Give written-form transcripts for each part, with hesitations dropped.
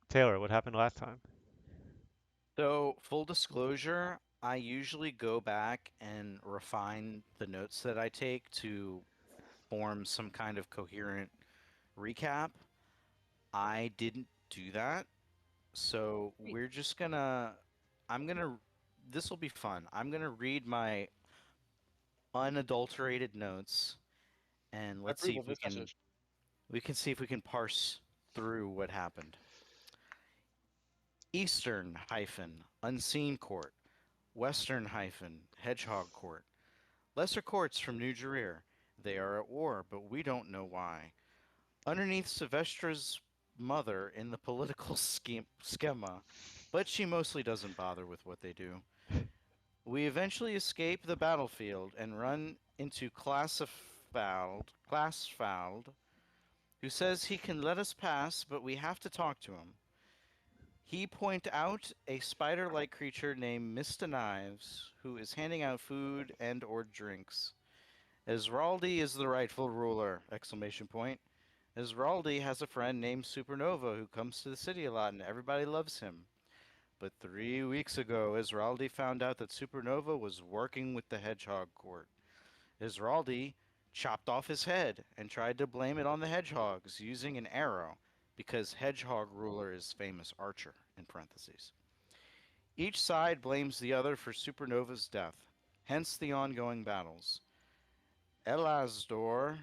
Taylor, what happened last time? So, full disclosure, I usually go back and refine the notes that I take to form some kind of coherent recap. I didn't do that. So, we're just gonna, I'm gonna, this will be fun. I'm gonna read my unadulterated notes and I let's see approve of if we this can, message. see if we can parse through what happened. Eastern hyphen unseen court, Western hyphen hedgehog court. Lesser courts from New Jerir. They are at war, but we don't know why. Underneath Sylvestra's mother in the political schema, but she mostly doesn't bother with what they do. We eventually escape the battlefield and run into Glassfold, who says he can let us pass, but we have to talk to him. He point out a spider-like creature named Mr. Knives, who is handing out food and or drinks. Esraldi is the rightful ruler! Exclamation point. Esraldi has a friend named Supernova who comes to the city a lot and everybody loves him. But 3 weeks ago, Esraldi found out that Supernova was working with the Hedgehog Court. Esraldi chopped off his head and tried to blame it on the hedgehogs using an arrow because Hedgehog ruler is famous archer in parentheses. Each side blames the other for Supernova's death, hence the ongoing battles. Elazdor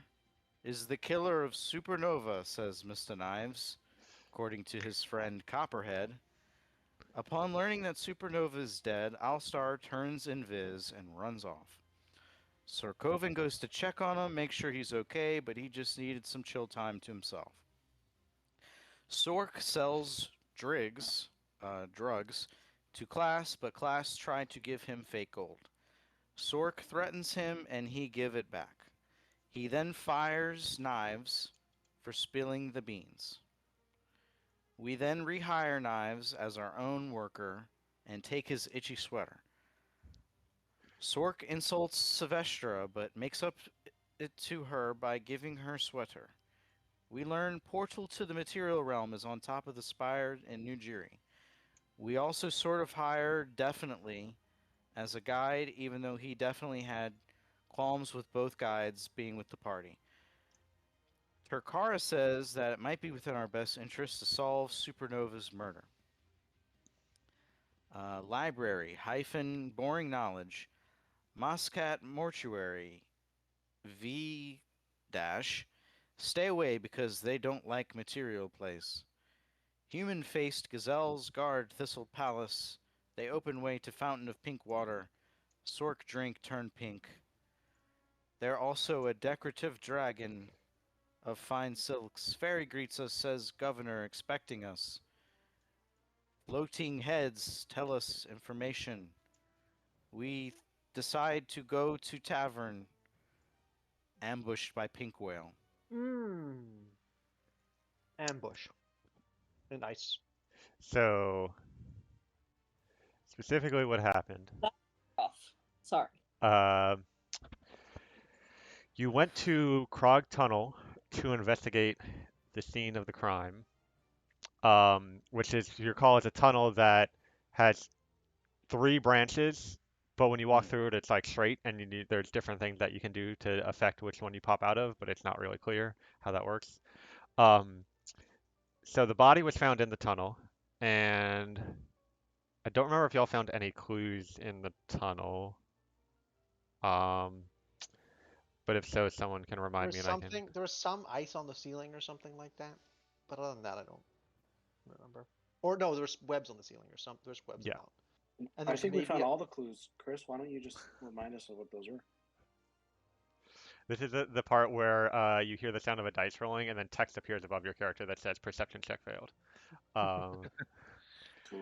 is the killer of Supernova, says Mr. Knives, according to his friend Copperhead. Upon learning that Supernova is dead, Alstar turns invis and runs off. Sir Coven goes to check on him, make sure he's okay, but he just needed some chill time to himself. Sork sells drugs, to Class, but Class tried to give him fake gold. Sork threatens him and he give it back. He then fires Knives for spilling the beans. We then rehire Knives as our own worker and take his itchy sweater. Sork insults Sylvestra but makes up it to her by giving her sweater. We learn Portal to the Material Realm is on top of the spire in New Jiri. We also sort of hire Definitely as a guide, even though he definitely had qualms with both guides being with the party. Turkara says that it might be within our best interest to solve Supernova's murder. Library hyphen boring knowledge. Moscat mortuary. V dash. Stay away because they don't like material place. Human faced gazelles guard Thistle Palace. They open way to fountain of pink water. Sork drink turn pink. They're also a decorative dragon of fine silks. Fairy greets us, says Governor, expecting us. Floating heads tell us information. We decide to go to tavern, ambushed by pink whale. Mmm. Ambush. Nice. So, specifically what happened? That's rough. Sorry. Uh, you went to Krog Tunnel to investigate the scene of the crime, which is, you recall, is a tunnel that has three branches, but when you walk Mm. through it, it's like straight, and there's different things that you can do to affect which one you pop out of, but it's not really clear how that works. Um, so the body was found in the tunnel, and I don't remember if y'all found any clues in the tunnel. Um, but if so, someone can remind me and I can. There was some ice on the ceiling or something like that. But other than that, I don't remember. Or no, there's webs on the ceiling or some. There's webs Yeah. about. And I there's think we maybe found all the clues. Chris, why don't you just remind us of what those are? This is the part where you hear the sound of a dice rolling, and then text appears above your character that says "Perception check failed." Um, Cool.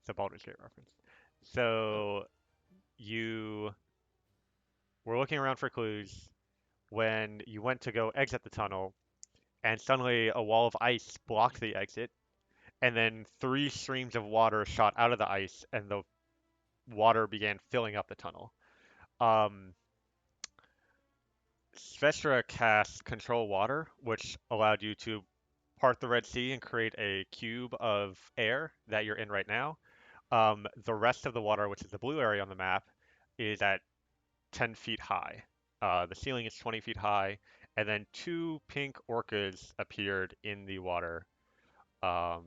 it's a Baldur's Gate reference. So you were looking around for clues when you went to go exit the tunnel, and suddenly a wall of ice blocked the exit, and then three streams of water shot out of the ice, and the water began filling up the tunnel. Um, Svestra cast Control Water, which allowed you to part the Red Sea and create a cube of air that you're in right now. The rest of the water, which is the blue area on the map, is at 10 feet high. The ceiling is 20 feet high, and then two pink orcas appeared in the water. Um,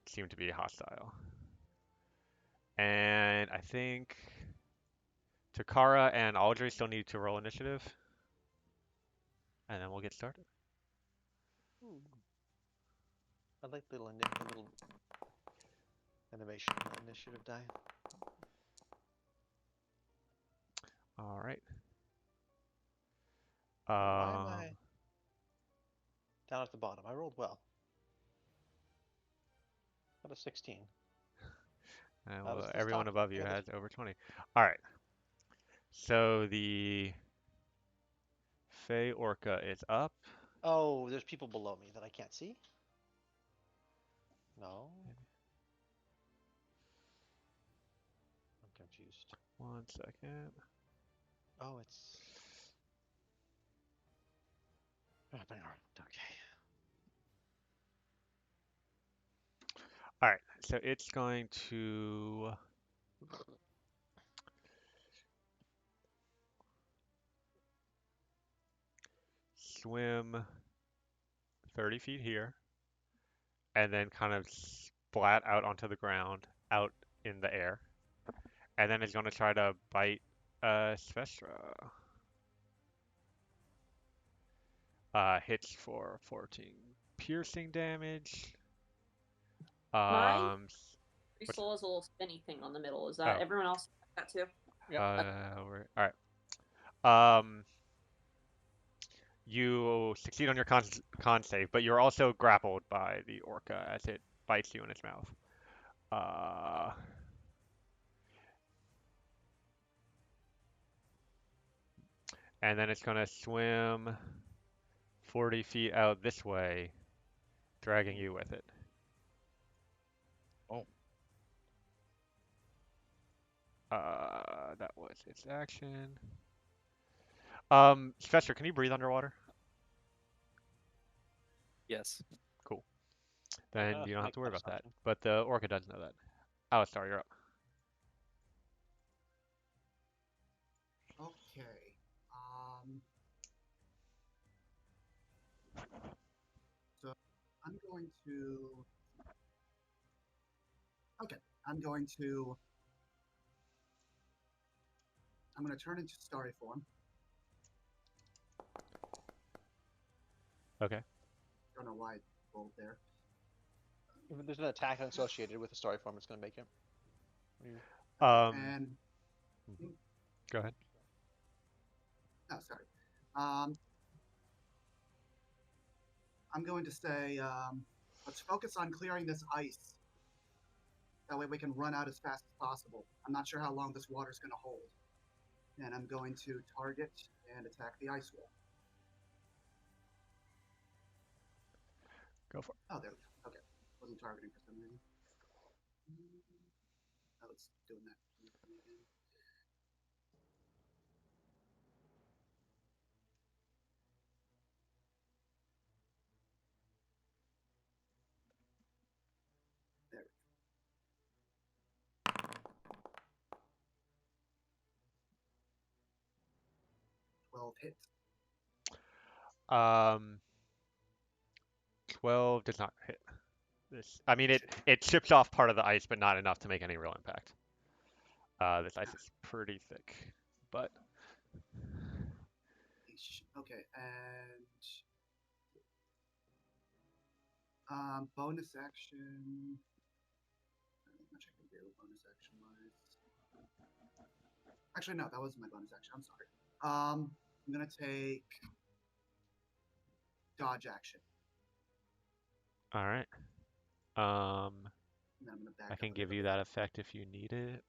seem to be hostile. And I think Takara and Audrey still need to roll initiative, and then we'll get started. Ooh. I like the little animation initiative die. All right. Why am I down at the bottom? I rolled well. Got a 16. How does this Everyone talk? above you Yeah, has over 20. All right. So the Fey Orca is up. Oh, there's people below me that I can't see? No? I'm confused. 1 second. Oh, it's... Oh, okay. All right. So it's going to swim 30 feet here, and then kind of splat out onto the ground, out in the air, and then it's going to try to bite Svestra. Hits for 14 piercing damage. My Um, crystal is a little spinny thing on the middle. Is that oh, everyone else got that too? Yep. all right. You succeed on your con save, but you're also grappled by the orca as it bites you in its mouth. Uh, and then it's gonna swim 40 feet out this way, dragging you with it. Oh. That was its action. Fester, can you breathe underwater? Yes. Cool. Then you don't have Make to worry that about that. assumption. But the orca does know that. Alistar, you're up. Okay. So I'm going to. Okay, I'm going to. I'm going to turn into starry form. Okay. Don't know why I rolled there. If there's an attack associated with the story form, it's going to make it. And Go ahead. oh, sorry. I'm going to say, let's focus on clearing this ice. That way we can run out as fast as possible. I'm not sure how long this water's going to hold. And I'm going to target and attack the ice wall. Go for it. Oh, there we go. Okay. Wasn't targeting for some reason. Oh, it's doing that. Again. There we go. 12 hits. 12 does not hit. I mean, it chips off part of the ice, but not enough to make any real impact. This ice is pretty thick, but Okay, and bonus action. Not much I can do bonus action wise. Actually, no, that wasn't my bonus action. I'm sorry. I'm gonna take dodge action. all right. And then I'm gonna back I up can a give little you bit. that effect if you need it.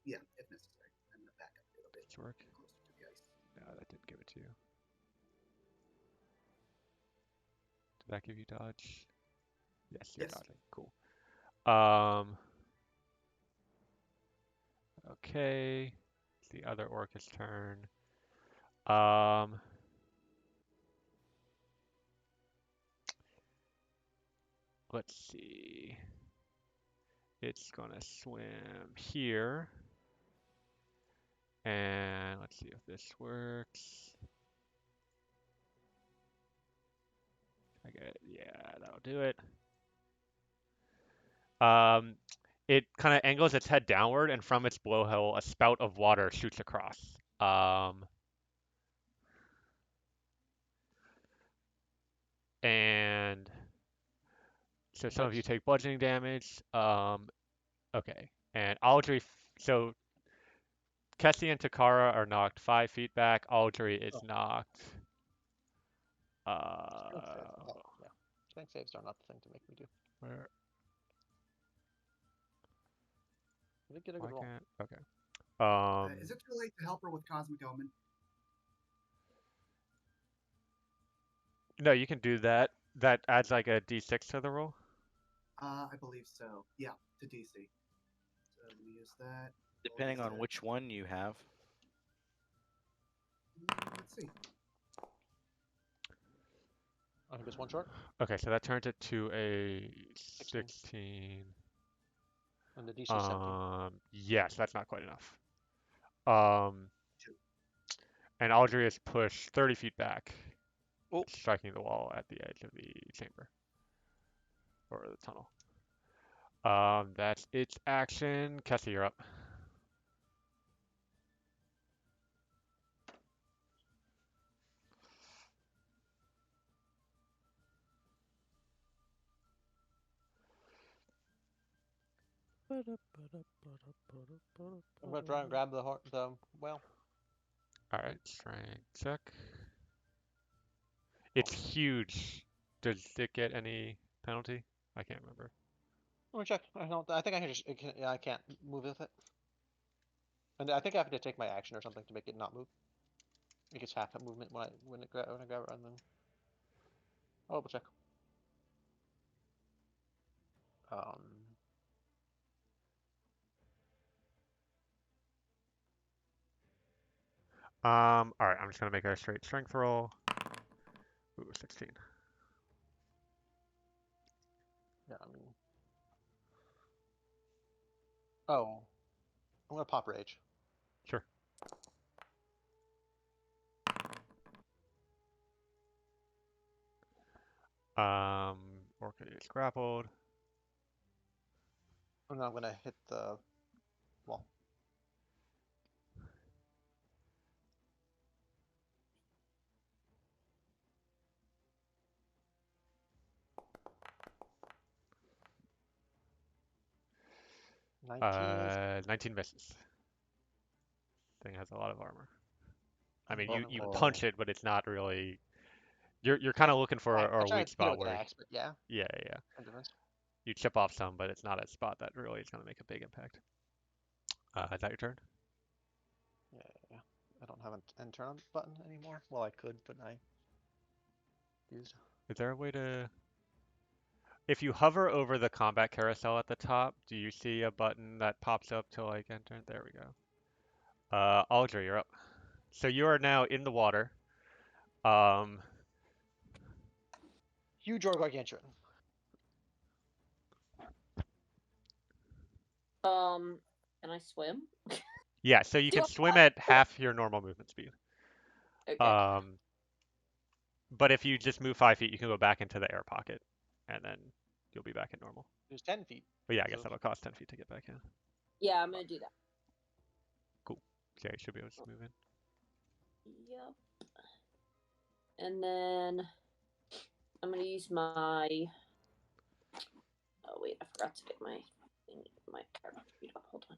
Yeah, if necessary. I'm gonna back up a little bit. Does it work? Closer to the ice. No, that didn't give it to you. Did that give you dodge? Yes, you're Yes. dodging. Cool. Okay. It's the other orca's turn. let's see. It's gonna swim here. And let's see if this works. I get it. Yeah, that'll do it. Um, it kind of angles its head downward, and from its blowhole, a spout of water shoots across. And so some of you Nice. take bludgeoning damage. Okay. And Aldry, so Kessie and Takara are knocked 5 feet back. Aldry is Oh. knocked. Strength save. Oh, yeah. Strength saves are not the thing to make me do. Where? I did get a Why good roll. can't? Okay. Is it too late to help her with Cosmic Omen? No, you can do that. That adds like a d6 to the roll. I believe so. Yeah, to DC. So let me use that. Depending on which one you have. Let's see. I think it's one short. Okay, so that turns it to a 16. 16. And the DC is 17. Yes, that's not quite enough. And Aldry is pushed 30 feet back, Oh. striking the wall at the edge of the chamber or the tunnel. That's its action. Kessie, you're up. I'm gonna try and grab the well. All right, strength check. It's huge. Does it get any penalty? I can't remember. Let me check. I don't. I think I can just. Yeah, I can't move with it. And I think I have to take my action or something to make it not move. It gets half a movement when I grab it, and then I'll double check. Um. All right, I'm just gonna make a straight strength roll. Ooh, 16. Yeah, I mean. Oh. I'm gonna pop rage. Sure. Orca is grappled. And then I'm gonna hit the wall. Uh, 19 misses. Thing has a lot of armor. I mean, you Oh. punch it, but it's not really. You're kind of looking for I a try weak to hit it spot with an where, axe, but yeah. yeah, yeah. No difference. You chip off some, but it's not a spot that really is gonna make a big impact. Is that your turn? Yeah. I don't have an end turn button anymore. Well, I could, but I used. Is there a way to? If you hover over the combat carousel at the top, do you see a button that pops up to like enter? There we go. Aldra, you're up. So you are now in the water. Huge or gargantuan. Can I swim? Yeah, so you Do can I swim have- at half your normal movement speed. Okay. But if you just move 5 feet, you can go back into the air pocket, and then you'll be back at normal. There's 10 feet. But yeah, I guess So- that'll cost 10 feet to get back in. Yeah, I'm gonna do that. Cool. Okay, you should be able to move in. Yep. And then I'm gonna use my. Oh wait, I forgot to get my character sheet up. Hold on.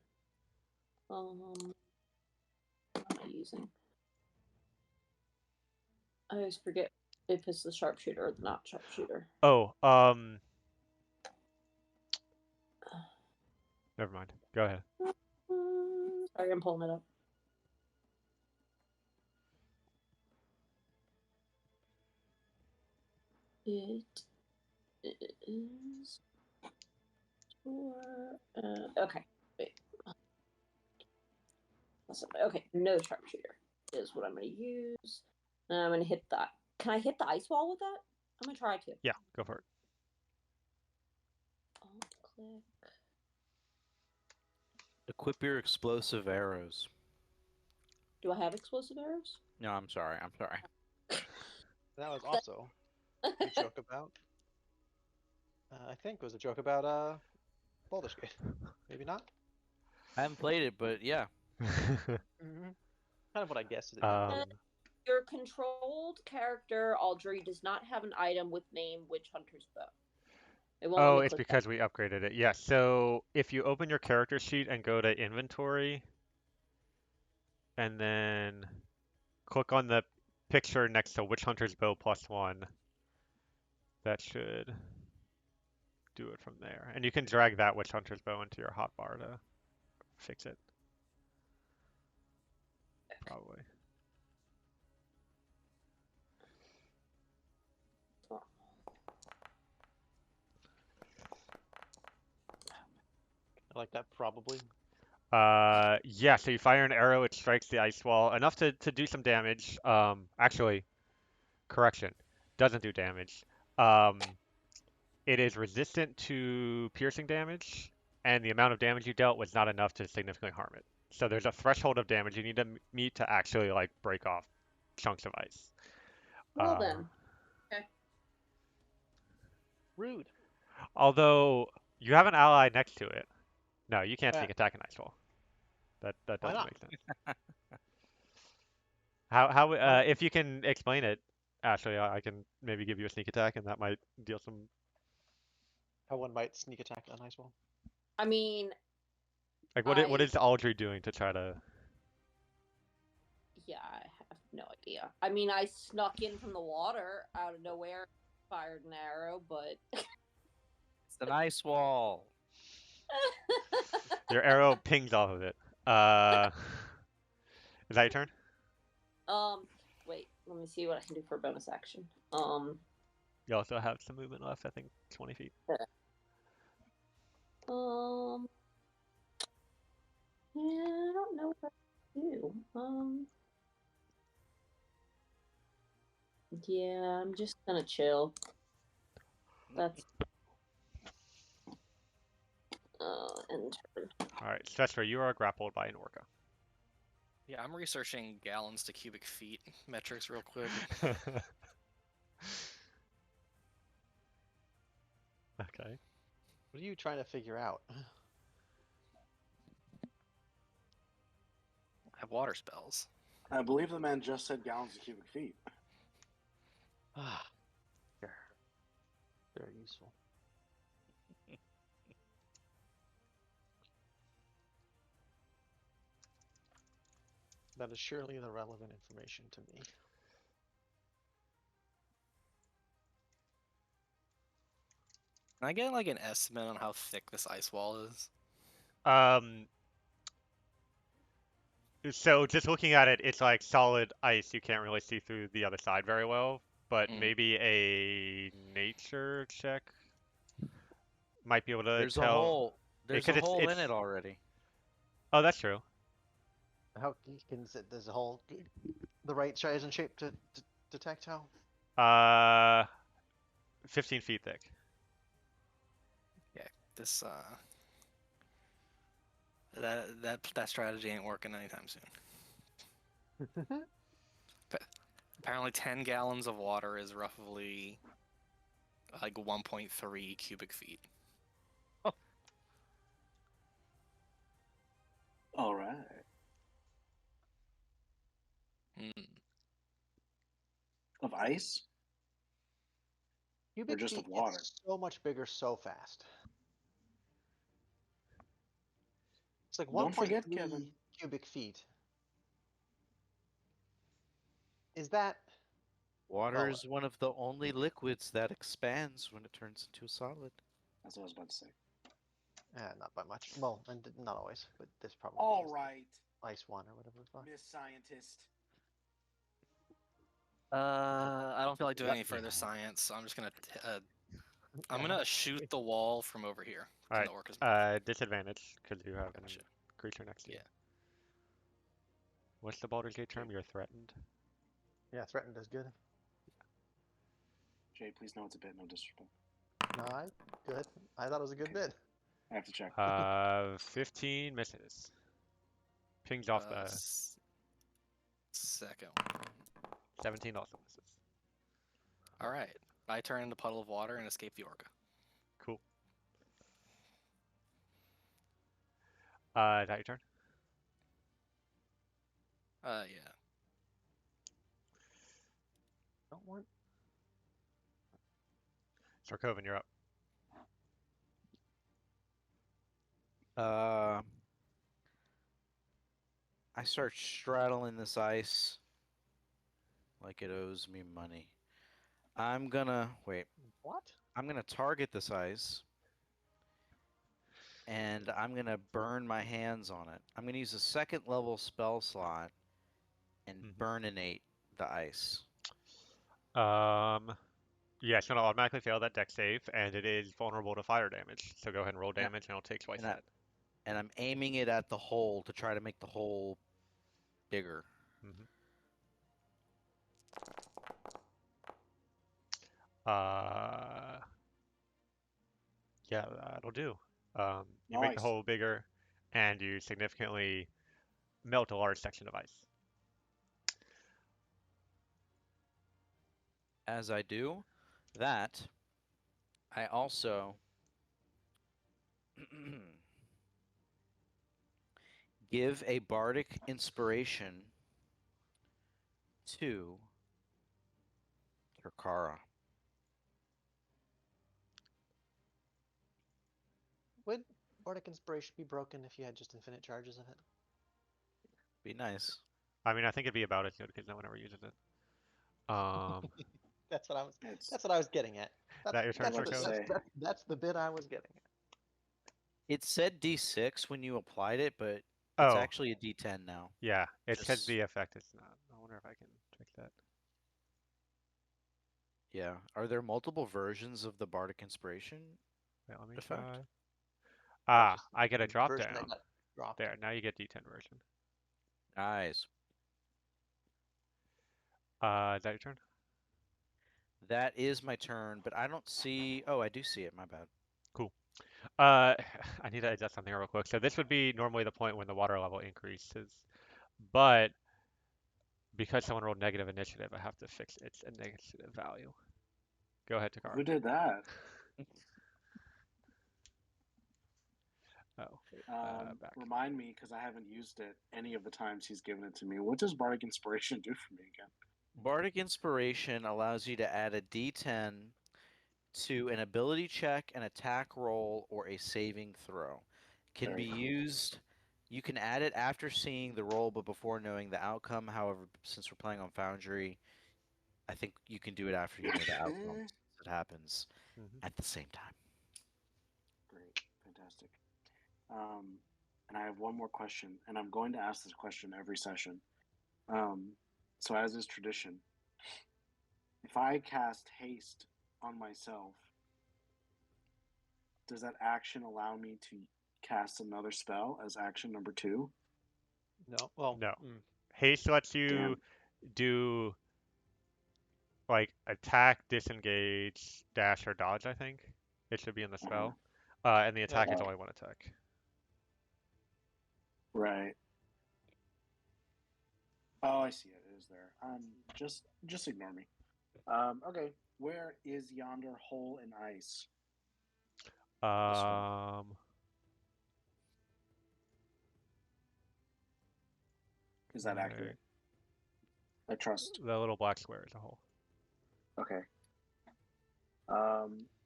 What am I using? I always forget if it's the sharpshooter or the not sharpshooter. Oh, never mind. Go ahead. Sorry, I'm pulling it up. It is for okay. Wait. Okay, no sharpshooter is what I'm gonna use. And I'm gonna hit that. Can I hit the ice wall with that? I'm gonna try to. Yeah, go for it. Equip your explosive arrows. Do I have explosive arrows? No, I'm sorry. I'm sorry. That was also a joke about. I think it was a joke about Baldur's Gate. Maybe not. I haven't played it, but yeah. Kind of what I guessed it meant. Um, Your controlled character, Audrey, does not have an item with name Witch Hunter's Bow. It won't let oh, me it's click because we upgraded it. Yeah, so if you open your character sheet and go to inventory and then click on the picture next to Witch Hunter's Bow +1, that should do it from there. And you can drag that Witch Hunter's Bow into your hotbar to fix it. Probably. that. I like that probably. Yeah, so you fire an arrow, it strikes the ice wall, enough to do some damage. Actually, correction, doesn't do damage. It is resistant to piercing damage, and the amount of damage you dealt was not enough to significantly harm it. So there's a threshold of damage you need to meet to actually like break off chunks of ice. Well then. Okay. Rude. Although you have an ally next to it. No, you can't Yeah. sneak attack an ice wall. That Why doesn't not? make sense. How Well- if you can explain it, Ashley, I can maybe give you a sneak attack, and that might deal some. How one might sneak attack a nice wall. I mean, Like what is Audrey doing to try to? yeah, I have no idea. I mean, I snuck in from the water out of nowhere, fired an arrow, but It's an ice wall. Your arrow pings off of it. Is that your turn? wait, let me see what I can do for a bonus action. You also have some movement left, I think 20 feet. Yeah, I don't know what to do. Yeah, I'm just gonna chill. That's end turn. All right, Svesper, you are grappled by an orca. Yeah, I'm researching gallons to cubic feet metrics real quick. Okay. What are you trying to figure out? I have water spells. I believe the man just said gallons of cubic feet. Sure. Very useful. That is surely the relevant information to me. Can I get like an estimate on how thick this ice wall is? So just looking at it, it's like solid ice. You can't really see through the other side very well, but maybe a nature check might be able to There's tell. a hole. There's a Because hole in it's- it already. Oh, that's true. How you can there's a whole the right size and shape to detect how? 15 feet thick. Yeah, this that strategy ain't working anytime soon. Apparently 10 gallons of water is roughly like 1.3 cubic feet. All right. Mm. Of ice? Cubic just of feet water? gets so much bigger so fast. It's like Don't forget, 1.3 Kevin. cubic feet. Is that Water Oh. is one of the only liquids that expands when it turns into a solid. That's what I was about to say. not by much? Well, and not always, but this probably All is right, ice one or whatever the fuck. Miss Scientist. I don't feel like doing Yep. any further science, so I'm just gonna shoot the wall from over here. All from right. the orca's Disadvantage because you have Gotcha. a creature next to you. Yeah. What's the Baldur's Gate term? You're threatened. Yeah, threatened is good. Jay, please know it's a bit, no disrespect. No, good. I thought it was a good bit. I have to check. 15 misses. Pings off the Second one. 17 also misses. All right. I turn into puddle of water and escape the orca. Cool. Is that your turn? Yeah. Don't want. Sarkovan, you're up. I start straddling this ice like it owes me money. I'm gonna wait. What? I'm gonna target this ice, and I'm gonna burn my hands on it. I'm gonna use a second level spell slot and burninate the ice. Yeah, it's gonna automatically fail that deck save, and it is vulnerable to fire damage. So go ahead and roll Yeah. damage, and it'll take twice And I- that. And I'm aiming it at the hole to try to make the hole bigger. Mhm. Uh, yeah, that'll do. You make the Nice. hole bigger, and you significantly melt a large section of ice. As I do that, I also give a bardic inspiration to Eochora. Would Bardic Inspiration be broken if you had just infinite charges of it? Be nice. I mean, I think it'd be about as good because no one ever uses it. That's what I was. It's That's what I was getting at. That's, That your turn, about to Sarko? say. that's the bit I was getting at. It said D6 when you applied it, but it's Oh, actually a D10 now. yeah, it says Just- the effect is not. I wonder if I can check that. Yeah. Are there multiple versions of the bardic inspiration? Wait, let me Effect? try. That's just I get a the drop version that down. got dropped. There, now you get D10 version. Nice. Is that your turn? That is my turn, but I don't see. Oh, I do see it. My bad. Cool. I need to adjust something real quick. So this would be normally the point when the water level increases, but because someone rolled negative initiative, I have to fix its initiative value. Go ahead, Takara. Who did that? Oh, back. Remind me, because I haven't used it any of the times he's given it to me. What does Bardic Inspiration do for me again? Bardic Inspiration allows you to add a D10 to an ability check, an attack roll, or a saving throw. Can Very be cool. used. You can add it after seeing the roll, but before knowing the outcome. However, since we're playing on Foundry, I think you can do it after you know the outcome. Since it happens at the same time. Great, fantastic. And I have one more question, and I'm going to ask this question every session. So as is tradition, if I cast haste on myself, does that action allow me to cast another spell as action number 2? No. Well. No. Haste lets you Damn. do like attack, disengage, dash, or dodge, I think. It should be in the spell. And the attack is only one attack. Right. Oh, I see it. It is there. Just ignore me. Okay. Where is yonder hole in ice? Is that accurate? I trust. The little black square is a hole. Okay.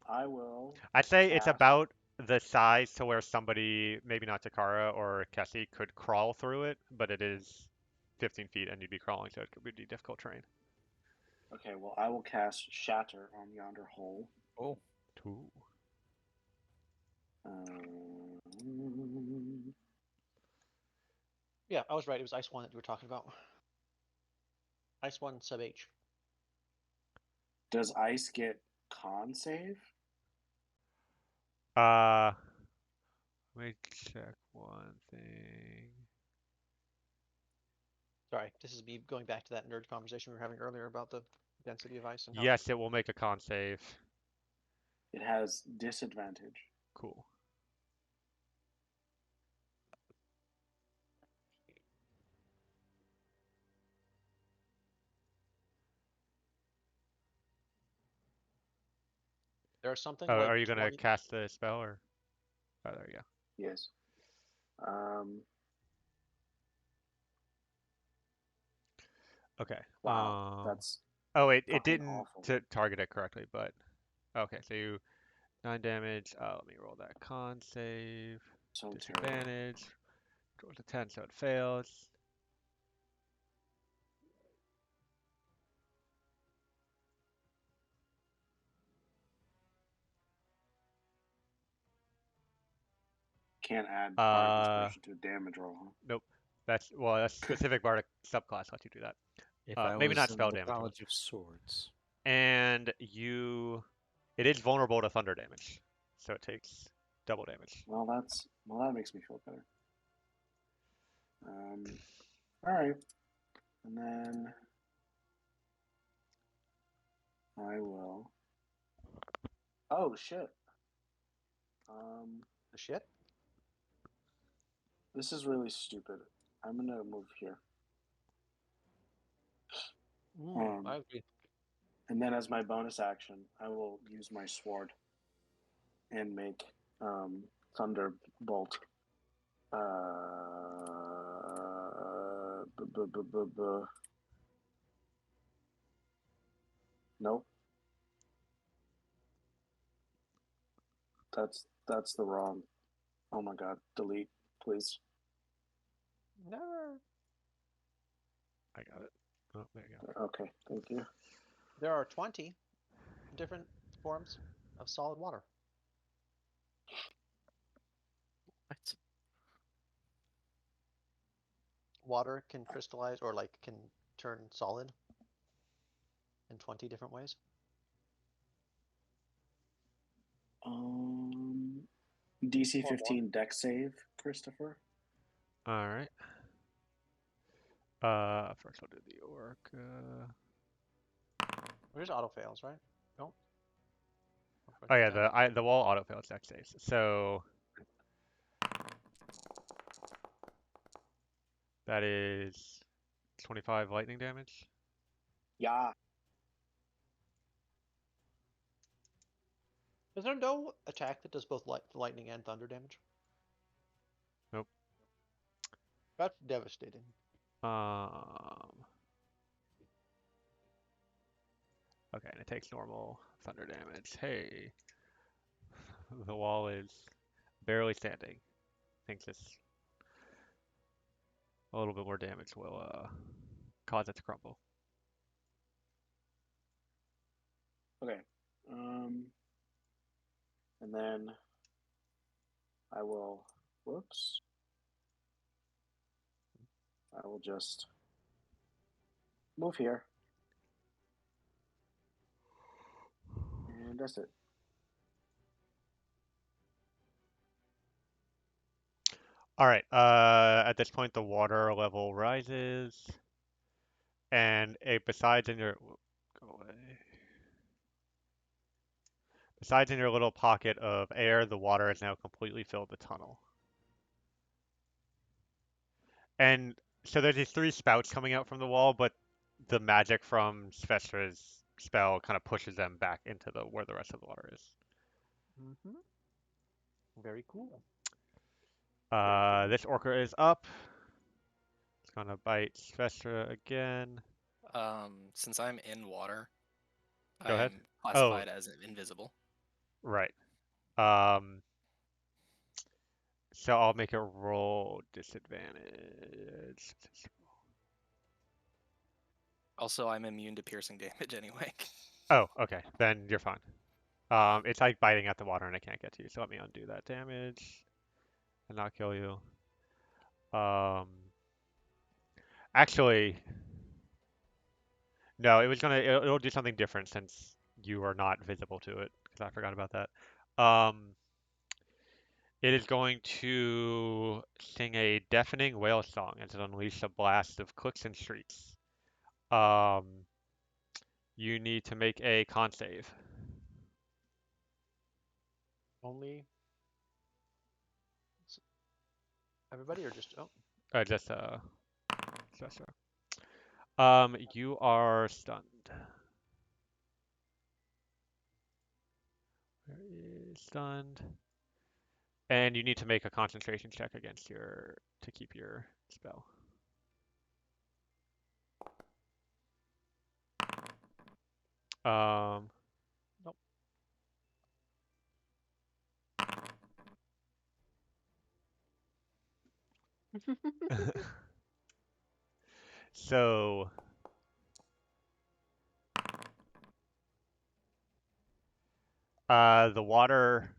I will. I'd say cast... it's about the size to where somebody, maybe not Takara or Kessie, could crawl through it, but it is 15 feet and you'd be crawling, so it could be difficult terrain. Okay, well, I will cast Shatter on yonder hole. Oh. Ooh. Yeah, I was right. It was Ice 1 that you were talking about. Ice 1 sub H. Does ice get con save? Let me check one thing. Sorry, this is me going back to that nerd conversation we were having earlier about the density of ice and how. Yes, it will make a con save. It has disadvantage. Cool. There's something Oh, like are you gonna 20. cast the spell or? Oh, there you go. Yes. Okay. Wow, that's Oh, it fucking didn't awful. target it correctly, but okay. So you 9 damage. Let me roll that con save. So terrible. Disadvantage. Rolls a 10, so it fails. Can't add bardic Uh, inspiration to a damage roll, huh? nope. That's specific bardic subclass lets you do that. If I Maybe was not in spell the damage. College of Swords. And it is vulnerable to thunder damage, so it takes double damage. Well, that makes me feel better. All right, and then I will. Oh shit. The shit? This is really stupid. I'm gonna move here. I agree. And then as my bonus action, I will use my sword and make Thunderbolt. Nope. That's the wrong. Oh my god, delete, please. Never. I got it. Oh, there you go. Okay, thank you. There are 20 different forms of solid water. What? Water can crystallize or like can turn solid in 20 different ways. DC Or 15 deck save, Christopher. All right. First I'll do the orc. There's auto fails, right? No. Oh yeah, the wall auto fails deck saves. So that is 25 lightning damage. Yeah. Is there no attack that does both lightning and thunder damage? Nope. That's devastating. Okay, and it takes normal thunder damage. Hey, the wall is barely standing. Thinks this a little bit more damage will cause it to crumble. Okay. And then I will. Whoops. I will just move here. And that's it. All right. At this point, the water level rises, and besides in your go away. Besides in your little pocket of air, the water has now completely filled the tunnel. And so there's these three spouts coming out from the wall, but the magic from Svestra's spell kind of pushes them back into where the rest of the water is. Mm-hmm. Very cool. This orca is up. It's gonna bite Svestra again. Since I'm in water, Go ahead. I'm Oh, classified as invisible. right. So I'll make it roll disadvantage. Also, I'm immune to piercing damage anyway. Oh, okay. Then you're fine. It's like biting at the water and I can't get to you, so let me undo that damage and not kill you. Actually, no, it'll do something different since you are not visible to it, because I forgot about that. It is going to sing a deafening whale song as it unleashes a blast of clicks and shrieks. You need to make a con save. Only everybody or just Just you are stunned. Where is stunned? And you need to make a concentration check against your to keep your spell. Nope. So the water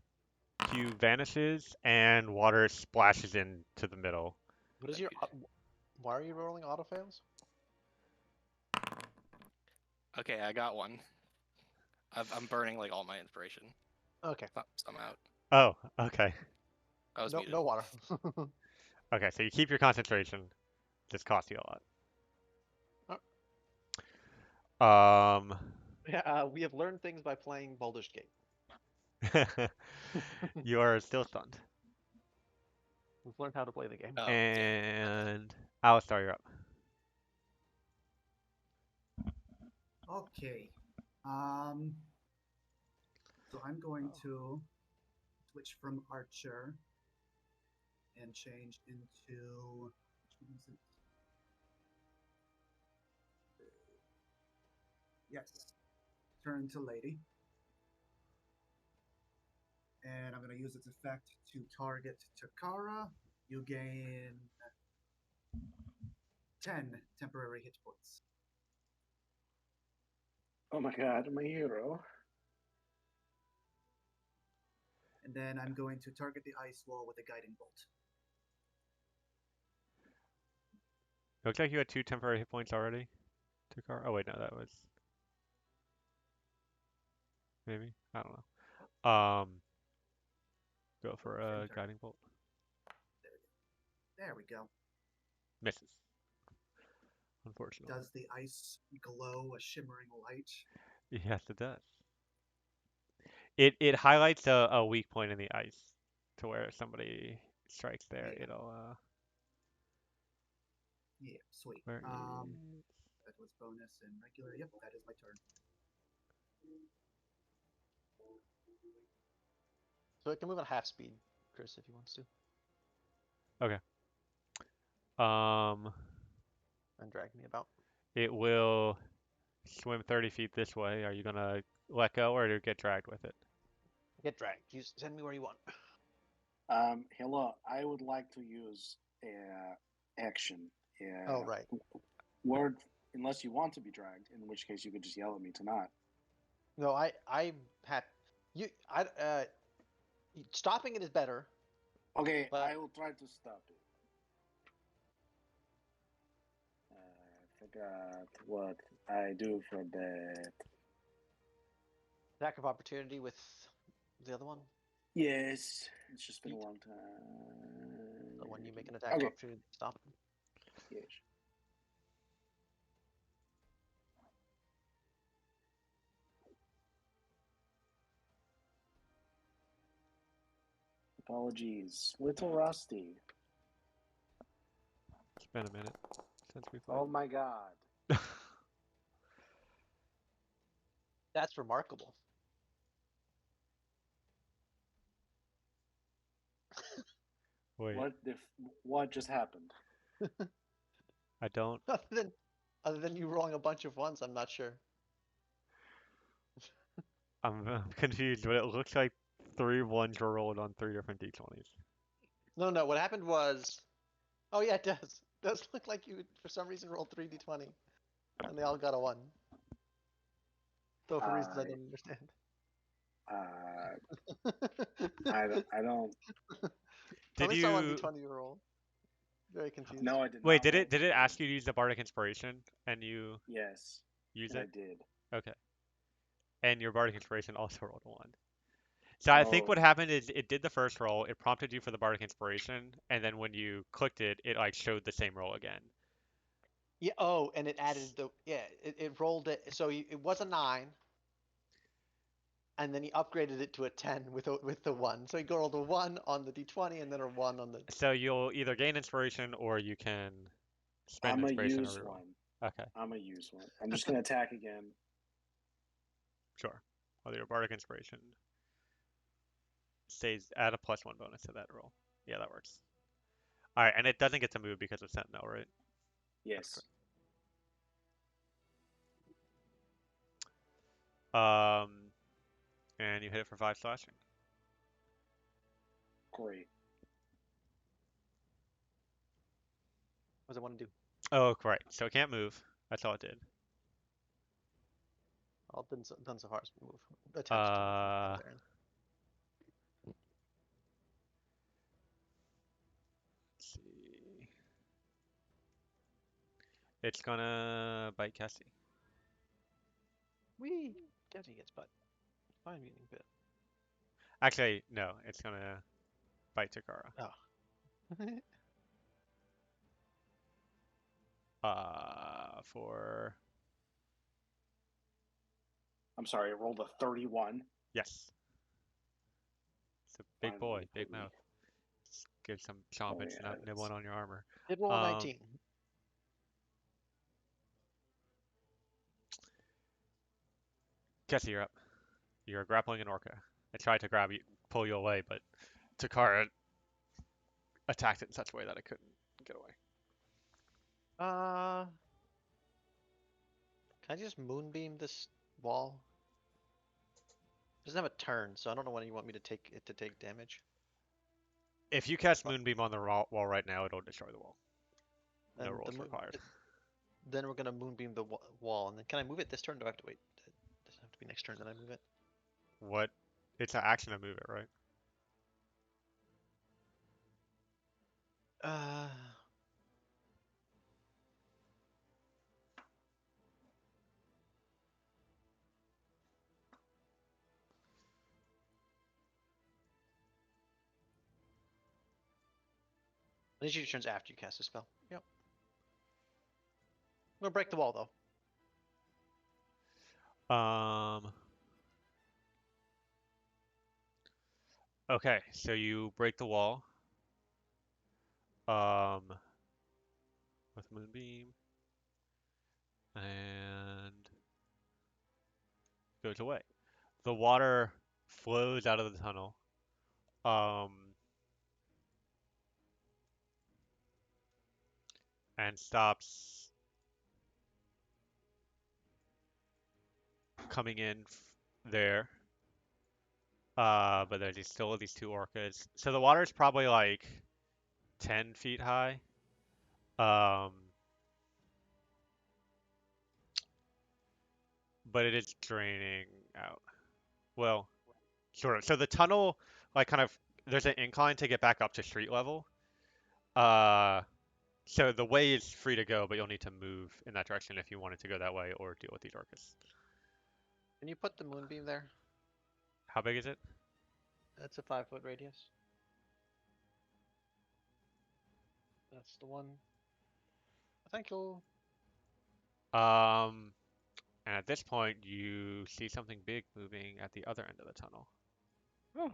cube vanishes and water splashes into the middle. What is your? Why are you rolling auto fails? Okay, I got one. I'm burning like all my inspiration. Okay. So I'm out. Oh, okay. I was No, muted. no water. Okay, so you keep your concentration. Just costs you a lot. Yeah, we have learned things by playing Baldur's Gate. You are still stunned. We've learned how to play the game. Oh, yeah. And Alistar, you're up. Okay. So I'm going to switch from Archer and change into. What is it? Yes. Turn to Lady. And I'm going to use its effect to target Takara. You gain 10 temporary hit points. Oh my god, my hero. And then I'm going to target the ice wall with a guiding bolt. Looks like you had 2 temporary hit points already. Takara. Oh wait, no, that was maybe. I don't know. Go for a Same turn. guiding bolt. There we go. Misses. Unfortunately. Does the ice glow a shimmering light? Yes, it does. It highlights a weak point in the ice to where if somebody strikes there, Yeah. it'll Yeah, sweet. where That was bonus and regular. Yep, that is my turn. So it can move at half speed, Chris, if he wants to, Okay. Um, and drag me about. it will swim 30 feet this way. Are you gonna let go or do you get dragged with it? Get dragged. You send me where you want. Hello, I would like to use action. Oh, right. Word, unless you want to be dragged, in which case you could just yell at me to not. No, I had you. Stopping it is better. Okay, But I will try to stop it. I forgot what I do for that. attack of opportunity with the other one. Yes, it's just been a long time. So when you make an attack of opportunity, stop it. Yes. Apologies, little rusty. It's been a minute since we played. Oh my god. That's remarkable. Wait, What just happened? I don't. Other than you rolling a bunch of ones, I'm not sure. I'm confused, but it looks like 3 ones were rolled on 3 different d20s. No. What happened was, oh yeah, it does. It does look like you for some reason rolled 3d20, and they all got a 1. Though for reasons I don't understand. I don't. Did Tell me some on you? d20 you roll. Very confused. No, I did Wait, not. did it ask you to use the bardic inspiration and you Yes, use and I it? did. Okay. And your bardic inspiration also rolled a 1. So I think Oh. what happened is it did the first roll, it prompted you for the bardic inspiration, and then when you clicked it, it like showed the same roll again. Yeah. Oh, and it added the it rolled it. So it was a 9, and then he upgraded it to a 10 with the 1. So he rolled a 1 on the d20 and then a 1 on the. So you'll either gain inspiration or you can spend I'm a inspiration use or reroll. one. Okay, I'm a use one. I'm just gonna attack again. sure. I'll do a bardic inspiration. says add a +1 bonus to that roll. Yeah, that works. All right, and it doesn't get to move because of Sentinel, right? Yes. And you hit it for 5 slashing. Great. What does it want to do? Oh, right. So it can't move. That's all it did. All done so far is move. Attempt to Uh, move. There. Let's see. It's gonna bite Cassie. Wee! Cassie gets butt. Fine meaning bit. Actually, no. It's gonna bite Takara. Oh. For I'm sorry, I rolled a 31. yes. It's a big boy, Finally big put me- mouth. Just give some Oh, chompage, yeah, not that's- nibbling on your armor. Did roll a 19. Cassie, you're up. You're grappling an orca. I tried to grab you, pull you away, but Takara attacked it in such a way that I couldn't get away. Can I just moonbeam this wall? It doesn't have a turn, so I don't know when you want me to take it to take damage. If you cast Moonbeam on the wall right now, it'll destroy the wall. No And rolls required. Then we're gonna moonbeam the wall, and then can I move it this turn? Or do I have to wait? Does it have to be next turn that I move it? What? It's an action to move it, right? Uh, These are your turns after you cast a spell. Yep. We'll break the wall though. Okay, so you break the wall. With Moonbeam. And goes away. The water flows out of the tunnel. And stops coming in there. But there's still these 2 orcas. So the water is probably like 10 feet high. But it is draining out. Well, sort of. So the tunnel, like, kind of, there's an incline to get back up to street level. So the way is free to go, but you'll need to move in that direction if you wanted to go that way or deal with these orcas. Can you put the moonbeam there? How big is it? That's a 5-foot radius. That's the one. Thank you. And at this point, you see something big moving at the other end of the tunnel. Oh.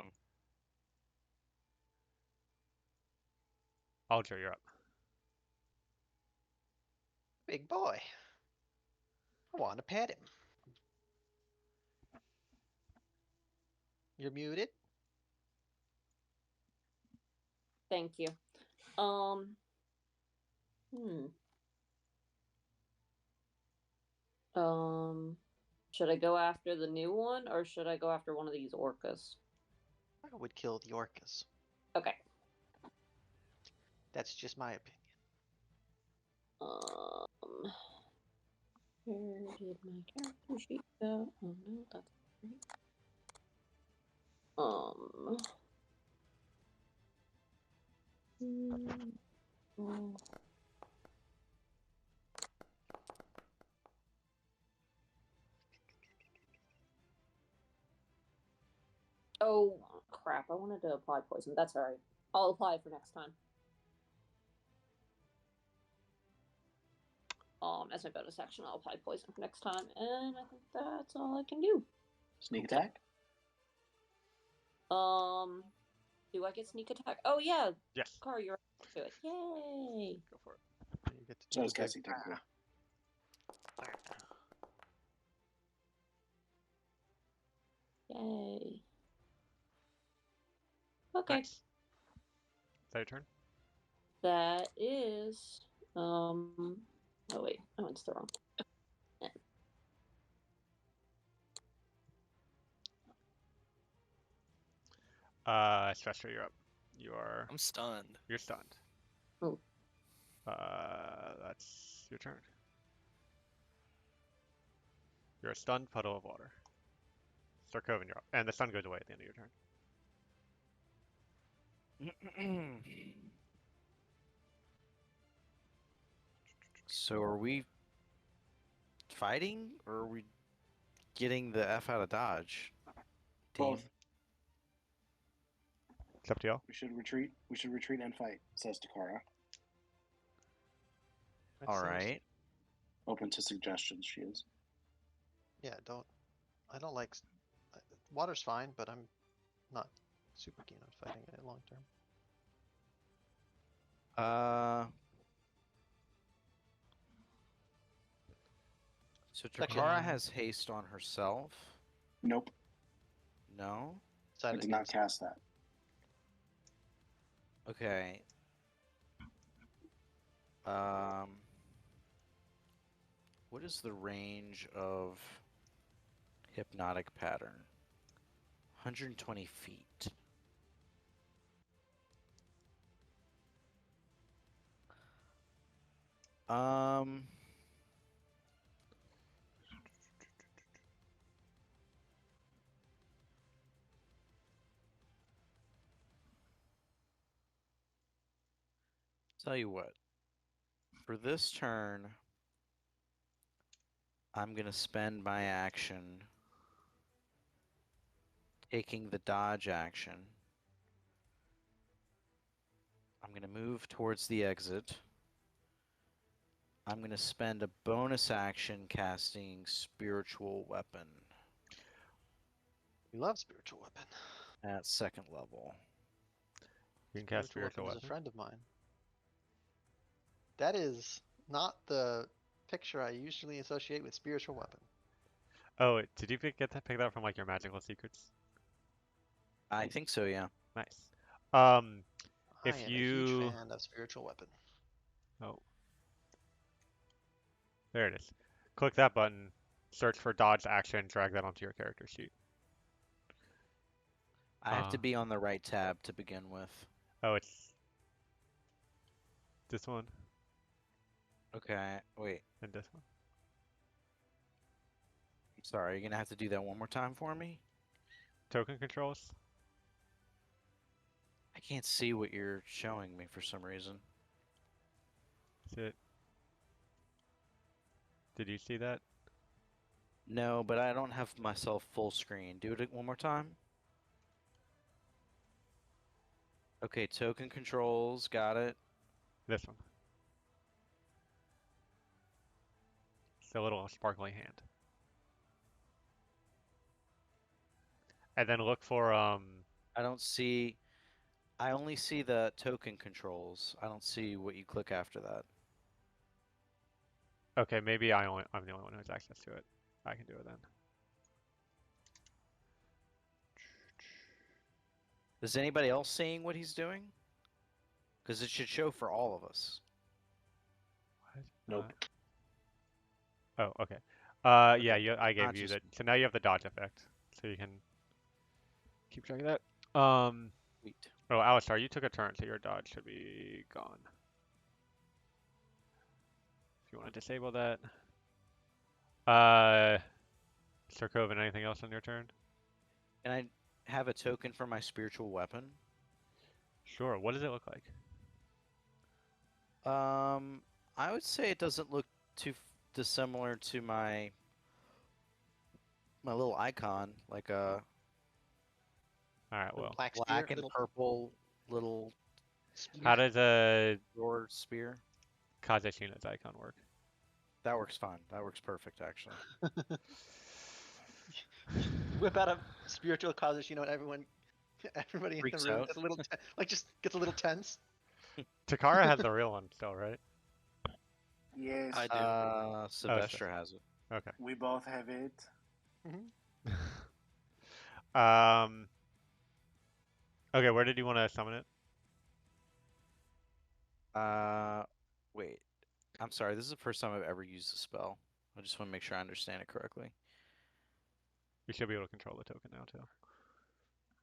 Alger, you're up. Big boy. I want to pet him. You're muted. Thank you. Hmm. Should I go after the new one or should I go after one of these orcas? I would kill the orcas. Okay. That's just my opinion. Where did my character sheet go? Oh no, that's great. Oh. Oh crap! I wanted to apply poison. That's alright. I'll apply it for next time. As my bonus action, I'll apply poison for next time, and I think that's all I can do. Sneak attack? Do I get sneak attack? Oh yeah, Yes. Car, you're up to it. Yay! Go for it. You get to So do is the big- Cassie technically. Yay! Okay. Nice. Is that your turn? That is. Oh wait, I went to the wrong. Stressor, you're up. You are. I'm stunned. You're stunned. Oh. That's your turn. You're a stunned puddle of water. Sarkovan, you're up. And the sun goes away at the end of your turn. So are we fighting or are we getting the F out of Dodge? Team? Both. It's up to y'all. We should retreat. We should retreat and fight, says Takara. That All seems- right. Open to suggestions, she is. Yeah, I don't like. Water's fine, but I'm not super keen on fighting it long term. So Section- Takara has haste on herself. Nope, No. I Decided did not against it. cast that. Okay. What is the range of hypnotic pattern? 120 feet. Um. Tell you what. For this turn, I'm going to spend my action taking the dodge action. I'm going to move towards the exit. I'm going to spend a bonus action casting Spiritual Weapon We love spiritual weapon. at second level. You can cast Spiritual spiritual weapon is weapon. a friend of mine. That is not the picture I usually associate with spiritual weapon. Oh, did you pick that from like your magical secrets? I think so, yeah. Nice. I If am a huge you fan of spiritual weapon. oh, there it is. Click that button. Search for dodge action. Drag that onto your character sheet. I have to Uh, be on the right tab to begin with. Oh, it's this one Okay, wait. and this one. Sorry, you're going to have to do that one more time for me? Token controls. I can't see what you're showing me for some reason. Is it? Did you see that? No, but I don't have myself full screen. Do it one more time. Okay, token controls, got it. This one. It's the little sparkly hand. And then look for I don't see. I only see the token controls. I don't see what you click after that. Okay, maybe I'm the only one who has access to it. I can do it then. Is anybody else seeing what he's doing? Because it should show for all of us. What? Nope. Oh, okay. Yeah, Okay, I gave not you just- that. So now you have the dodge effect, so you can keep track of that. Sweet. Oh, Alistar, you took a turn, so your dodge should be gone. If you want to disable that. Sarkovan, anything else on your turn? Can I have a token for my spiritual weapon? Sure. What does it look like? I would say it doesn't look too dissimilar to my little icon, like a All right. Little Well, black black spear, and little purple little spear. how does a sword spear. Kazeshina's icon work? That works fine. That works perfect, actually. Whip out a spiritual Kazushino and everybody in the Freaks room out. gets a little just gets a little tense. Takara has the real one still, right? Yes, I do. Sylvester has it. Okay. we both have it. Um. Okay, where did you want to summon it? Wait. I'm sorry. This is the first time I've ever used a spell. I just want to make sure I understand it correctly. You should be able to control the token now too.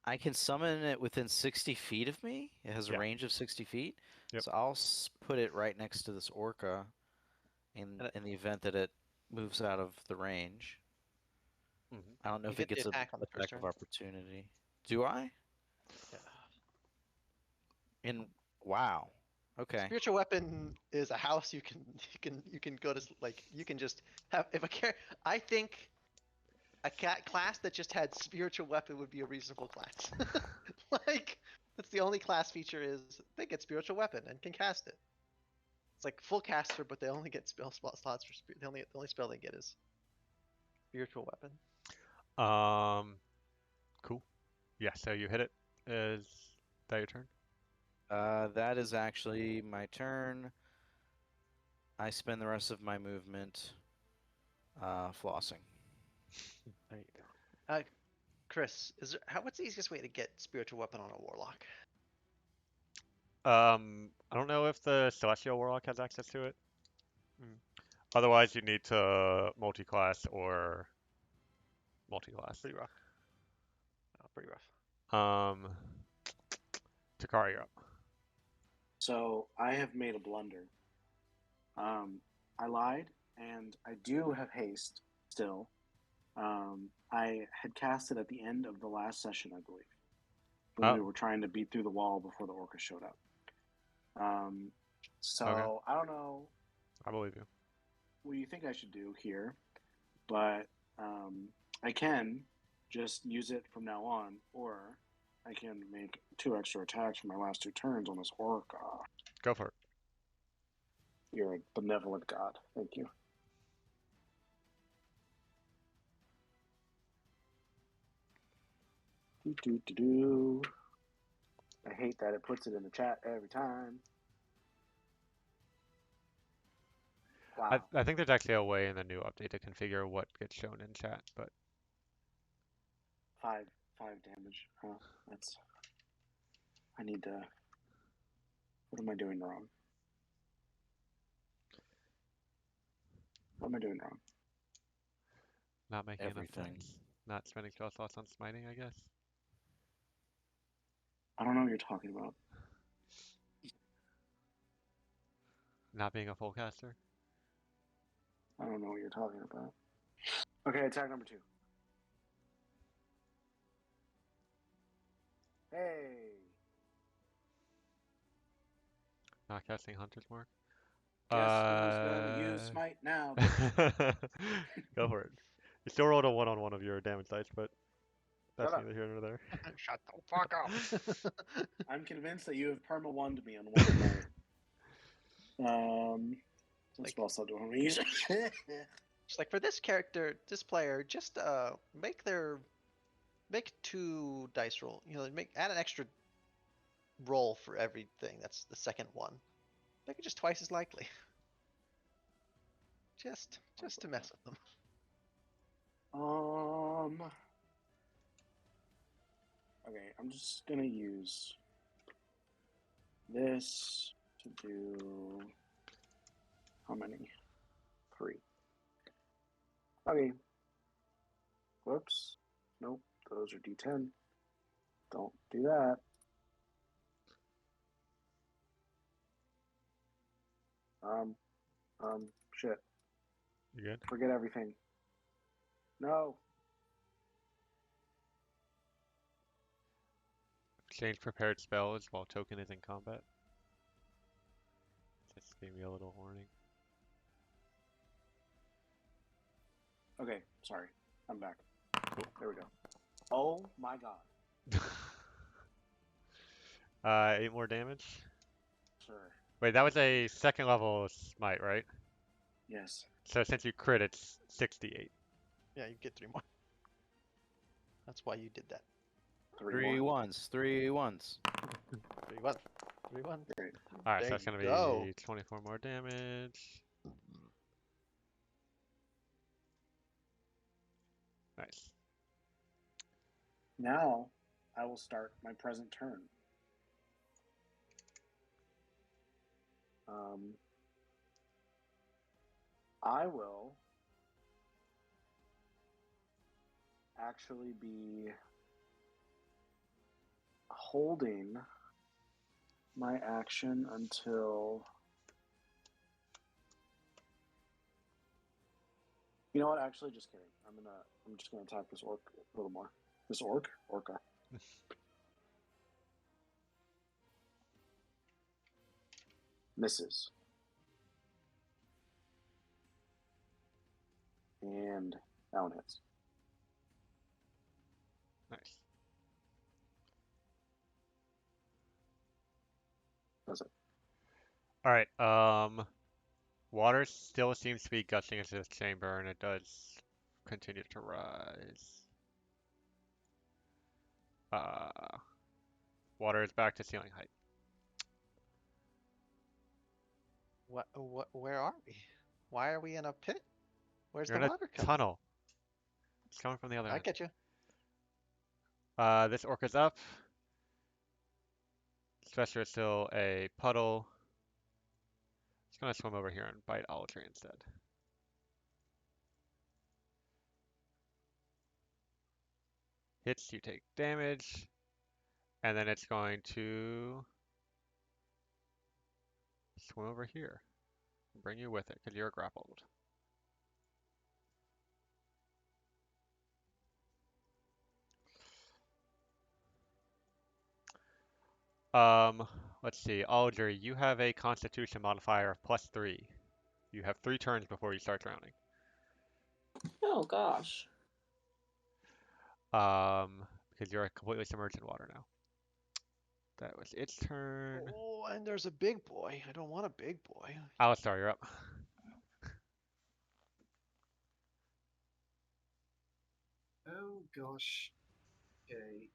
I can summon it within 60 feet of me. It has a Yeah. range of 60 feet. Yep. So I'll put it right next to this orca in the event that it moves out of the range. Mhm. I don't know You if it get the gets an attack on the first attack of turn. opportunity. Do I? Yeah. Wow. Okay. Spiritual weapon is a house you can go to like you can just have if a I think a class that just had spiritual weapon would be a reasonable class. Like that's the only class feature is they get spiritual weapon and can cast it. It's like full caster, but they only get spell slots for spirit. The only spell they get is spiritual weapon. Cool. Yeah, so you hit it. Is that your turn? That is actually my turn. I spend the rest of my movement flossing. There you go. Chris, what's the easiest way to get spiritual weapon on a warlock? I don't know if the Celestial Warlock has access to it. Otherwise, you need to multi-class or multi-class. Pretty rough. Oh, pretty rough. Takari, you're up. So I have made a blunder. I lied, and I do have haste still. I had cast it at the end of the last session, I believe, when we Oh. were trying to beat through the wall before the orca showed up. So Okay. I don't know I believe you. what you think I should do here, but I can just use it from now on, or I can make 2 extra attacks for my last 2 turns on this orca. Go for it. You're a benevolent god. Thank you. Do. I hate that it puts it in the chat every time. Wow. I think there's actually a way in the new update to configure what gets shown in chat, but 5 damage. Huh. That's. I need to. What am I doing wrong? What am I doing wrong? not making enough Everything. sense. Not spending spell slots on smiting, I guess. I don't know what you're talking about. Not being a full caster. I don't know what you're talking about. Okay, attack number 2. Hey. Not casting Hunter's Mark. Guess who's gonna use smite now? Go for it. You still rolled a 1-on-1 of your damage dice, but that's Shut up. neither here nor there. Shut the fuck up. I'm convinced that you have perma-1'd me on one of my. What spell slot do I want to use? Just like for this character, this player, just make 2 dice roll. You know, add an extra roll for everything. That's the second one. Make it just twice as likely. Just to mess with them. Okay, I'm just gonna use this to do how many? 3. Okay. Whoops. Nope. Those are D10. Don't do that. Shit. You good? Forget everything. No. Exchange prepared spells while token is in combat. Just gave me a little warning. Okay, sorry. I'm back. Cool. There we go. Oh my god. 8 more damage. Sure. Wait, that was a 2nd level smite, right? Yes. So since you crit, it's 68. Yeah, you get 3 more. That's why you did that. 3 more. ones. 3 ones. 3 1. 3 1. Great. Alright, There so that's you gonna go. be 24 more damage. Nice. Now I will start my present turn. I will actually be holding my action until. You know what? Actually, just kidding. I'm just gonna attack this orc a little more. This orca. Misses. And that one hits. Nice. That's it. All right. Water still seems to be gushing into this chamber, and it does continue to rise. Water is back to ceiling height. What? Where are we? Why are we in a pit? Where's You're the in a water coming? tunnel. It's coming from the other I end. get you. This orc is up. Stretcher is still a puddle. It's gonna swim over here and bite Aldrey instead. Hits, you take damage. And then it's going to swim over here and bring you with it because you're grappled. Let's see. Aldrey, you have a Constitution modifier of +3. You have 3 turns before you start drowning. Oh gosh. Because you're completely submerged in water now. That was its turn. Oh, and there's a big boy. I don't want a big boy. Alistar, you're up. Oh gosh. Okay.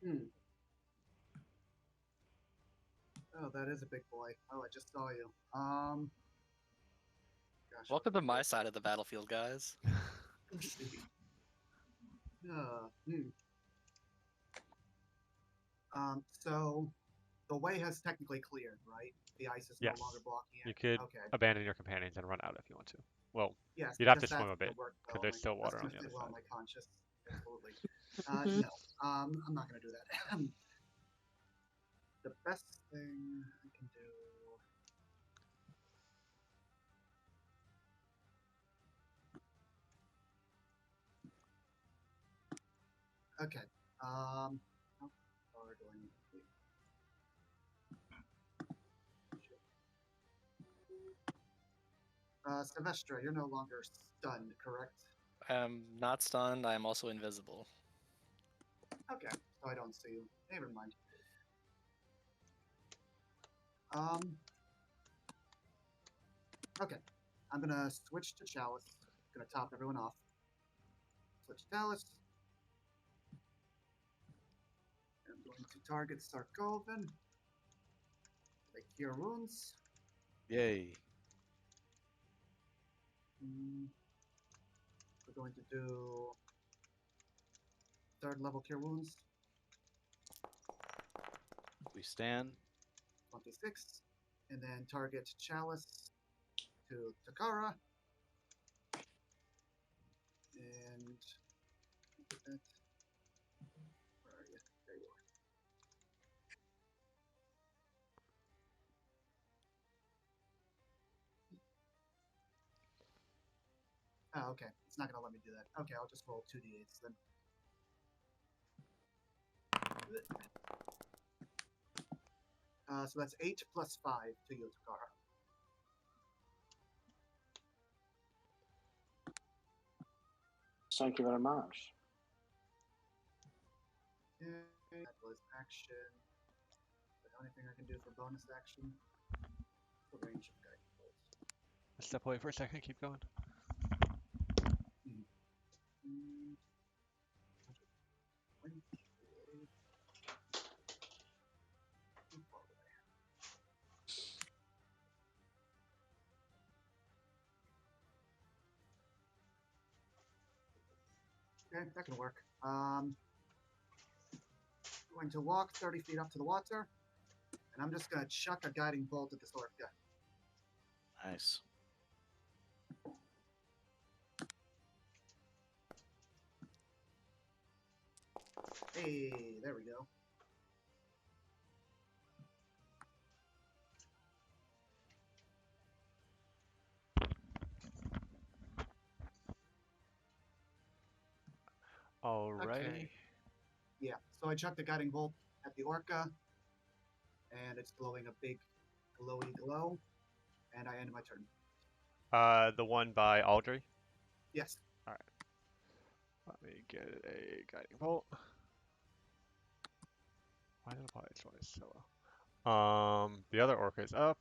Hmm. Oh, that is a big boy. Oh, I just saw you. Gosh. Welcome to my side of the battlefield, guys. Let's see. Hmm. So the way has technically cleared, right? The ice is Yes. no longer blocking it. You could Okay. abandon your companions and run out if you want to. Well, Yes. you'd have to because swim a that's bit gonna work because well. there's still water That's on gonna the fit other well side. on my conscience. Absolutely. No. I'm not gonna do that. The best thing I can do. Okay. How far do I need to be? Sylvestra, you're no longer stunned, correct? I am not stunned. I am also invisible. Okay, so I don't see you. Never mind. Okay. I'm gonna switch to Chalice. Gonna top everyone off. Switch to Chalice. I'm going to target Sarkovan. Like Cure Wounds. Yay. We're going to do 3rd level Cure Wounds. We stand. 26. And then target Chalice to Takara. And where are you? There you are. Oh, okay. It's not gonna let me do that. Okay, I'll just roll 2d8s then. So that's 8 plus 5 to you, Takara. Thank you very much. Okay, that was action. The only thing I can do for bonus action. The range of guiding bolts. Step away for a second. Keep going. Mm, 128. Too far away. Okay, that can work. Going to walk 30 feet up to the water, and I'm just gonna chuck a guiding bolt at this orca. Nice. Hey, there we go. Alrighty. Yeah, so I chucked the guiding bolt at the orca, and it's glowing a big glowy glow, and I end my turn. The one by Aldry. Yes. Alright. Let me get a guiding bolt. Why did I apply it twice? So well. The other orca is up.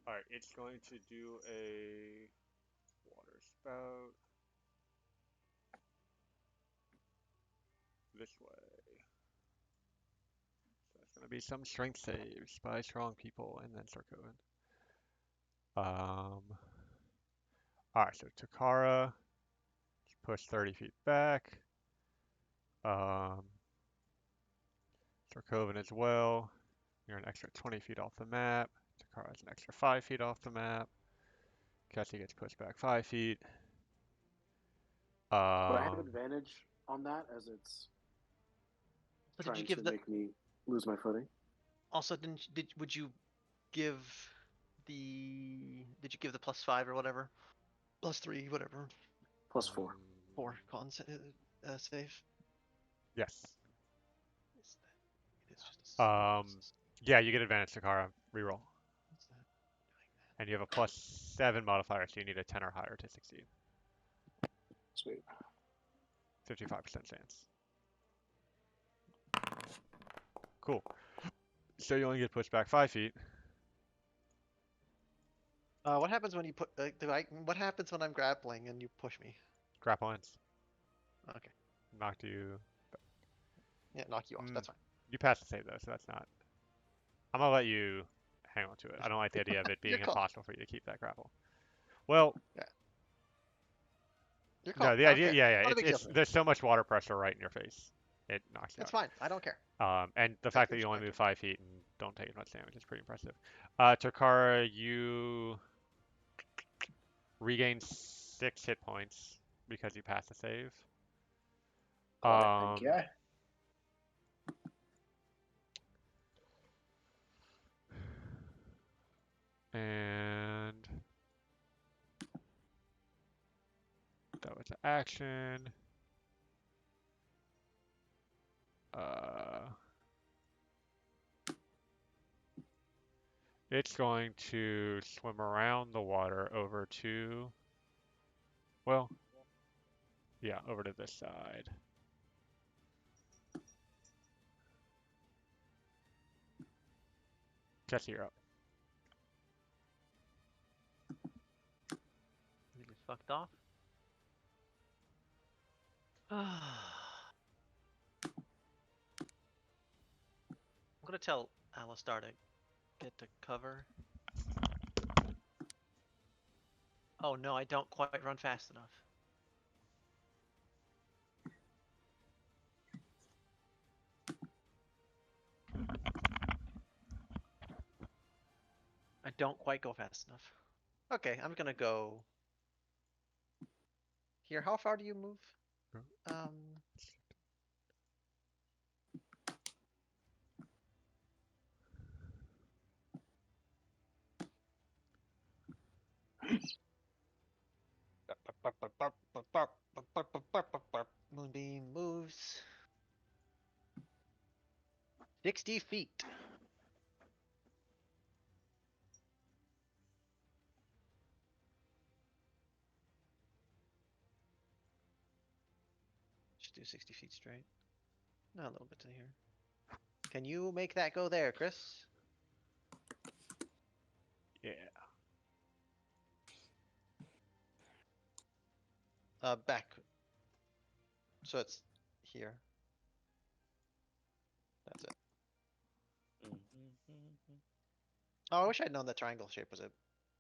Alright, it's going to do a water spout this way. So it's going to be some strength saves by strong people and then Sarkovan. Alright, so Takara, push 30 feet back. Sarkovan as well. You're an extra 20 feet off the map. Takara's an extra 5 feet off the map. Cassie gets pushed back 5 feet. But I have Um, advantage on that as it's But did you trying give to the make me lose my footing. also would you give did you give the +5 or whatever? +3, whatever. +4. 4 con save. yes. Is that- It is just a Yeah, you get advantage, Takara. Reroll. what's that doing that? And you have a +7 modifier, so you need a 10 or higher to succeed. Sweet. 55% chance. Cool. So you only get pushed back 5 feet. What happens when you put what happens when I'm grappling and you push me? Grapple ends. Okay. Knocked you. Yeah, knock you off. Mm. That's fine. You passed the save, though, so that's not. I'm going to let you hang on to it. I don't like the idea of it being Your call. impossible for you to keep that grapple. Well, Your call. no, the I don't idea, care. yeah, Not a big deal it's to me. there's so much water pressure right in your face. It knocks you It's fine. I don't care. out. And the I fact can that you only respect move it. 5 feet and don't take as much damage is pretty impressive. Takara, you regain 6 hit points because you passed the save. Got it. Thank you. And that was an action. It's going to swim around the water over to, well, yeah, over to this side. Jesse, you're up. Really fucked off. I'm gonna tell Alistar to get to cover. Oh no, I don't quite run fast enough. I don't quite go fast enough. Okay, I'm gonna go here. How far do you move? Moonbeam moves 60 feet. Just do 60 feet straight. No, a little bit to here. Can you make that go there, Chris? Yeah. Back. So it's here. That's it. Oh, I wish I'd known the triangle shape was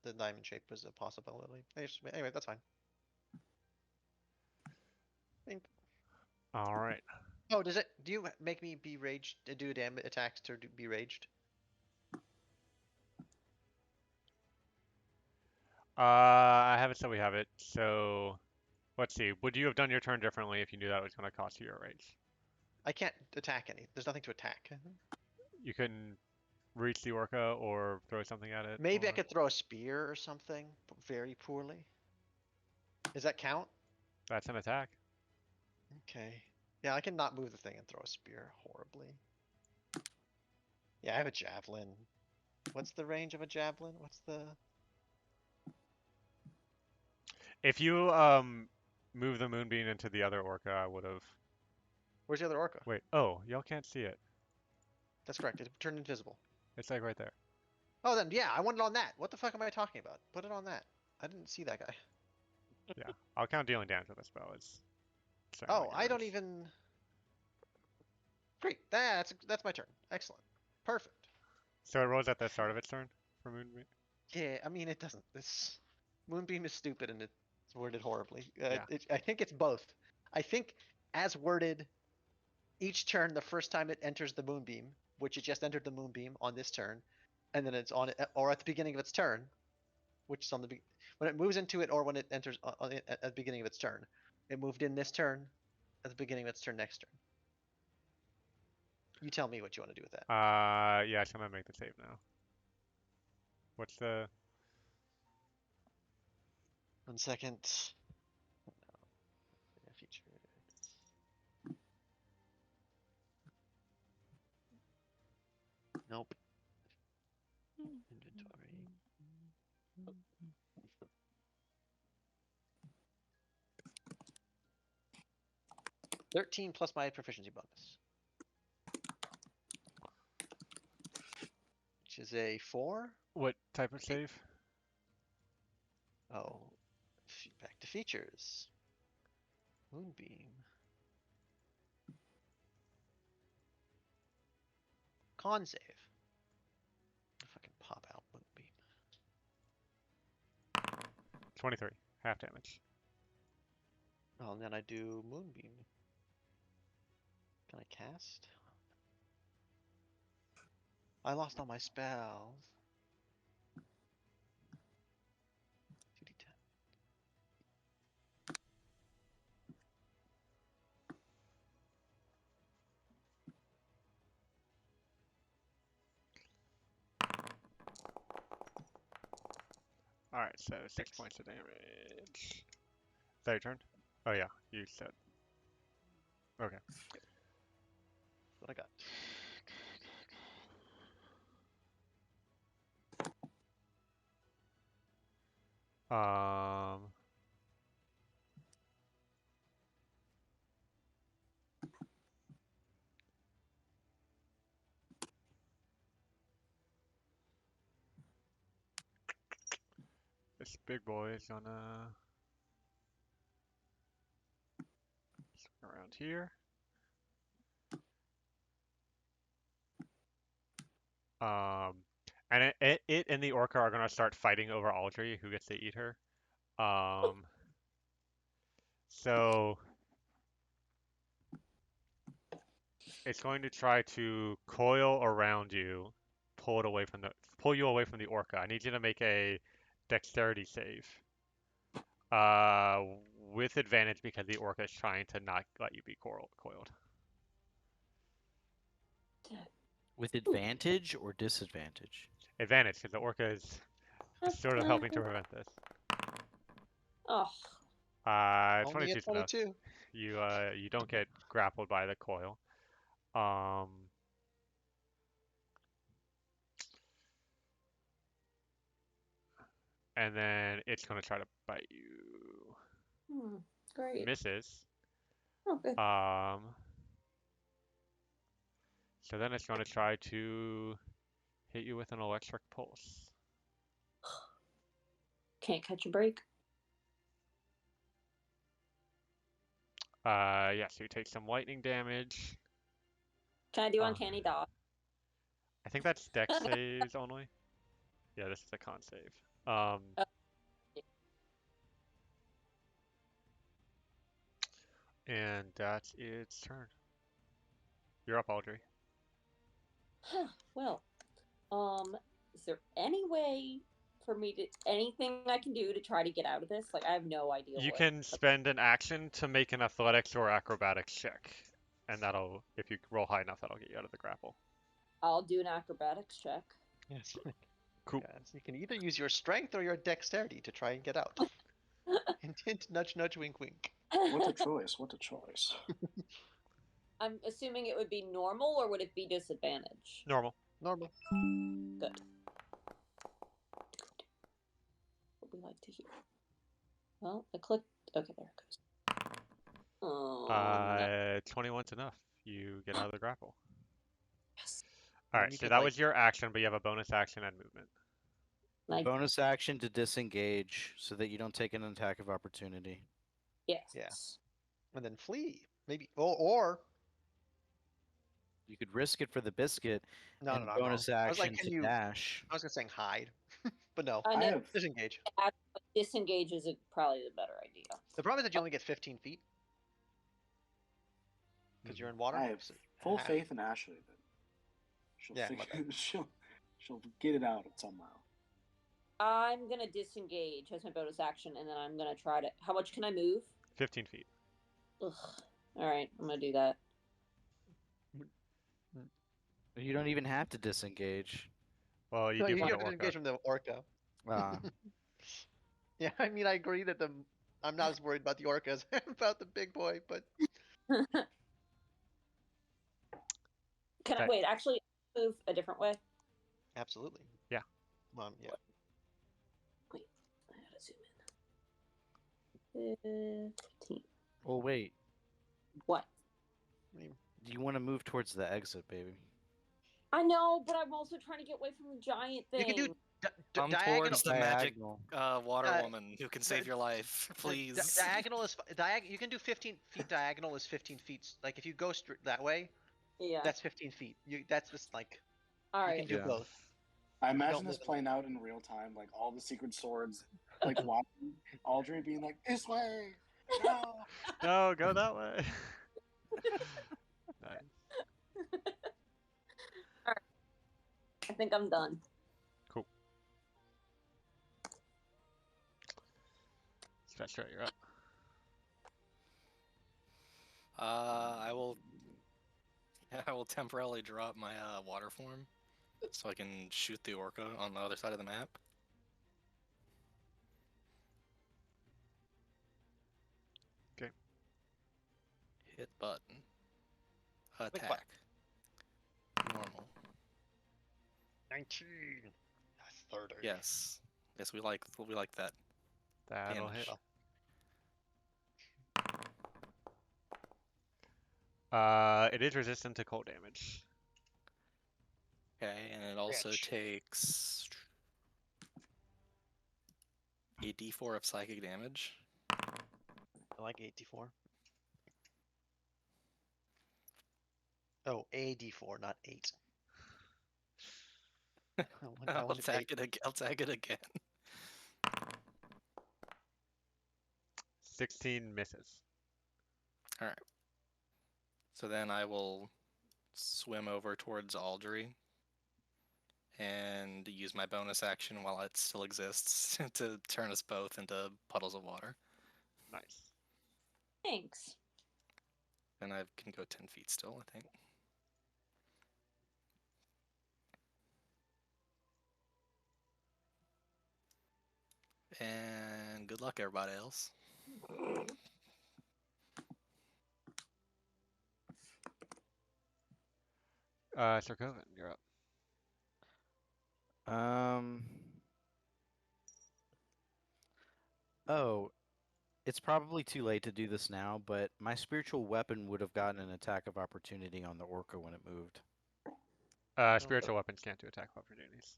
the diamond shape was a possibility. Anyway, that's fine. Think- All right. Oh, does it? Do you make me be raged? Do damage attacks to be raged? I have it so we have it. So let's see. Would you have done your turn differently if you knew that was going to cost you your rage? I can't attack any. There's nothing to attack. You couldn't reach the orca or throw something at it, Maybe I or could throw a spear or something, but very poorly. Does that count? that's an attack. Okay. Yeah, I can not move the thing and throw a spear horribly. Yeah, I have a javelin. What's the range of a javelin? What's the... If you move the moonbeam into the other orca, I would have. Where's the other orca? Wait. Oh, y'all can't see it. That's correct. It turned invisible. It's like right there. Oh, then yeah, I want it on that. What the fuck am I talking about? Put it on that. I didn't see that guy. Yeah. I'll count dealing damage with the spell as saying Oh, what I yours don't is. even. Great. That's my turn. Excellent. Perfect. So it rolls at the start of its turn for moonbeam. Yeah, I mean it doesn't. This moonbeam is stupid and it's worded horribly. Yeah. I think it's both. I think as worded, each turn the first time it enters the moonbeam, which it just entered the moonbeam on this turn, and then it's on it, or at the beginning of its turn, which is on the when it moves into it, or when it enters at the beginning of its turn. It moved in this turn, at the beginning of its turn next turn. You tell me what you want to do with that. Yeah, I'm gonna make the save now. What's the 1 second. Featured. Nope. Inventory. 13 plus my proficiency bonus, which is a 4. what type of save? Oh, back to features. Moonbeam. Con save. If I can pop out Moonbeam. 23. Half damage. Oh, and then I do Moonbeam. Can I cast? I lost all my spells. 2d10. All right, so 6 points of damage. Is that your turn? Oh yeah, you said. Okay. What I got? Um. This big boy is gonna swing around here. And it and the orca are gonna start fighting over Audrey, who gets to eat her. So it's going to try to coil around you, pull you away from the orca. I need you to make a dexterity save. Uh, with advantage because the orca is trying to not let you be coiled. With advantage or disadvantage? Advantage because the orca is sort of helping to prevent this. Oh, Only 22 at is enough. 22. You don't get grappled by the coil. And then it's gonna try to bite you. great. Misses. Okay. So then it's gonna try to hit you with an electric pulse. Can't catch a break. Yeah, so you take some lightning damage. Can I do uncanny dodge? I think that's dex saves only. Yeah, this is a con save. And that's its turn. You're up, Audrey. Well, is there any way for me to anything I can do to try to get out of this? Like, I have no idea You what. can spend an action to make an athletics or acrobatics check, and that'll, if you roll high enough, that'll get you out of the grapple. I'll do an acrobatics check. Yes. Cool. Yes, you can either use your strength or your dexterity to try and get out. Hint, hint, nudge, nudge, wink, wink. What a choice! What a choice! I'm assuming it would be normal, or would it be disadvantage? Normal. Normal. Good. What we like to hear. Well, I clicked. Okay, there it goes. Oh, no. 21's enough. You get out of the grapple. Yes. All And right, you so could, that like- was your action, but you have a bonus action and movement. Like, Bonus action to disengage so that you don't take an attack of opportunity. yes. Yeah. And then flee. Maybe. Or You could risk it for the biscuit no, and no, no. bonus I was action like, to dash. I was gonna say hide, but no. I I know have Disengage. disengage is probably the better idea. The problem is that you only get 15 feet because you're in water. I have so full half. faith in Ashley that she'll Yeah, my figure, she'll get it out somehow. I'm gonna disengage as my bonus action, and then I'm gonna try to. How much can I move? 15 feet. Ugh. All right, I'm gonna do that. You don't even have to disengage. Well, you No, do you from have the to orca. disengage from the orca. Ah, Yeah, I mean, I agree that I'm not as worried about the orca as I am about the big boy, but Can I Okay. wait? Actually, move a different way. absolutely. Yeah. Yeah. Wait, I gotta zoom in. 15. well, wait. What? You want to move towards the exit, baby. I know, but I'm also trying to get away from the giant thing. You can do Come diagonal. towards the magic Diagonal. water Uh, woman who can save your life, please. Diagonal is you can do 15 feet. Diagonal is 15 feet. Like if you go that way, Yeah. that's 15 feet. That's just like All you right. can do Yeah. both. I don't imagine this live in- playing out in real time, like all the secret swords, like watching Audrey being like, "This way, no." No, go that way. Nice. I think I'm done. Cool. Stretch right, you're up. I will. I will temporarily drop my water form, so I can shoot the orca on the other side of the map. Okay. Hit button. button. Attack. Normal. 19. That's 30. Yes. Yes, we like that. That'll Damage. hit. It is resistant to cold damage. Okay, and it also Rich. takes a d4 of psychic damage. I like 84. Oh, a d4, not 8. I I'll wanted tag eight. it again. I'll tag it again. 16 misses. All right. So then I will swim over towards Aldry and use my bonus action while it still exists to turn us both into puddles of water. Nice. Thanks. And I can go 10 feet still, I think. And good luck, everybody else. Sir Coven, you're up. Oh, it's probably too late to do this now, but my spiritual weapon would have gotten an attack of opportunity on the orca when it moved. Spiritual weapons can't do attack opportunities.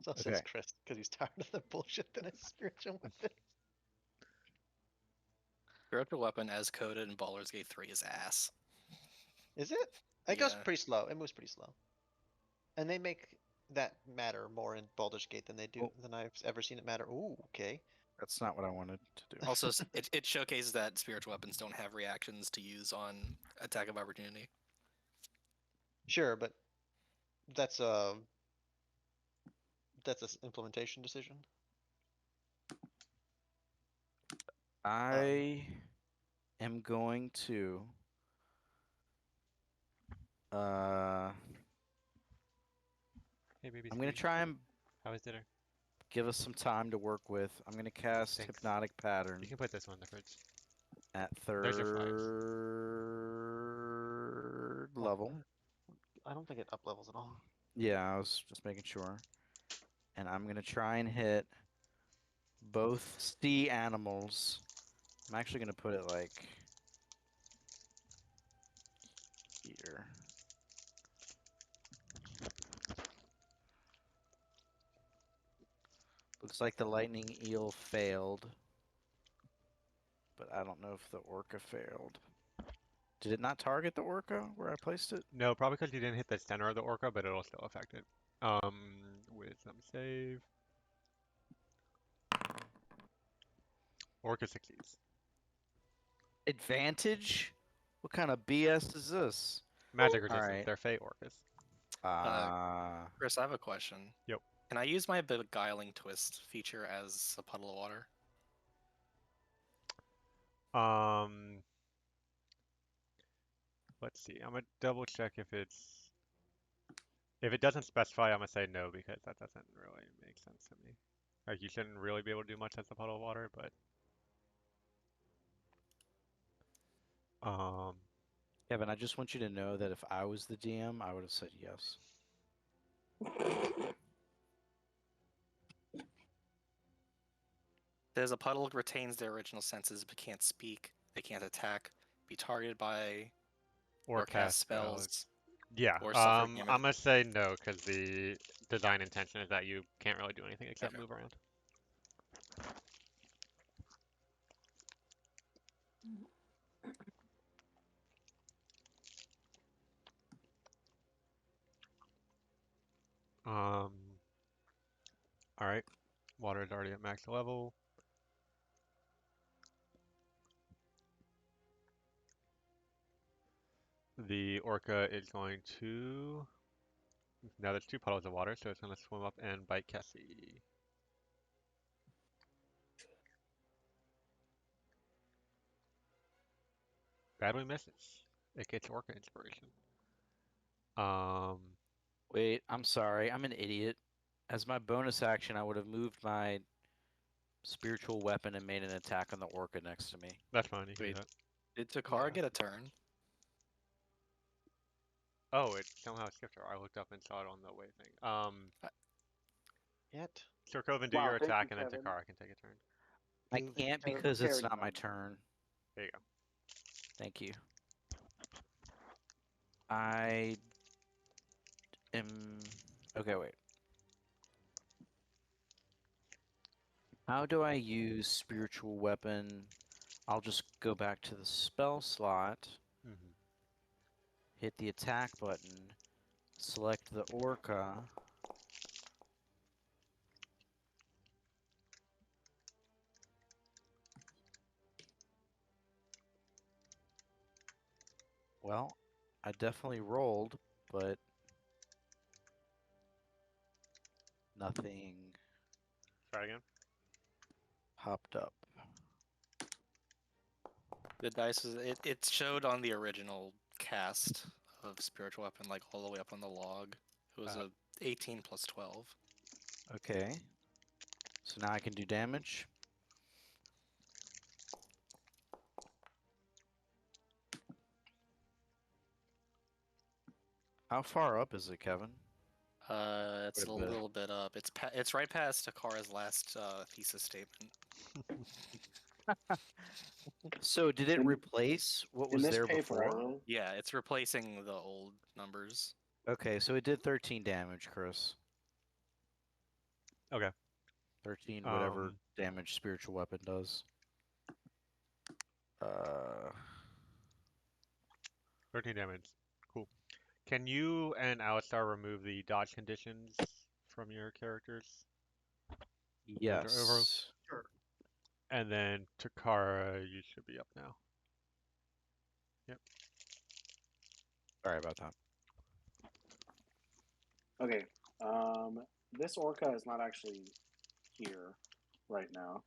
So Okay. says Chris, because he's tired of the bullshit that is spiritual weapon. Spiritual weapon as coded in Baldur's Gate 3 is ass. Is it? It goes Yeah. pretty slow. It moves pretty slow. And they make that matter more in Baldur's Gate than they do Oh. than I've ever seen it matter. Ooh, okay. That's not what I wanted to do. Also, it showcases that spiritual weapons don't have reactions to use on attack of opportunity. Sure, but that's that's an implementation decision. I am going to Hey, baby I'm gonna sweet. try and How was dinner? give us some time to work with. I'm gonna cast Thanks. Hypnotic Pattern You can put this one in the fridge. at There's your flags. third level. I don't think it up levels at all. Yeah, I was just making sure. And I'm gonna try and hit both sea animals. I'm actually gonna put it like here. Looks like the lightning eel failed. But I don't know if the orca failed. Did it not target the orca where I placed it? No, probably because you didn't hit the center of the orca, but it'll still affect it. Wisdom save. Orca succeeds. Advantage? What kind of BS is this? Magic resistance. Alright. They're fey orcas. Chris, I have a question. Yep. Can I use my beguiling twist feature as a puddle of water? Let's see. I'm gonna double check if it doesn't specify, I'm gonna say no because that doesn't really make sense to me. Like you shouldn't really be able to do much as a puddle of water, but Kevin, I just want you to know that if I was the DM, I would have said yes. Says a puddle retains their original senses but can't speak. They can't attack, be targeted by or cast cast spells. Yeah. or suffer I'm damage. gonna say no because the design intention is that you can't really do anything except Okay. move around. All right. Water is already at max level. The orca is going to. Now there's two puddles of water, so it's going to swim up and bite Cassie. Badly misses. It gets orca inspiration. Wait, I'm sorry. I'm an idiot. As my bonus action, I would have moved my spiritual weapon and made an attack on the orca next to me. That's fine. You can do Wait. that. Did Takara Yeah. get a turn? Oh, it somehow skipped her. I looked up and saw it on the way thing. Yet. Sir Coven, do Wow, your thank attack, you, and then Kevin. Takara can take a turn. I Move can't Terra- because it's Terry not my done. turn. There you go. Thank you. I am. Okay, wait. How do I use spiritual weapon? I'll just go back to the spell slot, Mm-hmm. hit the attack button, select the orca. Well, I definitely rolled, but nothing Try again. popped up. The dice was it showed on the original cast of spiritual weapon, like all the way up on the log. It was a 18 plus 12. Okay. So now I can do damage. How far up is it, Kevin? It's Quite a a bit. little bit up. It's right past Takara's last thesis statement. So did it In- replace what In was this there pay for before? art, Yeah, it's replacing the old numbers. Okay, so it did 13 damage, Chris. Okay. 13, whatever damage spiritual weapon does. 13 damage. Cool. Can you and Alistar remove the dodge conditions from your characters? Over. Yes. Sure. And then Takara, you should be up now. Yep. Sorry about that. Okay. This orca is not actually here right now.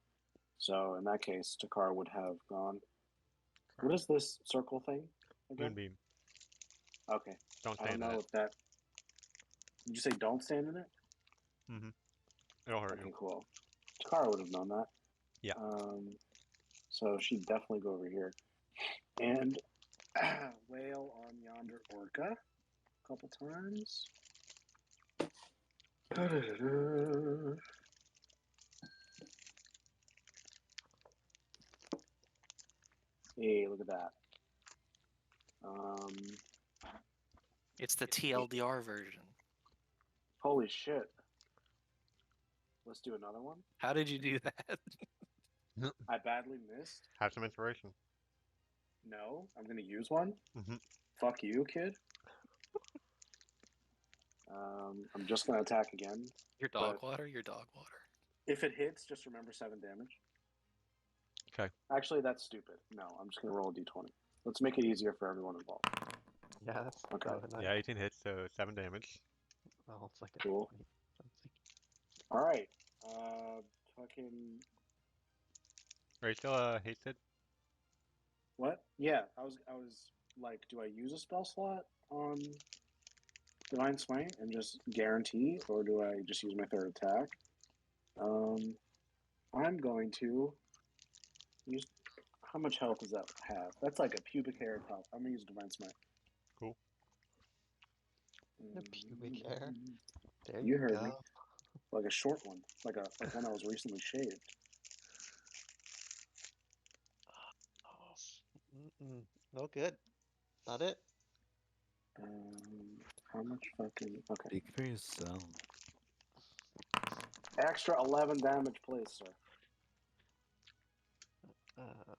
So in that case, Takara would have gone. What is this circle thing again? Moonbeam. Okay. Don't I stand don't in know it. if that. Did you say don't stand in it? Mm-hmm. It'll hurt Okay, you. cool. Takara would have known that. Yeah. So she'd definitely go over here. And wail on yonder orca a couple times. Hey, look at that. It's the TLDR version. Holy shit. Let's do another one. How did you do that? I badly missed. Have some inspiration. No, I'm gonna use one. Mhm. Fuck you, kid. I'm just gonna attack again. Your dog water? Your dog water. If it hits, just remember 7 damage. Okay. Actually, that's stupid. No, I'm just gonna roll a d20. Let's make it easier for everyone involved. Yeah, that's Okay. Yeah, 18 hits, so 7 damage. Well, it's like a Cool. 20 something. All right. Fucking Are you still hasted? what? Yeah, I was like, do I use a spell slot on Divine Smite and just guarantee, or do I just use my third attack? I'm going to use. How much health does that have? That's like a pubic hair of health. I'm gonna use Divine Smite. Cool. A pubic hair. There You you heard go. me. Like a short one, like one that was recently shaved. Mm-mm. No good. Not it. How much fucking? Okay. Speak for yourself. Extra 11 damage, please, sir.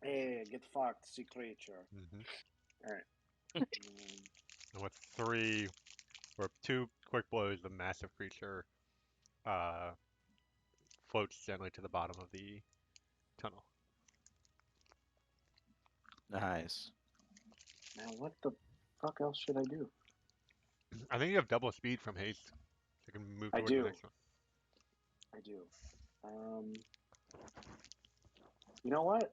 Hey, get fucked, sea creature. Mm-hmm. All right. And with 3 or 2 quick blows, the massive creature floats gently to the bottom of the tunnel. Nice. Now, what the fuck else should I do? I think you have double speed from haste. So you can move I towards the do. next one. I do. You know what?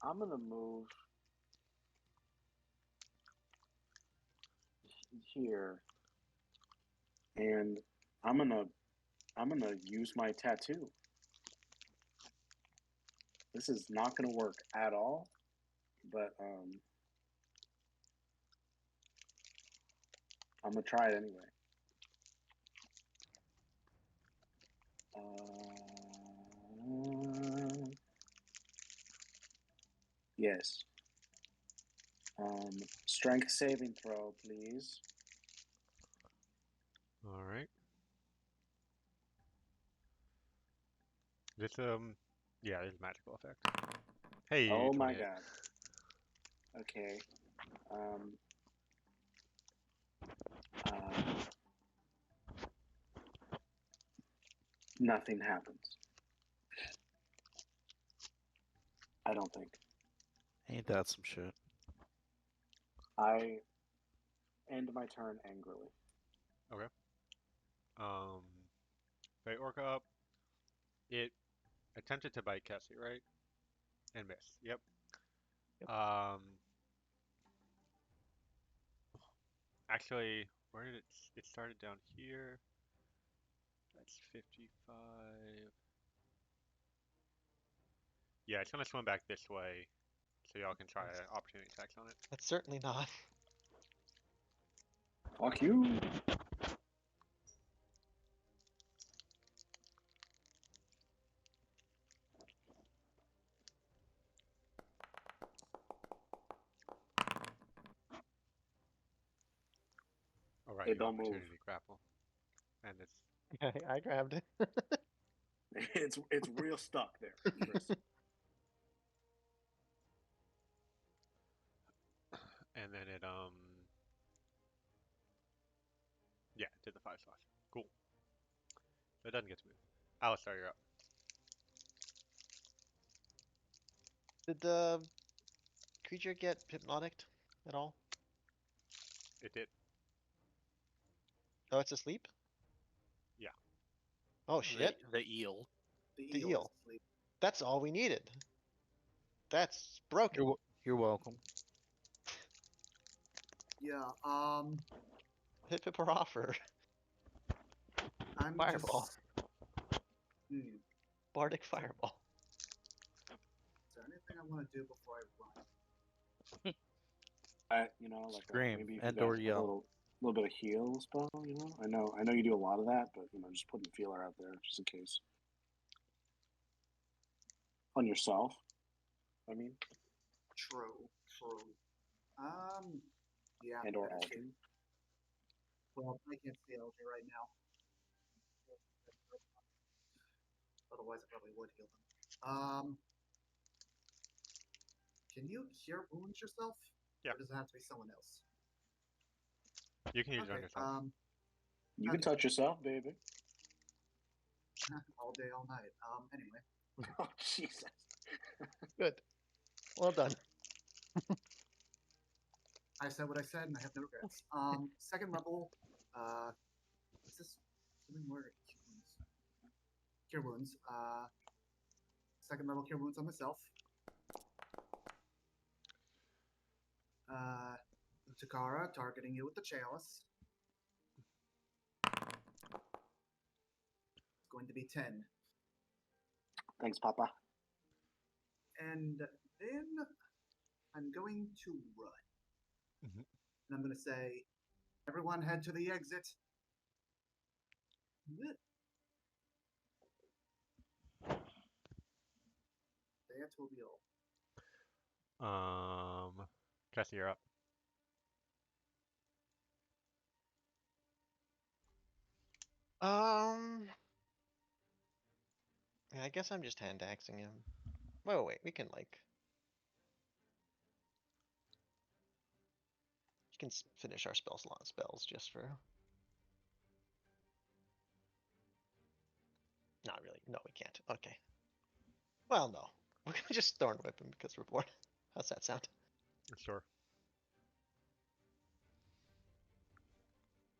I'm gonna move here, and I'm gonna use my tattoo. This is not gonna work at all, but I'm gonna try it anyway. Yes. Strength saving throw, please. All right. This yeah, it's a magical effect. Hey, Oh 20 my hit. god. Okay. Nothing happens. I don't think. Ain't that some shit? I end my turn angrily. Okay. Fey Orca up. It attempted to bite Cassie, right? And missed. Yep. Yep. Actually, where did it started down here. That's 55. Yeah, it's gonna swim back this way, so y'all can try opportunity attacks on it. That's certainly not. Fuck you. All right, Hey, you don't move. opportunity grapple, and it's I grabbed it. It's real stuck there, Chris. and then it yeah, it did the 5 slash. Cool. It doesn't get to move. Alistar, you're up. Did the creature get hypnotic at all? It did. Oh, it's asleep? Yeah. Oh shit. The eel. The The eel eel. is asleep. That's all we needed. That's broken. You're welcome. Yeah. Hit Pip or offer. I'm Fireball. just. Hmm. Bardic Fireball. Is there anything I want to do before I run? You know, like Scream maybe if and you guys or have a yell. little bit of heal spell. You know, I know you do a lot of that, but you know, just putting the feeler out there just in case. On yourself. I mean, True. Yeah. and or that is good. Alton. Well, I can't see LG right now. Otherwise, I probably would heal them. Can you cure wounds yourself? Yeah. Or does it have to be someone else? You can use it on Okay. yourself. You can Okay. touch yourself, baby. All day, all night. Anyway. Oh Jesus. Good. Well done. I said what I said, and I have no regrets. Second level, is this something more cure wounds? Cure wounds. Second level cure wounds on myself. Takara, targeting you with the chalice. It's going to be 10. Thanks, Papa. And then I'm going to run. Mhm. And I'm going to say, everyone head to the exit. That will be all. Jesse, you're up. Yeah, I guess I'm just hand axing him. Wait, we can like. You can finish our spells just for. Not really. No, we can't. Okay. Well, no. We're gonna just Thorn Whip him because we're bored. How's that sound? Sure.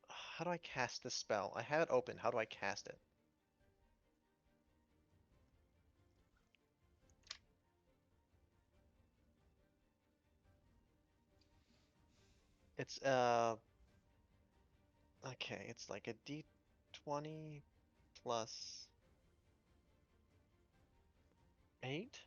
How do I cast this spell? I have it open. How do I cast it? It's okay, it's like a D20 plus 8?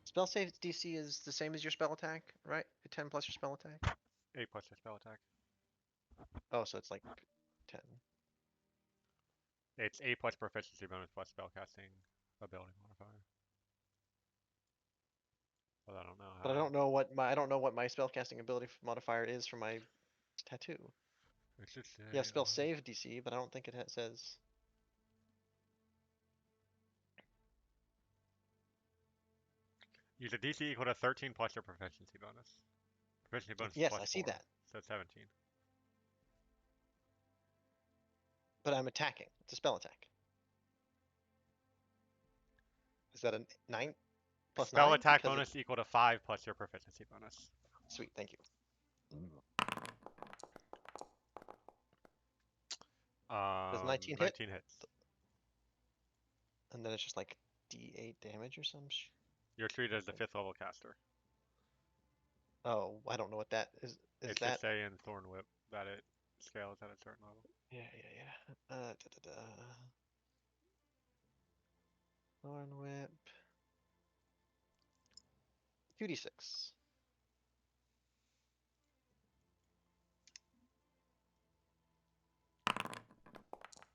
Spell save DC is the same as your spell attack, right? 10 plus your spell attack? 8 plus your spell attack. Oh, so it's like 10. It's 8 plus proficiency bonus plus spellcasting ability modifier. But I don't know how. But I don't know what my spellcasting ability modifier is for my tattoo. It should say. You have spell save DC, but I don't think it says. Use a DC equal to 13 plus your proficiency bonus. Proficiency bonus is Yes, plus I see 4, that. so 17. But I'm attacking. It's a spell attack. Is that a 9 plus Spell 9? attack Because bonus equal to 5 plus your proficiency bonus. Sweet, thank you. Does 19 hit? 19 hits. And then it's just like D8 damage or some You're treated as the 5th level caster. Oh, I don't know what that is. Is It that? should say in Thorn Whip that it scales at a certain level. Yeah. Thorn Whip. 2d6.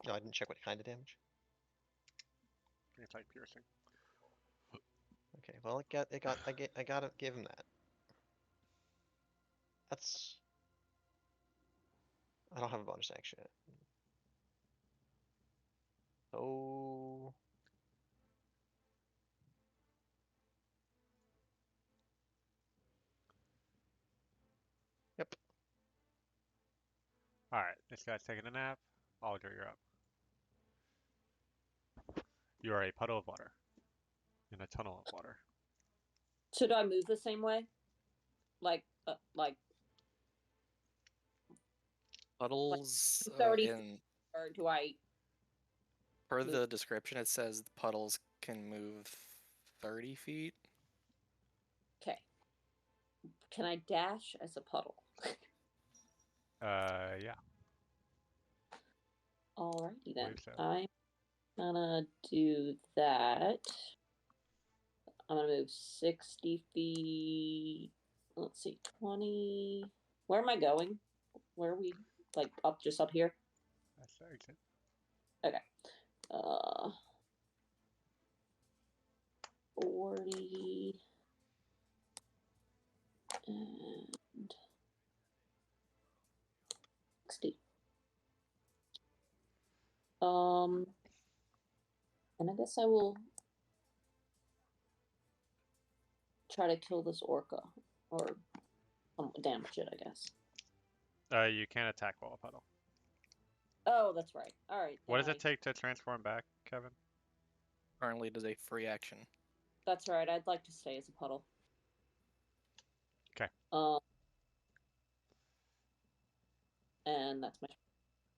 No, I didn't check what kind of damage. It's like piercing. Okay, well I gotta give him that. That's. I don't have a bonus action. So. Yep. Alright, this guy's taking a nap. Oliver, you're up. You are a puddle of water in a tunnel of water. So do I move the same way? Like Puddles 30 in or do I? per move- the description it says the puddles can move 30 feet. Okay. Can I dash as a puddle? Yeah. Alrighty then. Believe so. I'm gonna do that. I'm gonna move 60 feet. Let's see, 20. Where am I going? Where are we? Like up, just up here? That's the exit. Okay. 40 and 60. And I guess I will try to kill this orca or damage it, I guess. You can't attack while a puddle. Oh, that's right. All right. What does then it take to transform back, Kevin? Currently it is a free action. That's right. I'd like to stay as a puddle. Okay. And that's my turn.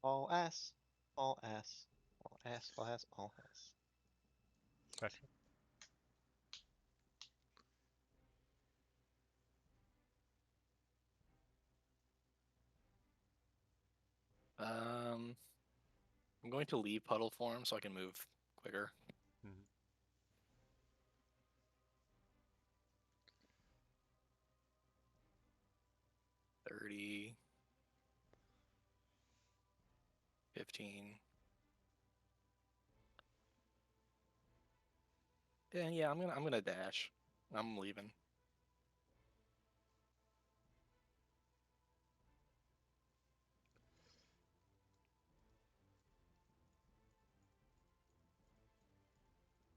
All ass. All ass. All ass. All ass. All ass. Special. I'm going to leave puddle form so I can move quicker. Mhm. 30, 15. Yeah, I'm gonna dash. I'm leaving.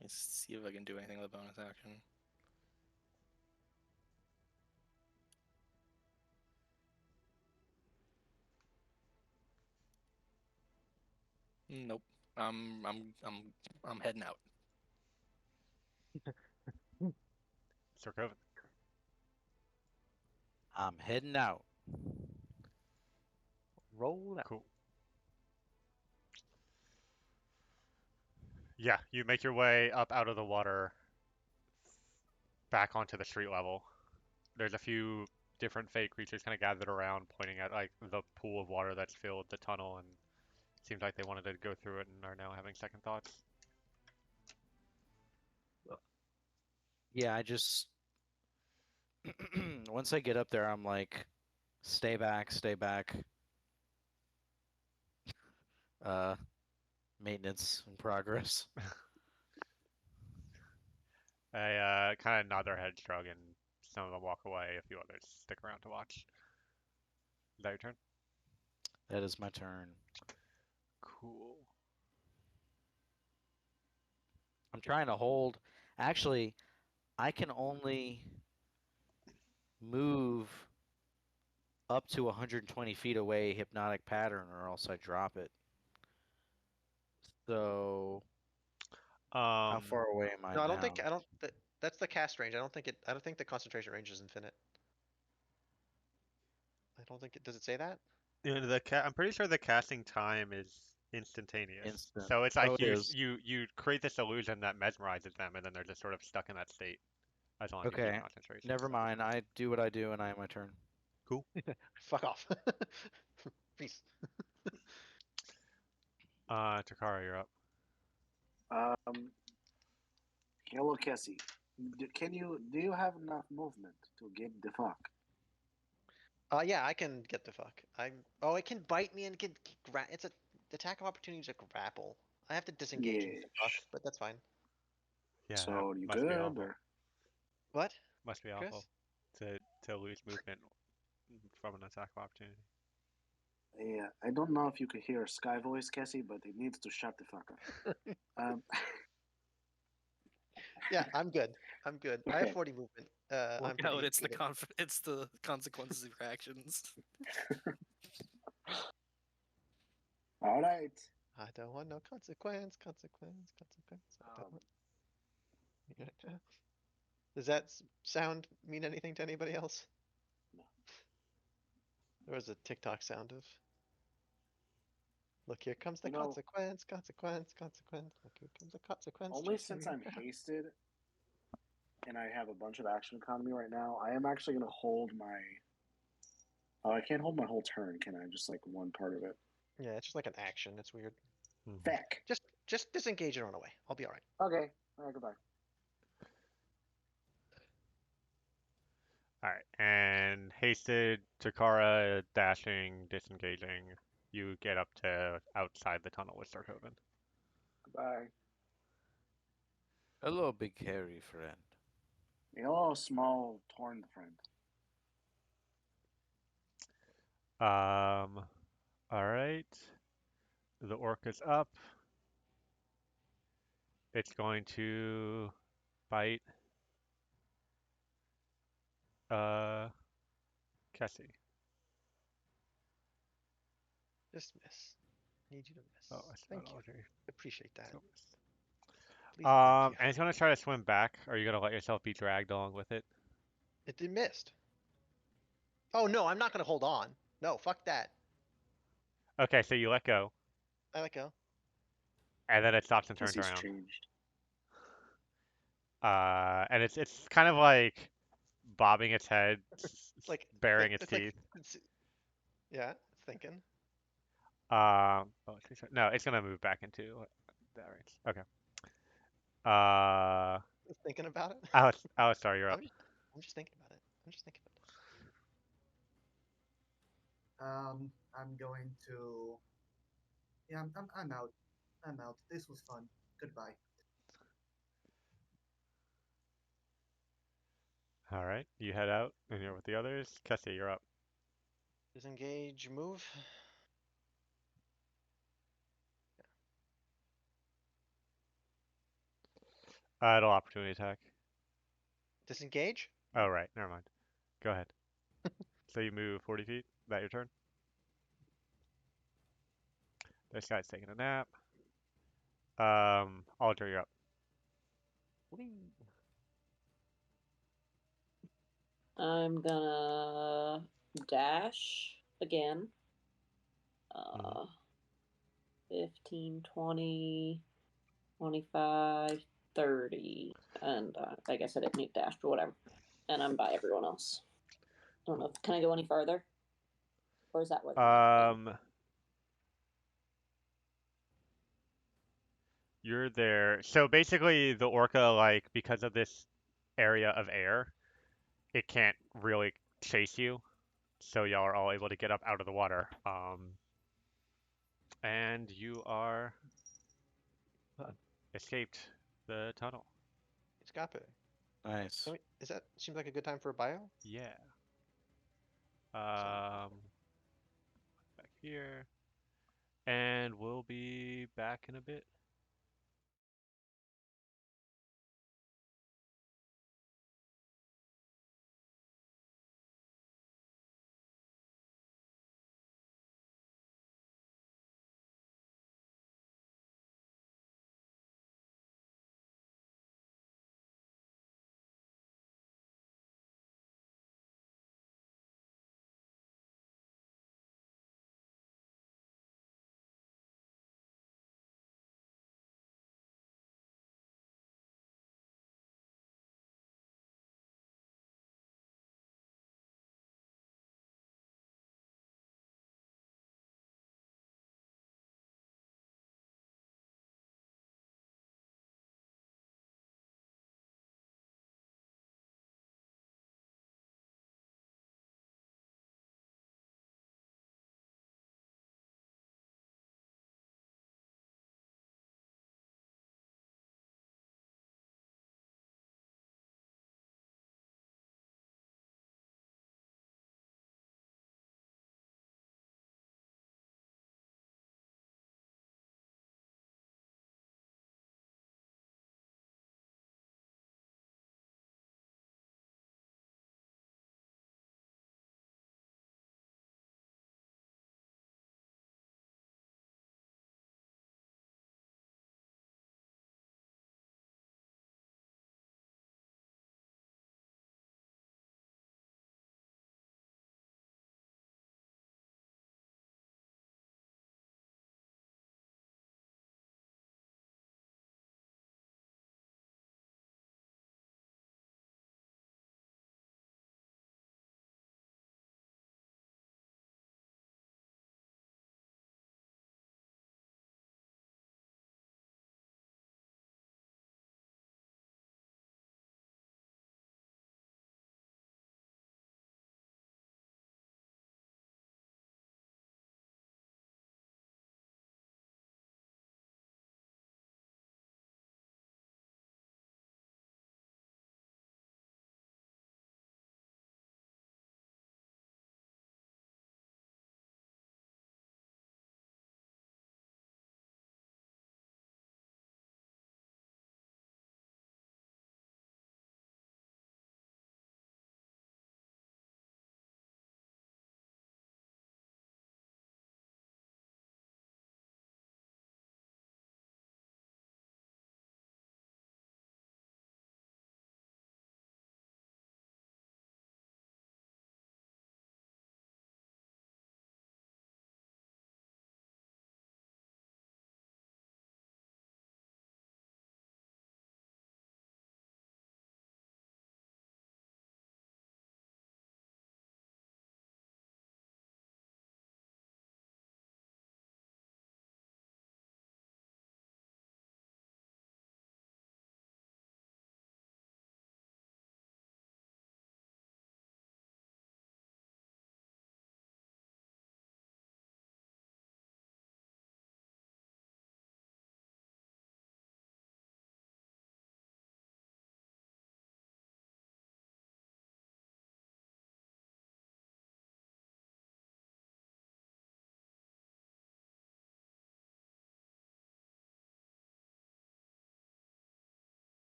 Let's see if I can do anything with a bonus action. Nope. I'm heading out. Sir Coven. I'm heading out. Roll out. Cool. Yeah, you make your way up out of the water, back onto the street level. There's a few different fake creatures kind of gathered around, pointing at like the pool of water that's filled the tunnel, and it seems like they wanted to go through it and are now having second thoughts. Yeah, I just once I get up there, I'm like, stay back, stay back. Maintenance in progress. They kind of nod their heads, shrug, and some of them walk away. A few others stick around to watch. Is that your turn? That is my turn. Cool. I'm trying to hold. Actually, I can only move up to 120 feet away hypnotic pattern, or else I drop it. So how far away am I No, I don't now? think. I don't. That's the cast range. I don't think it. I don't think the concentration range is infinite. I don't think it. Does it say that? You know, I'm pretty sure the casting time is instantaneous. Instant. So it's Oh, like it is. you create this illusion that mesmerizes them, and then they're just sort of stuck in that state as long as you Okay, keep concentration. never mind. I do what I do, and I have my turn. Cool. Fuck off. Peace. Takara, you're up. Hello, Cassie. Do you have enough movement to get the fuck? Yeah, I can get the fuck. Oh, it can bite me and can it's a attack of opportunity to grapple. I have to disengage and Yeah. fuck, but that's fine. Yeah, So that you must be good awful. or? What? Must be Chris? awful to lose movement from an attack of opportunity. Yeah, I don't know if you could hear Sky voice, Cassie, but it needs to shut the fuck up. Yeah, I'm good. I'm good. I have Okay. 40 movement. I'm Work pretty out. It's the good. it's the consequences of your actions. All right. I don't want no consequence, consequence, consequence. I don't Um, want... Does that sound mean anything to anybody else? No. There was a TikTok sound of, look, here comes the You know, consequence, consequence, consequence. Look, here comes the consequence. only chasing since me I'm around. hasted and I have a bunch of action economy right now, I am actually going to hold my. Oh, I can't hold my whole turn, can I? Just like one part of it. Yeah, it's just like an action. It's weird. Mhm. Feck. Just disengage and run away. I'll be all right. Okay. All right, goodbye. All right, and hasted, Takara, dashing, disengaging. You get up to outside the tunnel with Sarkovan. Goodbye. Hello, big hairy friend. Hello, small torn friend. All right. The orc is up. It's going to bite Kessie. Just miss. Need you to miss. Oh, I spelled Thank you. already. Appreciate that. So miss. Please and thank you. And it's gonna try to swim back. Are you gonna let yourself be dragged along with it? It missed. Oh no, I'm not gonna hold on. No, fuck that. Okay, so you let go, I let go. and then it stops and Guess turns he's around. changed. And it's kind of like bobbing its head, It's like baring its it's like teeth. yeah, it's thinking. Oh, no, it's gonna move back into that range. Okay. Uh, It's thinking about it. Alistar, you're up. I'm just thinking about it. I'm just thinking about I'm going to. Yeah, I'm out. I'm out. This was fun. Goodbye. All right, you head out, and you're with the others. Kessie, you're up. it. Disengage, move. It'll opportunity attack. Disengage. Oh, right, never mind. Go ahead. So you move 40 feet. Is that your turn? This guy's taking a nap. Alder, you're up. Whee! I'm gonna dash again. Mhm. 15, 20, 25, 30. And I guess I didn't need dash or whatever. And I'm by everyone else. I don't know. Can I go any further? Or is that where the map thing? You're there. So basically, the orca, like, because of this area of air, it can't really chase you. So y'all are all able to get up out of the water. And you are escaped the tunnel. Escape. Nice. Is that seems like a good time for a bio? Yeah. So Back here. And we'll be back in a bit.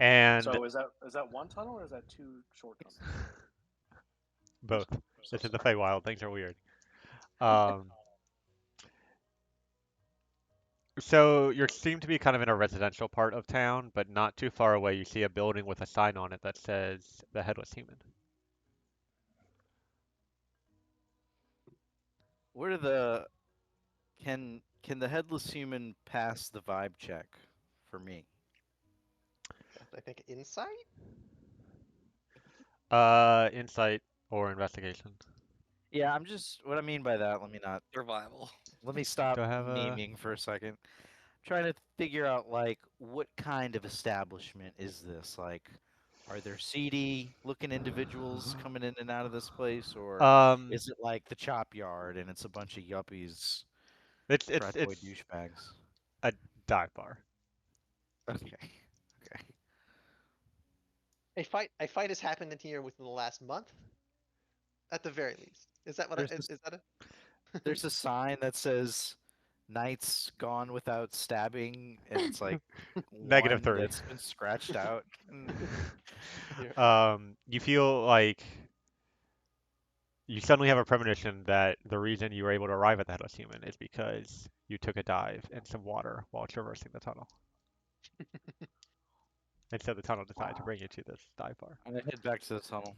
And So is that one tunnel or is that two short tunnels? both. So This is the sorry. Feywild. Things are weird. Um, so you seem to be kind of in a residential part of town, but not too far away. You see a building with a sign on it that says the Headless Human. What are the can the headless human pass the vibe check for me? I think insight. Insight or investigation. Yeah, I'm just what I mean by that. Survival. Let me stop Do I have a? memeing for a second. Trying to figure out like what kind of establishment is this? Like, are there seedy looking individuals coming in and out of this place, or Um, is it like the chop yard and it's a bunch of yuppies, it's it's frat boy it's douchebags? a dive bar. Okay, okay. A fight has happened in here within the last month, at the very least. Is that what? There's this, Is that it? there's a sign that says "Nights gone without stabbing," and it's like Negative one 3. that's been scratched out. Here. You feel like you suddenly have a premonition that the reason you were able to arrive at the Headless Human is because you took a dive in some water while traversing the tunnel. And so the tunnel decided to Wow. bring you to this dive bar. I'm gonna head back to the tunnel.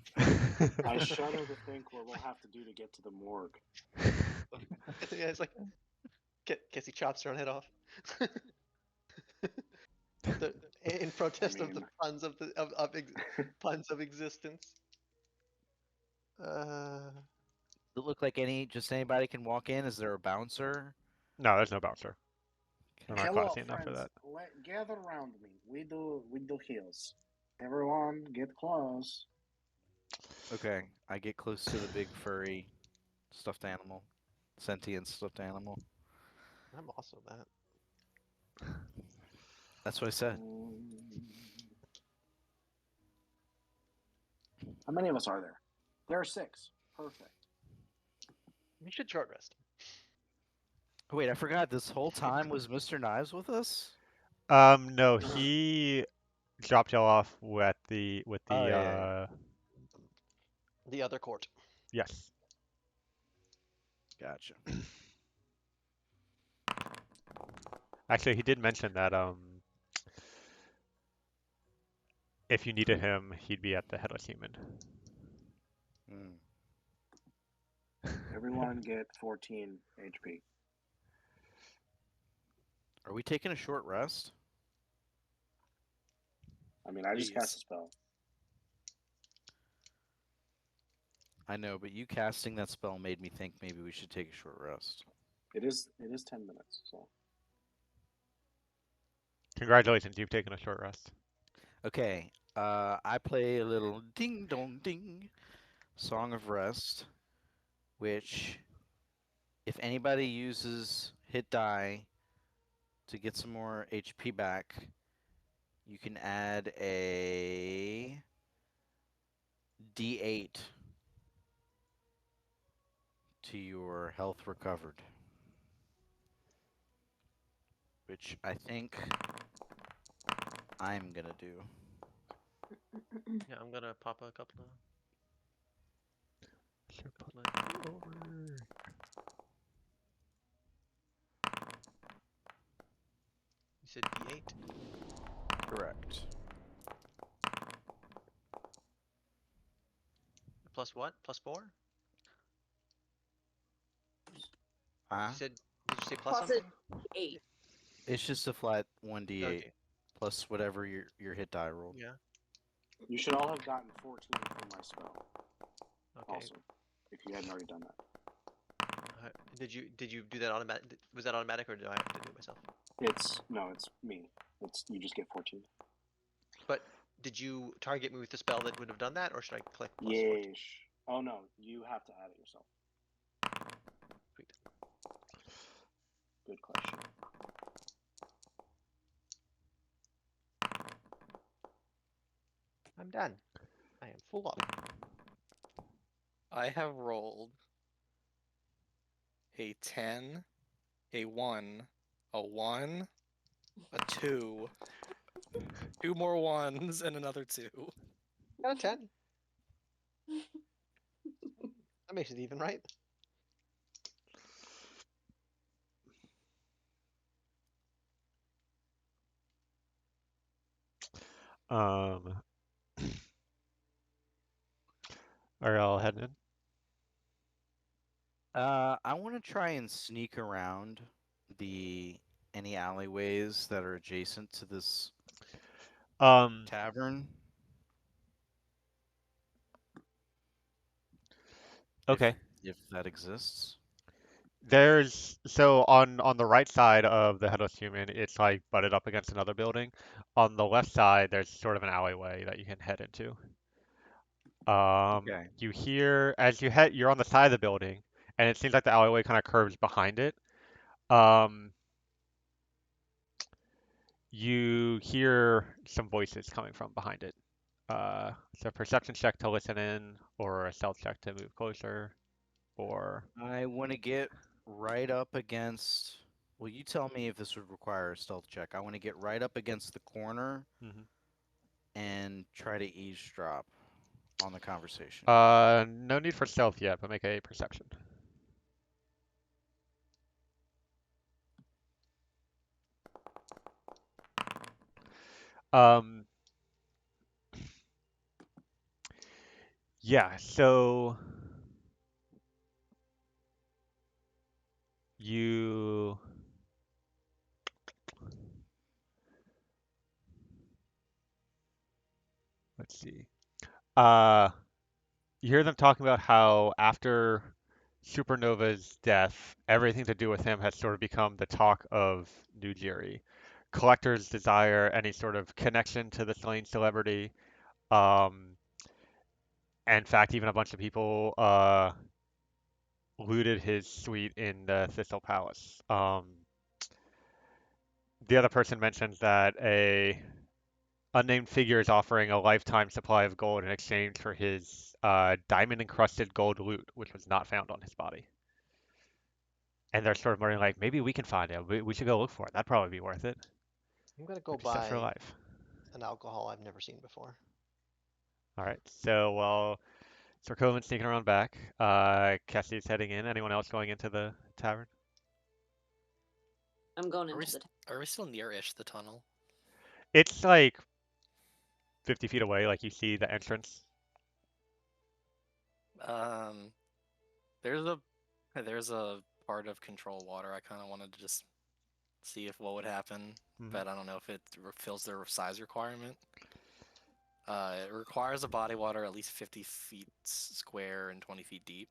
I shudder to think what we'll have to do to get to the morgue. Yeah, it's like guess he chops her own head off. In protest of the mean- puns of the puns of existence. Uh, Does it look like anybody can walk in? Is there a bouncer? No, there's no bouncer. We're not Hello, classy enough for friends. that. Gather around me. We do heals. Everyone, get close. Okay, I get close to the big furry stuffed animal, sentient stuffed animal. I'm also that. That's what I said. How many of us are there? There are 6. Perfect. We should short rest. Oh, wait, I forgot. This whole time was Mr. Knives with us? No, he dropped y'all off with Oh, the yeah. The other court. yes. Gotcha. Actually, he did mention that if you needed him, he'd be at the Headless Human. Mm. Everyone get 14 HP. Are we taking a short rest? I mean, I just cast a Please. spell. I know, but you casting that spell made me think maybe we should take a short rest. It is 10 minutes, so. Congratulations, you've taken a short rest. Okay, I play a little ding dong ding Song of Rest, which, if anybody uses hit die to get some more HP back, you can add a D8 to your health recovered, which I think I'm gonna do. Yeah, I'm gonna pop a couple of. You said D8. Correct. Plus what? Plus 4? Huh? You said? Did you say plus Plus something? 8. It's just a flat 1d8 Okay. plus whatever your hit die rolled. Yeah. You should all have gotten 14 from my spell. Okay. Also, if you hadn't already done that. Did you do that automatic? Was that automatic, or did I have to do it myself? It's me. You just get 14. But did you target me with the spell that would have done that, or should I click plus 14? Yeesh. Oh no, you have to add it yourself. Sweet. Good question. I'm done. I am full up. I have rolled a 10, a 1, a 1, a 2, 2 more ones and another 2. Got a 10. That makes it even, right? Um, are y'all heading in? I want to try and sneak around the any alleyways that are adjacent to this Um, tavern. If okay. if that exists. There's so on the right side of the headless human, it's like butted up against another building. On the left side, there's sort of an alleyway that you can head into. Okay. You hear as you head, you're on the side of the building, and it seems like the alleyway kind of curves behind it. Um, you hear some voices coming from behind it. It's a perception check to listen in, or a stealth check to move closer, or I want to get right up against. Well, you tell me if this would require a stealth check. I want to get right up against the corner mhm. and try to eavesdrop on the conversation. No need for stealth yet, but make a perception. Um, yeah, so you let's see. Uh, you hear them talking about how after Supernova's death, everything to do with him has sort of become the talk of New Jersey. Collectors desire any sort of connection to the slain celebrity. Um, in fact, even a bunch of people looted his suite in the Thistle Palace. The other person mentions that a unnamed figure is offering a lifetime supply of gold in exchange for his diamond encrusted gold loot, which was not found on his body. And they're sort of wondering, like, maybe we can find it. We should go look for it. That'd probably be worth it. I'm gonna go Might be set for buy life. an alcohol I've never seen before. All right. So while Sir Coleman's sneaking around back, Cassie's heading in. Anyone else going into the tavern? I'm going Are we, into the. are we still near-ish the tunnel? It's like 50 feet away. Like you see the entrance. Um, there's a there's a part of control water I kind of wanted to just see if what would happen, Mhm. but I don't know if it fills their size requirement. It requires a body water at least 50 feet square and 20 feet deep.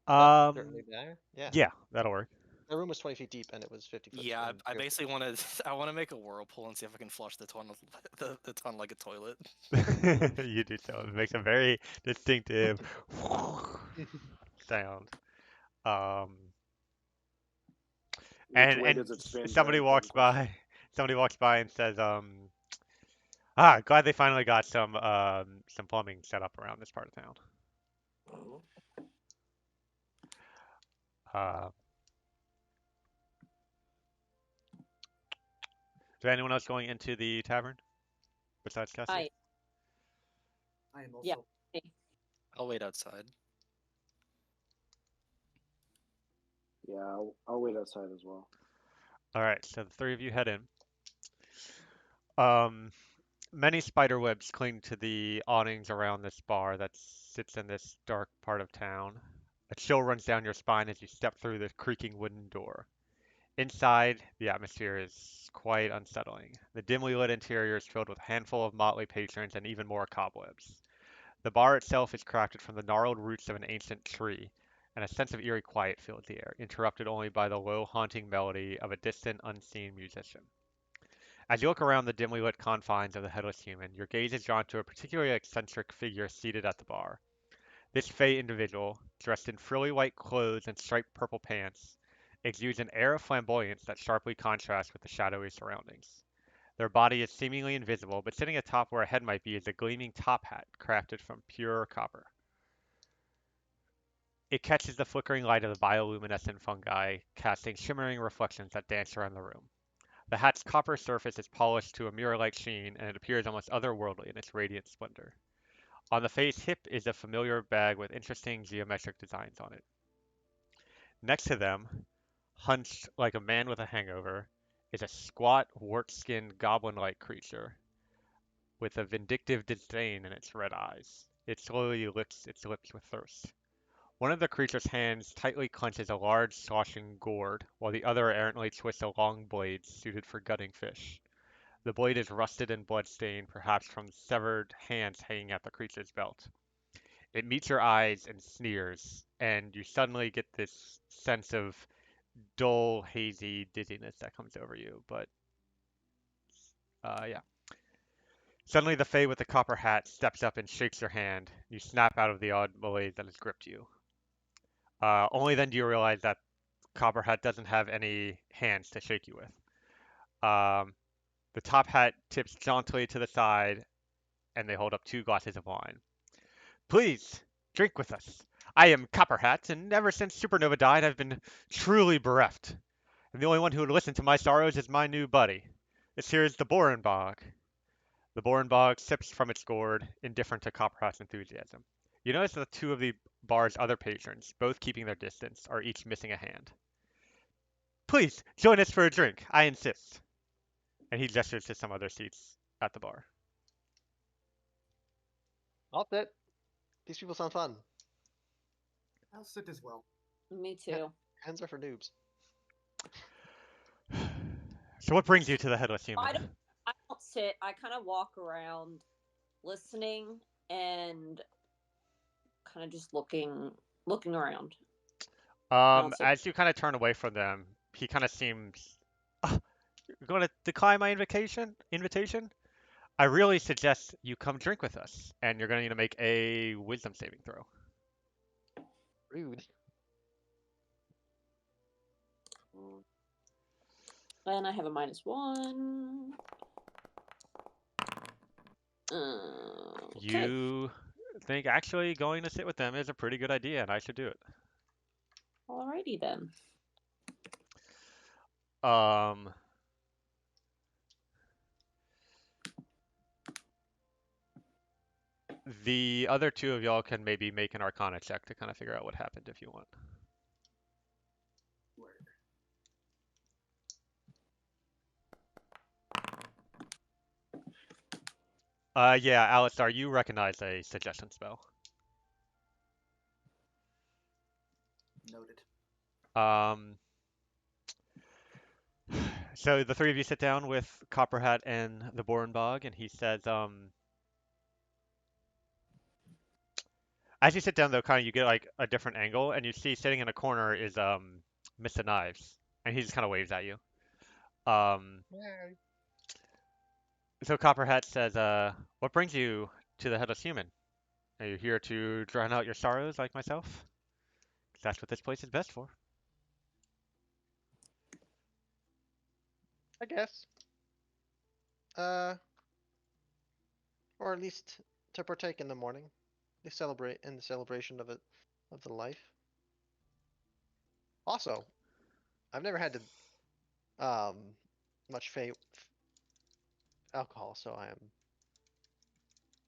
That's certainly there. Yeah. Yeah, that'll work. The room was 20 feet deep and it was 50 foot Yeah, and I 50. basically want to I want to make a whirlpool and see if I can flush the tunnel the tunnel like a toilet. You do so. It makes a very distinctive sound. Um, Which and way and does it spin? Very somebody walks important question. by. Somebody walks by and says, "Ah, glad they finally got some plumbing set up around this part of town." Uh, is there anyone else going into the tavern besides Cassie? I am Yeah. also. I'll wait outside. Yeah, I'll wait outside as well. All right, so the three of you head in. Um, Many spider webs cling to the awnings around this bar that sits in this dark part of town. A chill runs down your spine as you step through the creaking wooden door. Inside, the atmosphere is quite unsettling. The dimly lit interior is filled with a handful of motley patrons and even more cobwebs. The bar itself is crafted from the gnarled roots of an ancient tree, and a sense of eerie quiet fills the air, interrupted only by the low, haunting melody of a distant, unseen musician. As you look around the dimly lit confines of the Headless Human, your gaze is drawn to a particularly eccentric figure seated at the bar. This fey individual, dressed in frilly white clothes and striped purple pants, exudes an air of flamboyance that sharply contrasts with the shadowy surroundings. Their body is seemingly invisible, but sitting atop where a head might be is a gleaming top hat crafted from pure copper. It catches the flickering light of the bioluminescent fungi, casting shimmering reflections that dance around the room. The hat's copper surface is polished to a mirror-like sheen, and it appears almost otherworldly in its radiant splendor. On the face hip is a familiar bag with interesting geometric designs on it. Next to them, hunched like a man with a hangover, is a squat, wart-skinned, goblin-like creature with a vindictive disdain in its red eyes. It slowly licks its lips with thirst. One of the creature's hands tightly clenches a large, sloshing gourd, while the other errantly twists a long blade suited for gutting fish. The blade is rusted and blood-stained, perhaps from severed hands hanging at the creature's belt. It meets your eyes and sneers, and you suddenly get this sense of dull, hazy dizziness that comes over you. But, yeah. Suddenly, the Fae with the copper hat steps up and shakes your hand. You snap out of the odd malaise that has gripped you. Only then do you realize that Copper Hat doesn't have any hands to shake you with. The top hat tips jauntily to the side, and they hold up 2 glasses of wine. Please, drink with us. I am Copper Hat, and ever since Supernova died, I've been truly bereft. And the only one who would listen to my sorrows is my new buddy. This here is the Borenbog. The Borenbog sips from its gourd, indifferent to Copper Hat's enthusiasm. You notice that 2 of the bar's other patrons, both keeping their distance, are each missing a hand. Please, join us for a drink. I insist. And he gestures to some other seats at the bar. I'll sit. These people sound fun. I'll sit as well. Me Yeah. too. Hands are for noobs. So what brings you to the Headless Human? I don't sit. I kind of walk around, listening and kind of just looking around. As you kind of turn away from them, he kind of seems, you're going to decline my invitation? I really suggest you come drink with us, and you're going to need to make a wisdom saving throw. Rude. And I have a -1. Okay. You think actually going to sit with them is a pretty good idea, and I should do it. Alrighty then. The other 2 of y'all can maybe make an Arcana check to kind of figure out what happened if you want. Word. Yeah, Alistar, you recognize a suggestion spell. Noted. So the 3 of you sit down with Copperhat and the Borenbog, and he says, as you sit down though, kind of you get like a different angle, and you see sitting in a corner is Mr. Knives, and he just kind of waves at you. So Copperhat says, what brings you to the Headless Human? Are you here to drown out your sorrows like myself? 'Cause that's what this place is best for. I guess. Or at least to partake in the morning. They celebrate in the celebration of the life. Also, I've never had to much alcohol, so I am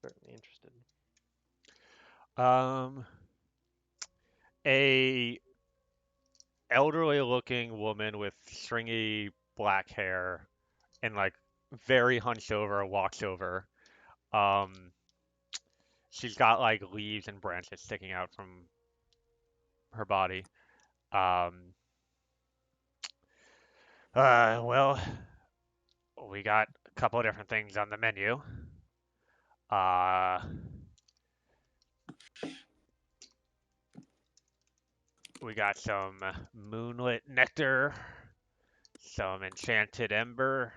certainly interested. A elderly looking woman with stringy black hair and like very hunched over walks over. She's got like leaves and branches sticking out from her body. Well, we got a couple of different things on the menu. We got some moonlit nectar, some enchanted ember,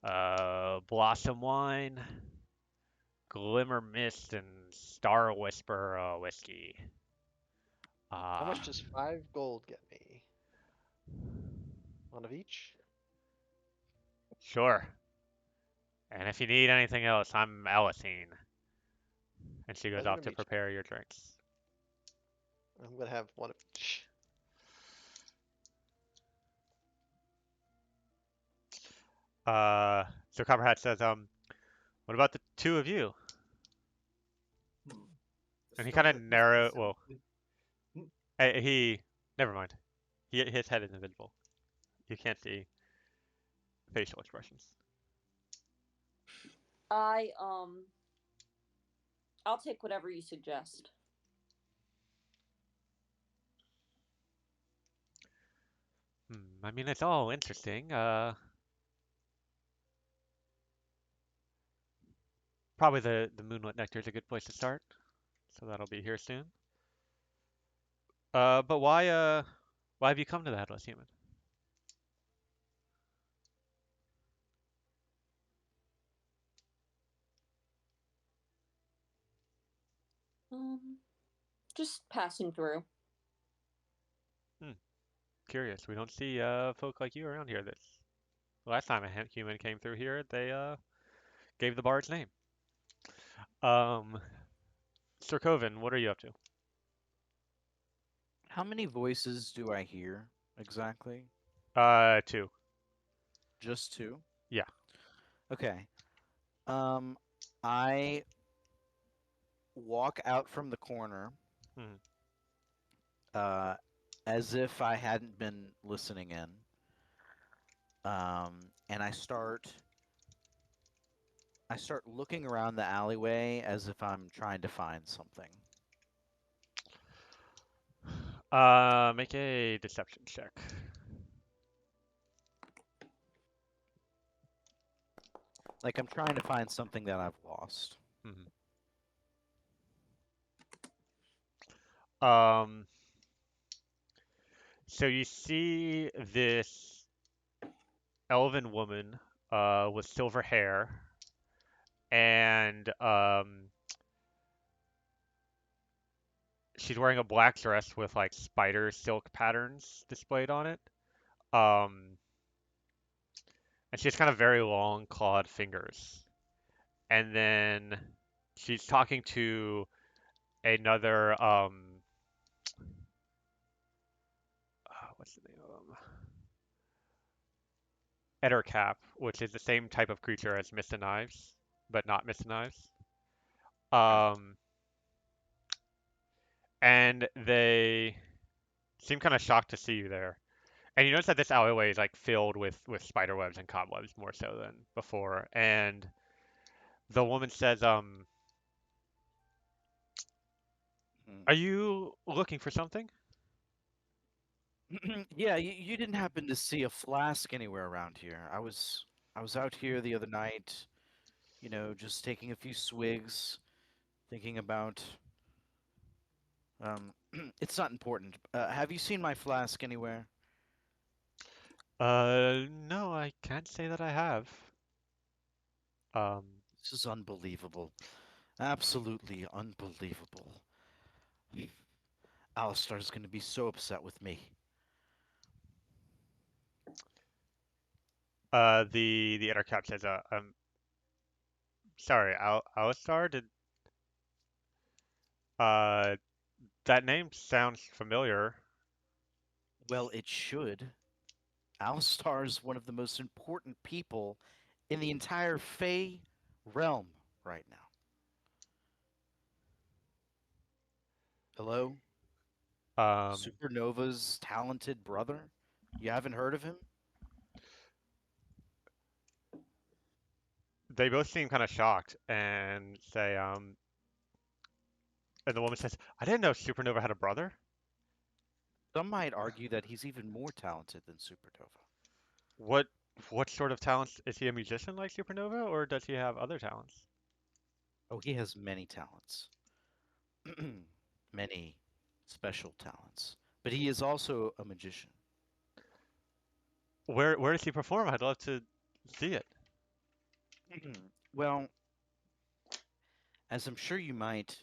blossom wine, glimmer mist, and star whisper whiskey. How much does 5 gold get me? One of each? Sure. And if you need anything else, I'm Alicine. And she goes Pleasure off to to meet you. prepare your drinks. I'm gonna have one of each. So Copperhat says, what about the two of you? Hmm. The And he kind story of of mystery narrow. Well, sounds. Hmm. he. Never mind. His head is invisible. You can't see facial expressions. I I'll take whatever you suggest. I mean, it's all interesting. Probably the Moonlit Nectar is a good place to start. So that'll be here soon. But why have you come to the Headless Human? Um, just passing through. Hmm, curious. We don't see folk like you around here. This last time a human came through here, they gave the bard's name. Um, Sir Coven, what are you up to? How many voices do I hear exactly? Two. Just two? Yeah. Okay. I walk out from the corner Hmm. uh, as if I hadn't been listening in. And I start looking around the alleyway as if I'm trying to find something. Make a deception check. Like I'm trying to find something that I've lost. Hmm. Um, so you see this elven woman with silver hair and she's wearing a black dress with like spider silk patterns displayed on it. Um, and she has kind of very long clawed fingers. And then she's talking to another what's the name of him? Ettercap, which is the same type of creature as Mr. Knives, but not Mr. Knives. Okay. Um, and they seem kind of shocked to see you there. And you notice that this alleyway is like filled with spider webs and cobwebs more so than before. And the woman says, "Are you looking for something?" Yeah, you didn't happen to see a flask anywhere around here. I was out here the other night, just taking a few swigs, thinking about it's not important. Have you seen my flask anywhere? No, I can't say that I have. Um, This is unbelievable. Absolutely unbelievable. Alistar's going to be so upset with me. the Ettercap says, sorry, Alistar, uh, that name sounds familiar. Well, it should. Alistar's one of the most important people in the entire Fey realm right now. Hello? Um, Supernova's talented brother? You haven't heard of him? they both seem kind of shocked and say, and the woman says, "I didn't know Supernova had a brother." Some might argue that he's even more talented than Supernova. What what sort of talents is he a musician like Supernova, or does he have other talents? Oh, he has many talents. Many special talents. But he is also a magician. Where does he perform? I'd love to see it. Well, as I'm sure you might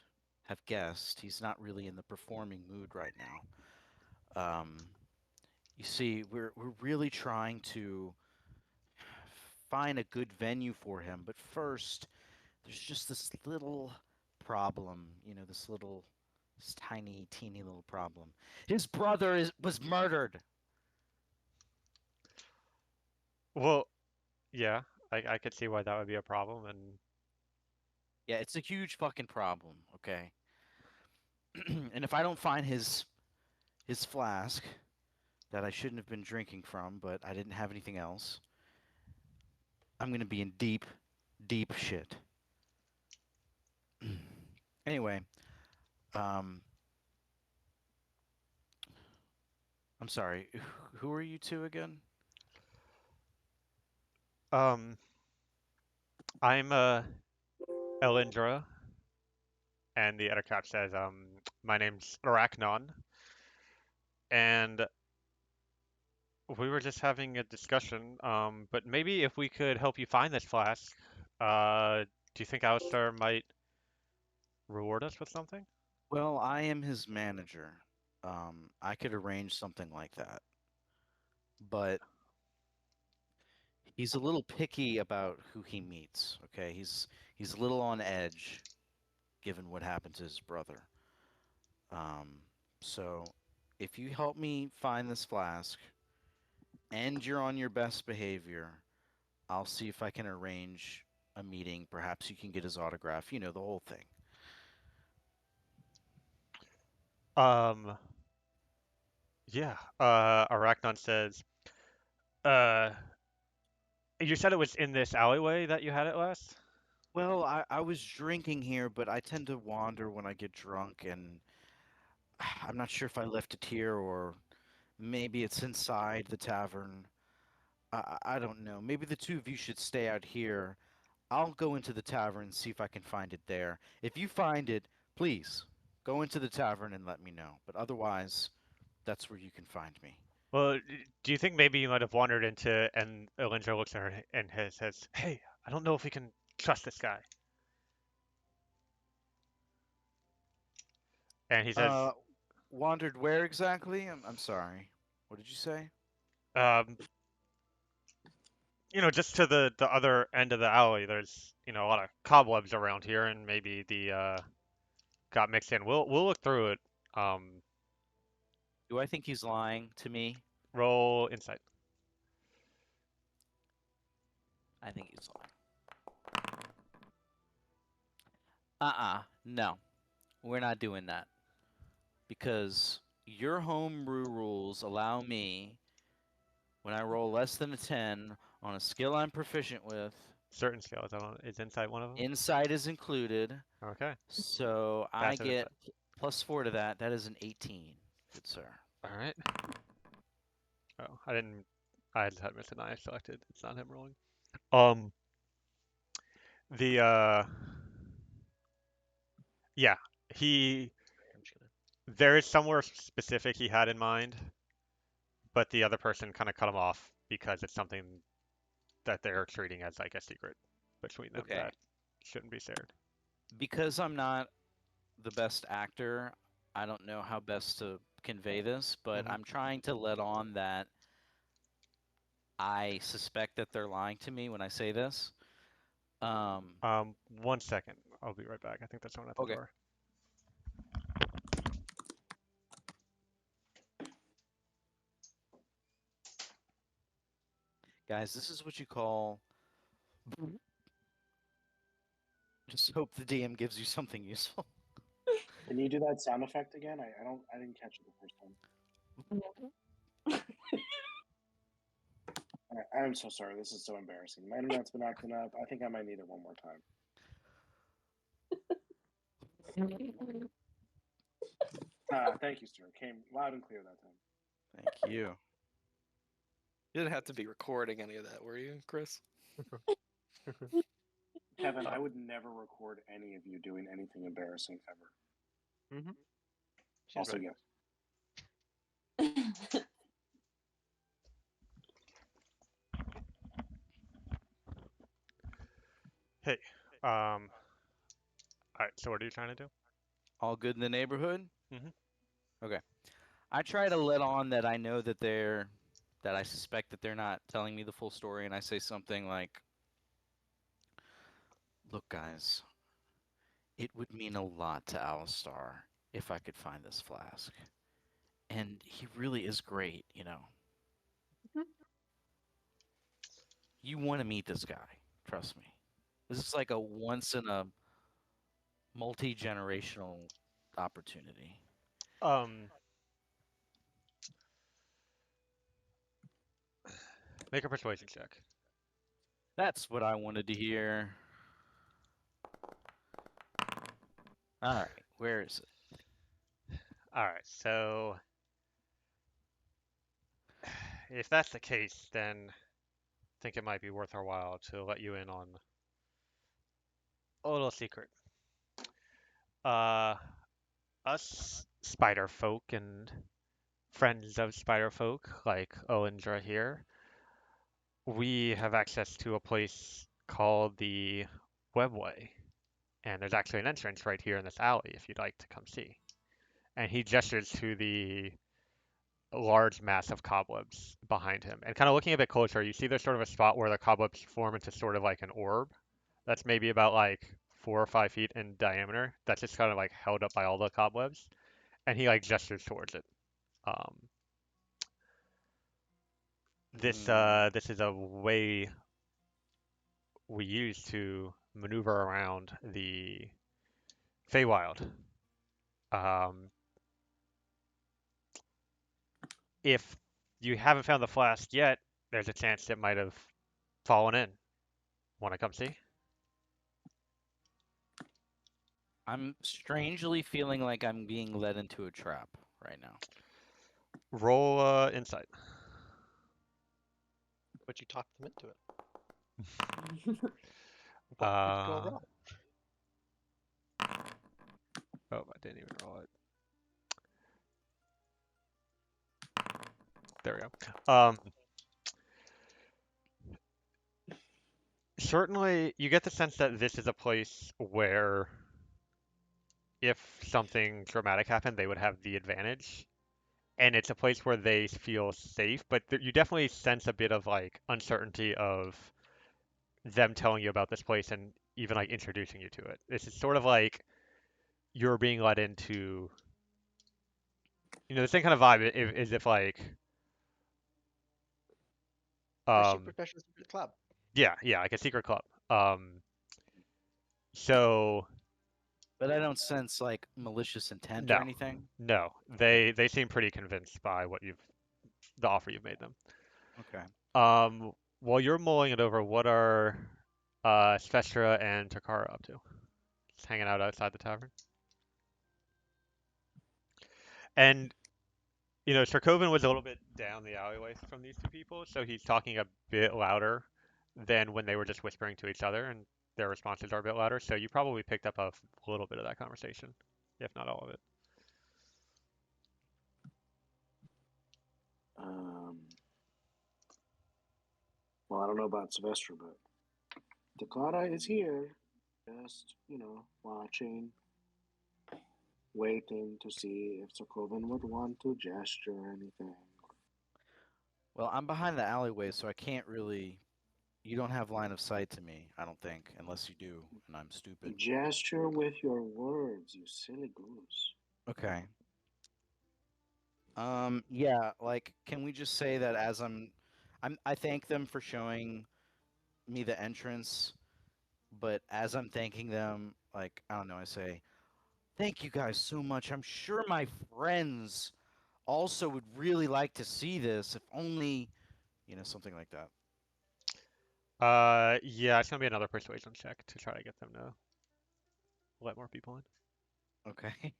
have guessed, he's not really in the performing mood right now. You see, we're really trying to find a good venue for him, but first, there's just this little problem. This tiny, teeny little problem. His brother was murdered. Well, Yeah, I could see why that would be a problem, and Yeah, it's a huge fucking problem. Okay. And if I don't find his flask that I shouldn't have been drinking from, but I didn't have anything else, I'm gonna be in deep, deep shit. Anyway, um, I'm sorry. Who are you two again? um, I'm Elindra, and the other cat says, my name's Arachnon, and we were just having a discussion, but maybe if we could help you find this flask, do you think Alistair might reward us with something? Well, I am his manager. I could arrange something like that, but he's a little picky about who he meets. Okay, he's a little on edge, given what happened to his brother. Um, so if you help me find this flask and you're on your best behavior, I'll see if I can arrange a meeting. Perhaps you can get his autograph. You know, the whole thing. Um, yeah, Arachnon says, uh, you said it was in this alleyway that you had it last? Well, I was drinking here, but I tend to wander when I get drunk, and I'm not sure if I left it here or maybe it's inside the tavern. I don't know. Maybe the two of you should stay out here. I'll go into the tavern and see if I can find it there. If you find it, please go into the tavern and let me know. But otherwise, that's where you can find me. Well, do you think maybe you might have wandered into, and Elindra looks at her and says, hey, I don't know if we can trust this guy. And he says, Uh, wandered where exactly? I'm sorry. What did you say? um, just to the other end of the alley, there's, a lot of cobwebs around here, and maybe the got mixed in. We'll look through it. Um, Do I think he's lying to me? roll insight. I think he's lying. No. We're not doing that. Because your homebrew rules allow me, when I roll less than a 10 on a skill I'm proficient with, Certain skills. I don't. Is insight one of them? insight is included. Okay. So I Passive get insight. +4 to that. That is an 18. Good sir. All right. Oh, I didn't. I just had Mr. Nye selected. It's not him rolling. Um, the yeah, he I'm just gonna. there is somewhere specific he had in mind, but the other person kind of cut him off because it's something that they're treating as like a secret between them Okay. that shouldn't be shared. Because I'm not the best actor, I don't know how best to convey this, but Mhm. I'm trying to let on that I suspect that they're lying to me when I say this. 1 second. I'll be right back. I think that's someone at the Okay. door. Guys, this is what you call. Just hope the DM gives you something useful. Can you do that sound effect again? I didn't catch it the first time. I'm so sorry. This is so embarrassing. My internet's been acting up. I think I might need it one more time. Thank you, sir. Came loud and clear that time. Thank you. You didn't have to be recording any of that, were you, Chris? Kevin, I would never record any of you doing anything embarrassing ever. Mm-hmm. Also, right. yes. Hey, all right. So what are you trying to do? All good in the neighborhood? Mhm. Okay. I try to let on that I know that that I suspect that they're not telling me the full story, and I say something like, look, guys, it would mean a lot to Alistar if I could find this flask. And he really is great, you know. You want to meet this guy. Trust me. This is like a once in a multi-generational opportunity. Make a persuasion check. That's what I wanted to hear. All right, where is it? All right, so if that's the case, then I think it might be worth our while to let you in on a little secret. Uh, us spider folk and friends of spider folk like Owendra here, we have access to a place called the Webway. And there's actually an entrance right here in this alley if you'd like to come see. And he gestures to the large mass of cobwebs behind him. And kind of looking a bit closer, you see there's sort of a spot where the cobwebs form into sort of like an orb that's maybe about like 4 or 5 feet in diameter. That's just kind of like held up by all the cobwebs. And he like gestures towards it. Um, this is a way we use to maneuver around the Feywild. Um, if you haven't found the flask yet, there's a chance it might have fallen in. Want to come see? I'm strangely feeling like I'm being led into a trap right now. Roll insight. But you talked them into it. What could go Uh, wrong? oh, I didn't even roll it. There we go. Certainly, you get the sense that this is a place where if something dramatic happened, they would have the advantage. And it's a place where they feel safe, but you definitely sense a bit of like uncertainty of them telling you about this place and even like introducing you to it. This is sort of like you're being led into, the same kind of vibe is if like, A secret um, professional secret club. yeah, like a secret club. So But I don't sense like malicious intent or no, anything. no, they seem pretty convinced by the offer you've made them. Okay. While you're mulling it over, what are Svestra and Takara up to? Just hanging out outside the tavern. And Sarkovan was a little bit down the alleyway from these two people, so he's talking a bit louder than when they were just whispering to each other, and their responses are a bit louder. So you probably picked up a little bit of that conversation, if not all of it. Well, I don't know about Sylvester, but Dakota is here, just watching, waiting to see if Sokovan would want to gesture or anything. Well, I'm behind the alleyway, so I can't really. You don't have line of sight to me, I don't think, unless you do, and I'm stupid. Gesture with your words, you silly goose. Okay. Yeah, like, can we just say that as I thank them for showing me the entrance, but as I'm thanking them, like, I don't know, I say, thank you guys so much. I'm sure my friends also would really like to see this, if only, something like that. Yeah, it's gonna be another persuasion check to try to get them to let more people in. Okay.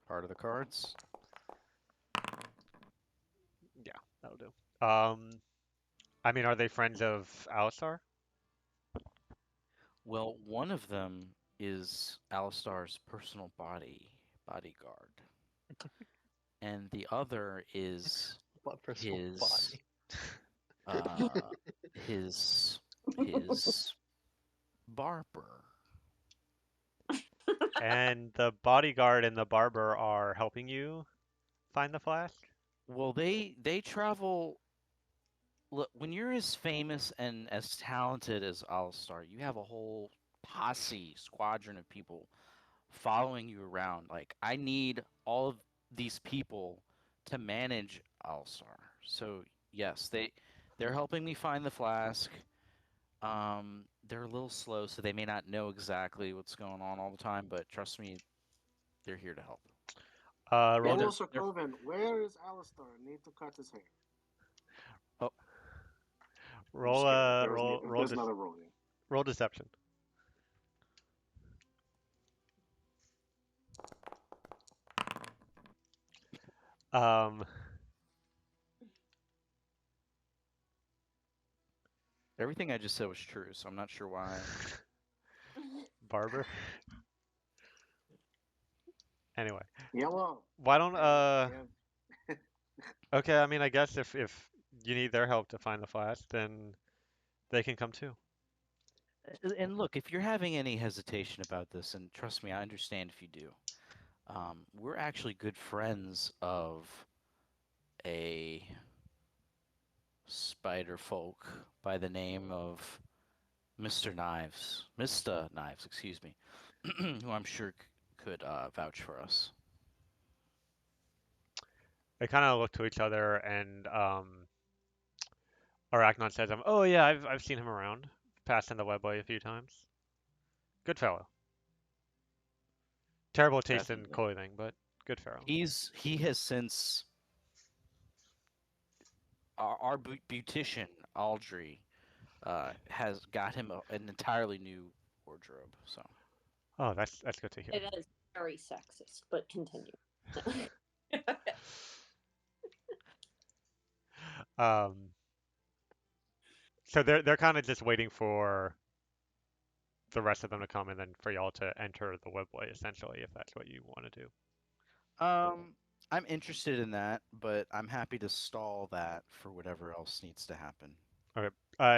Heart of the cards. Yeah, that'll do. I mean, are they friends of Alistar? Well, one of them is Alistar's personal bodyguard, and the other is What personal his body? his his barber. And the bodyguard and the barber are helping you find the flask? Well, they travel. Look, when you're as famous and as talented as Alistar, you have a whole squadron of people following you around. Like, I need all of these people to manage Alistar. So Yes, they're helping me find the flask. They're a little slow, so they may not know exactly what's going on all the time, but trust me, they're here to help. Roll they're, de Yellow they're Sokoven, where is Alistair? I need to cut his hair. oh, I'm just kidding. If roll there's another roll, yeah. roll deception. Um, everything I just said was true, so I'm not sure why. Barber. Anyway, Yellow. why don't I have okay, I mean, I guess if you need their help to find the flask, then they can come too. And look, if you're having any hesitation about this, and trust me, I understand if you do. We're actually good friends of a spider folk by the name of Mr. Knives, excuse me, who I'm sure could vouch for us. They kind of look to each other, and Arachnon says, "Oh yeah, I've seen him around, passed in the webway a few times. Good fellow. Terrible taste in Definitely. clothing, but good fellow." He has since our beautician Aldry has got him an entirely new wardrobe. So Oh, that's good to hear. It is very sexist, but continue. Um, so they're kind of just waiting for the rest of them to come and then for y'all to enter the webway, essentially, if that's what you want to do. I'm interested in that, but I'm happy to stall that for whatever else needs to happen. Okay.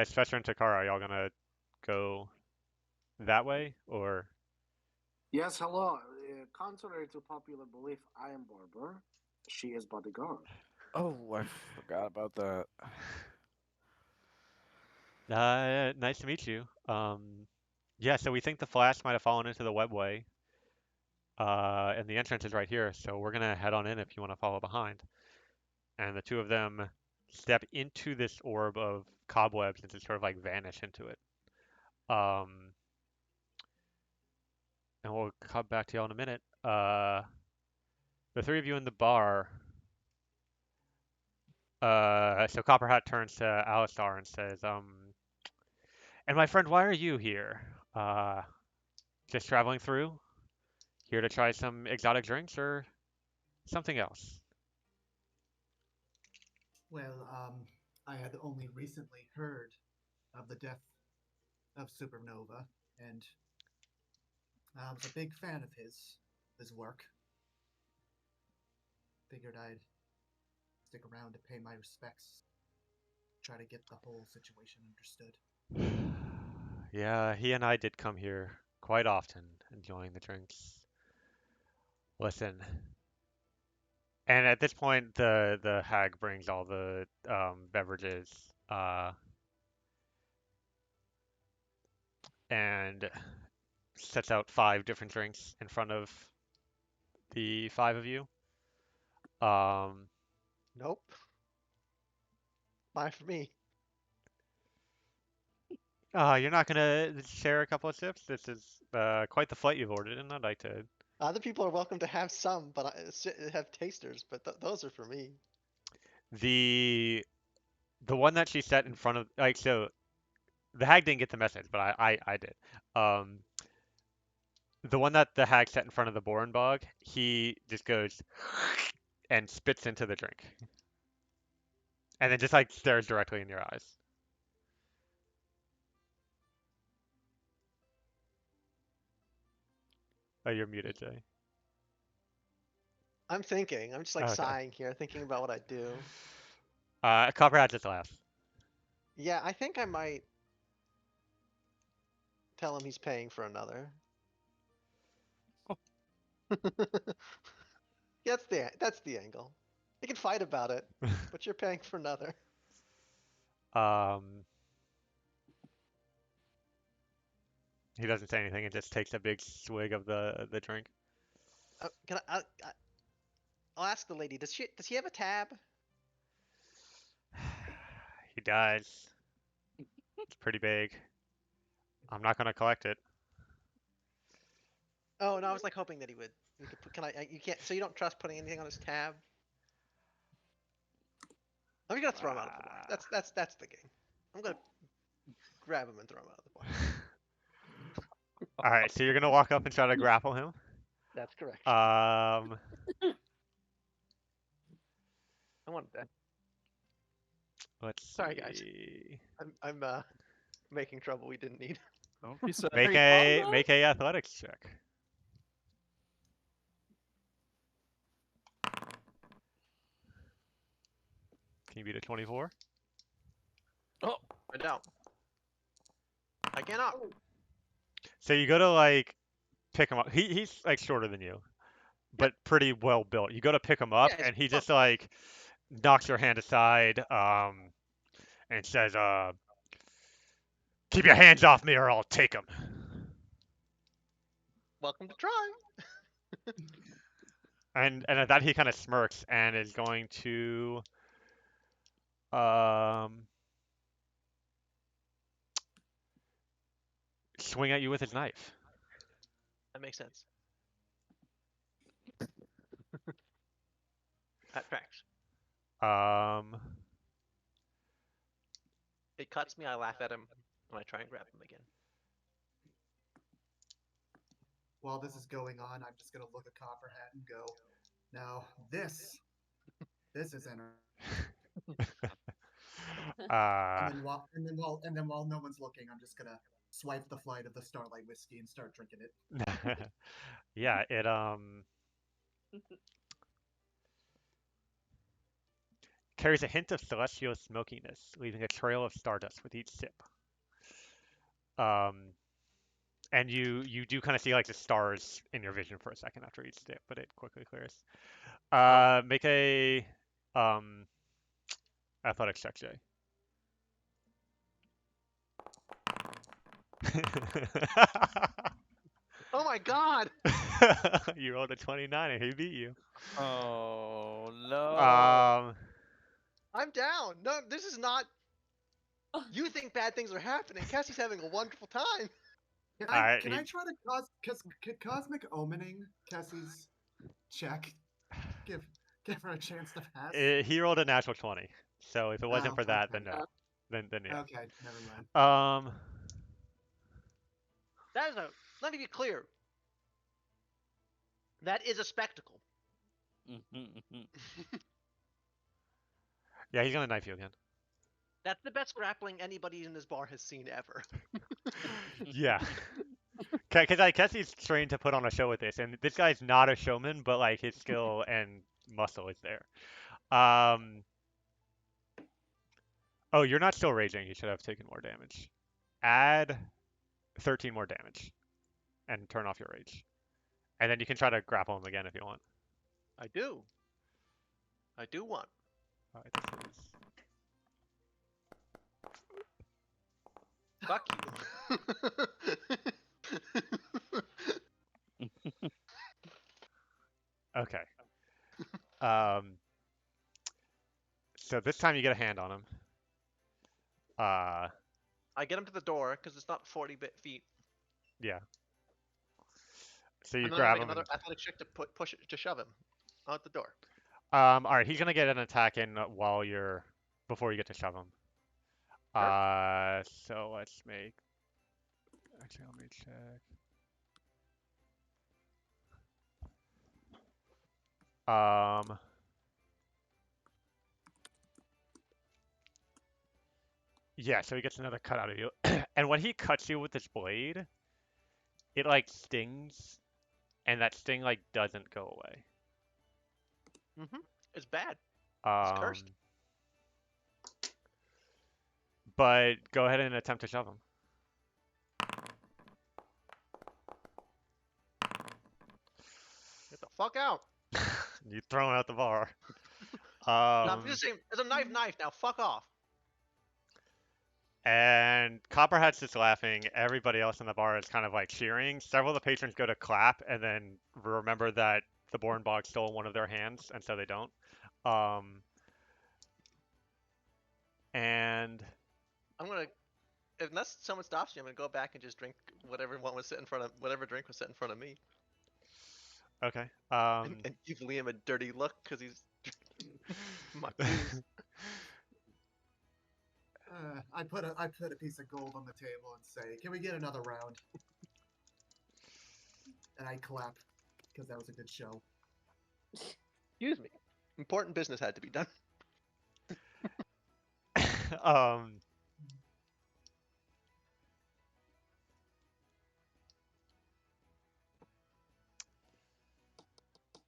Spencer and Takara, are y'all gonna go that way, or Yes, hello. Contrary to popular belief, I am Barber. She is bodyguard. Oh, I forgot about that. nice to meet you. Yeah, so we think the flash might have fallen into the webway, and the entrance is right here, so we're gonna head on in if you want to follow behind. And the two of them step into this orb of cobwebs and just sort of like vanish into it. Um, and we'll come back to y'all in a minute. The three of you in the bar. So Copper Hat turns to Alistar and says, and my friend, why are you here? Uh, just traveling through? Here to try some exotic drinks or something else? Well, I had only recently heard of the death of Supernova, and I was a big fan of his work. Figured I'd stick around to pay my respects, try to get the whole situation understood. Yeah, he and I did come here quite often, enjoying the drinks. Listen, and at this point, the hag brings all the beverages, and sets out five different drinks in front of the five of you. Um, Nope. Fine for me. you're not gonna share a couple of sips? This is quite the flight you've ordered, and I'd like to. Other people are welcome to have some, but have tasters, but those are for me. The the one that she set in front of, like, so the hag didn't get the message, but I did. Um, the one that the hag set in front of the Borenbog, he just goes and spits into the drink, and then just like stares directly in your eyes. Oh, you're muted, Jay. I'm thinking. I'm just like Oh, okay. sighing here, thinking about what I do. Copperhead just laughs. Yeah, I think I might tell him he's paying for another. That's the angle. You can fight about it, but you're paying for another. Um, he doesn't say anything and just takes a big swig of the drink. Can I'll ask the lady. Does he have a tab? He does. It's pretty big. I'm not gonna collect it. Oh no, I was like hoping that he would. We could put, can I? You can't. So you don't trust putting anything on his tab? I'm gonna throw him out of the bar. That's the game. I'm gonna grab him and throw him out of the bar. All right, so you're gonna walk up and try to grapple him. That's correct. I wanted that. Let's Sorry, guys. see. I'm making trouble we didn't need. Don't be sorry. Make a athletics check. Can you beat a 24? Oh, I don't. I cannot. So you go to like pick him up. He's like shorter than you, but pretty well built. You go to pick him up, Yeah, and he just like knocks your hand aside, and says, "Keep your hands off me, or I'll take them." Welcome to try. And at that he kind of smirks and is going to swing at you with his knife. That makes sense. That tracks. It cuts me. I laugh at him, and I try and grab him again. While this is going on, I'm just gonna look at Copperhead and go, "Now this is and then while no one's looking, I'm just gonna swipe the flight of the Starlight whiskey and start drinking it. Yeah, it carries a hint of celestial smokiness, leaving a trail of stardust with each sip. And you do kind of see like the stars in your vision for a second after each sip, but it quickly clears. Make a athletics check, Jay. Oh my god! You rolled a 29 and he beat you. oh no. I'm down. No, this is not. You think bad things are happening. Cassie's having a wonderful time. Can Alright, I try to could cosmic omening Kessie's check? Give her a chance to pass. He rolled a natural 20. So if it wasn't for that, okay. then no. Then yeah. Okay, never mind. That is a. Let me be clear. That is a spectacle. Yeah, he's gonna knife you again. That's the best grappling anybody in this bar has seen ever. Yeah. Because I guess he's trained to put on a show with this, and this guy's not a showman, but like his skill and muscle is there. Oh, you're not still raging. You should have taken more damage. Add 13 more damage, and turn off your rage. And then you can try to grapple him again if you want. I do. I do want. All right, this is... Fuck you. Okay. So this time you get a hand on him. I get him to the door because it's not 40 feet. Yeah. So you I'm grab make him. another athletic check to push it to shove him out the door. All right, he's gonna get an attack in before you get to shove him. Sure. So let's make. Actually, let me check. Yeah, so he gets another cut out of you, and when he cuts you with this blade, it like stings, and that sting like doesn't go away. It's bad. It's cursed. But go ahead and attempt to shove him. Get the fuck out. You throw him out the bar. No, I'm just saying, there's a knife now. Fuck off. And Copperhead's just laughing. Everybody else in the bar is kind of like cheering. Several of the patrons go to clap and then remember that the Bornbog stole one of their hands, and so they don't. And I'm gonna, unless someone stops me, I'm gonna go back and just drink whatever one was set in front of, whatever drink was set in front of me, okay. and give Liam a dirty look because he's my booze. I put a piece of gold on the table and say, "Can we get another round?" And I clap because that was a good show. Excuse me. Important business had to be done. um,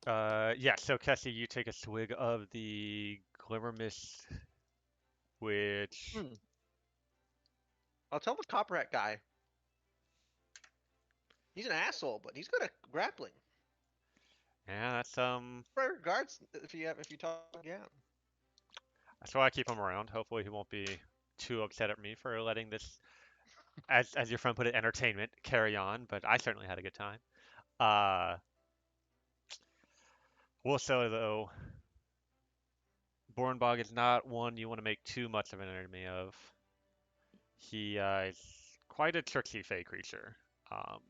yeah, so Cassie, you take a swig of the glimmer mist, which, Hmm. I'll tell the copper hat guy. He's an asshole, but he's good at grappling. yeah, For regards, if you talk, yeah. that's why I keep him around. Hopefully he won't be too upset at me for letting this, as your friend put it, entertainment carry on, but I certainly had a good time. Uh, also though, Bornbog is not one you want to make too much of an enemy of. He is quite a tricksy fey creature. Um,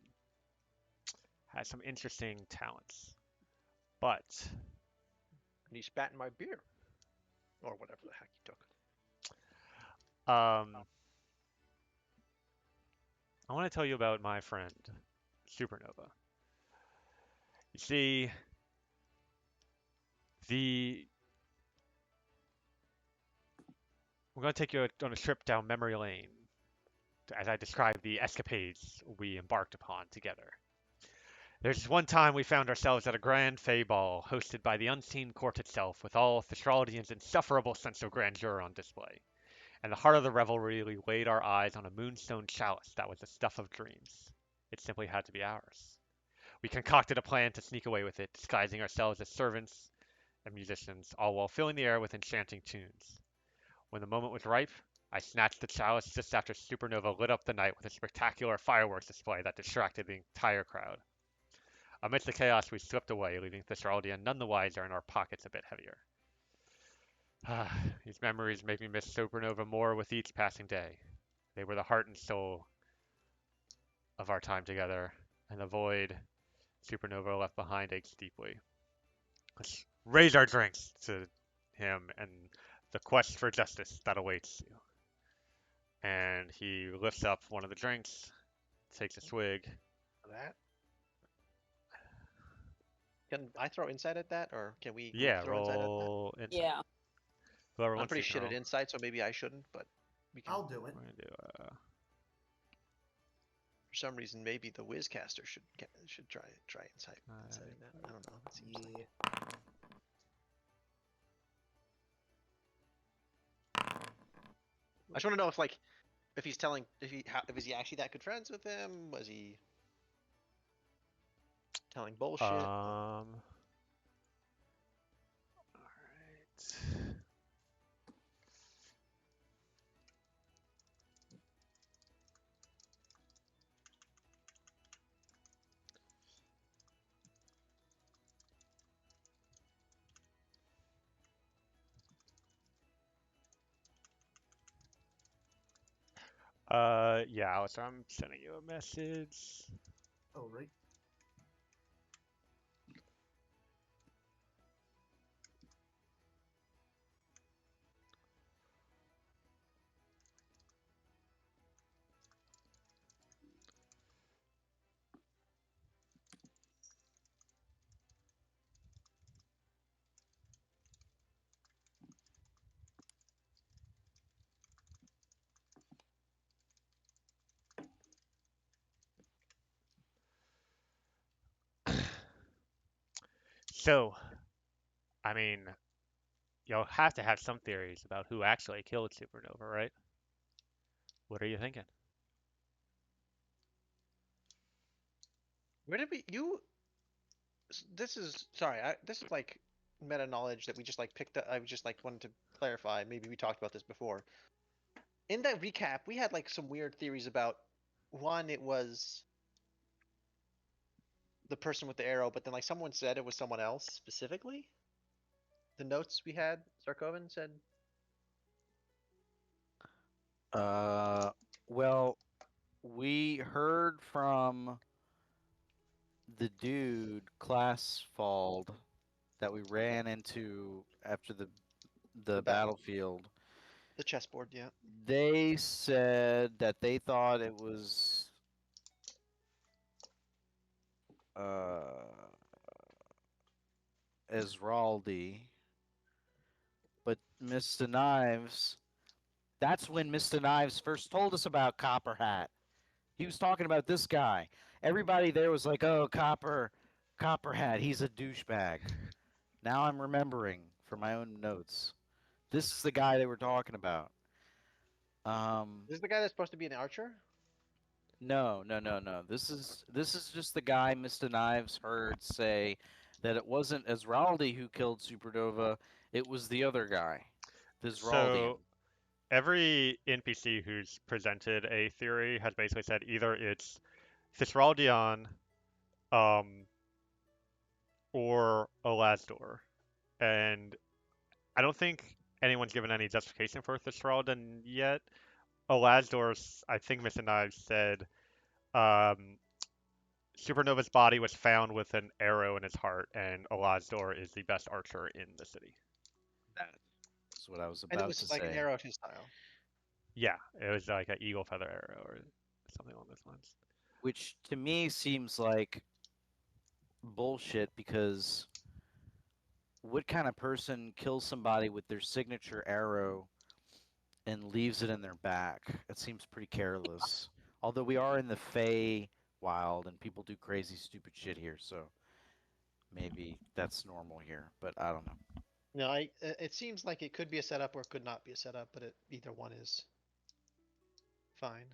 has some interesting talents, but And he spat in my beer, or whatever the heck he took. um, I want to tell you about my friend Supernova. You see, the we're going to take you on a trip down memory lane as I describe the escapades we embarked upon together. There's one time we found ourselves at a grand fey ball hosted by the unseen court itself, with all Thessaldian's insufferable sense of grandeur on display. And the heart of the revelry, we laid our eyes on a moonstone chalice that was the stuff of dreams. It simply had to be ours. We concocted a plan to sneak away with it, disguising ourselves as servants and musicians, all while filling the air with enchanting tunes. When the moment was ripe, I snatched the chalice just after Supernova lit up the night with a spectacular fireworks display that distracted the entire crowd. Amidst the chaos, we slipped away, leaving Thessaldian none the wiser and our pockets a bit heavier. These memories make me miss Supernova more with each passing day. They were the heart and soul of our time together, and the void Supernova left behind aches deeply. Let's raise our drinks to him and the quest for justice that awaits you. And he lifts up one of the drinks, takes a swig. That. Can I throw insight at that, or can we group Yeah, throw insight at that? roll insight. Yeah. Whoever I'm wants pretty to can shit at roll. insight, so maybe I shouldn't, but we can. I'll do it. We're gonna do For some reason, maybe the Wizcaster should try insight. Inciting that. I don't know. It seems like. I just want to know if he's telling if is he actually that good friends with him? Was he telling bullshit? all right. Yeah, Alistair, I'm sending you a message. Oh, right. So, I mean, you'll have to have some theories about who actually killed Supernova, right? What are you thinking? Where did we you? This is sorry. This is like meta knowledge that we just like picked up. I just like wanted to clarify. Maybe we talked about this before. In that recap, we had like some weird theories about one. It was the person with the arrow, but then like someone said it was someone else specifically. The notes we had, Sarkovan said Well, we heard from the dude Classfald that we ran into after the battle. battlefield. The chessboard, yeah. They said that they thought it was uh Esraldi, but Mr. Knives. That's when Mr. Knives first told us about Copper Hat. He was talking about this guy. Everybody there was like, "Oh, Copperhead, he's a douchebag." Now I'm remembering from my own notes. This is the guy they were talking about. This is the guy that's supposed to be an archer? No, no, no, no. This is just the guy Mr. Knives heard say that it wasn't Esraldi who killed Supernova. It was the other guy, the Esraldian. So every NPC who's presented a theory has basically said either it's Thesraldion, um, or Elazdor, and I don't think anyone's given any justification for Thesraldion yet. Elazdor's, I think Mr. Knives said, um, Supernova's body was found with an arrow in his heart, and Elazdor is the best archer in the city. That's what I was And it about to was like an say. arrow to style. Yeah, it was like an eagle feather arrow or something along those lines. Which to me seems like bullshit because what kind of person kills somebody with their signature arrow and leaves it in their back? It seems pretty careless. Although we are in the Fey wild and people do crazy, stupid shit here, so maybe that's normal here. But I don't know. No, it seems like it could be a setup or it could not be a setup, but either one is fine.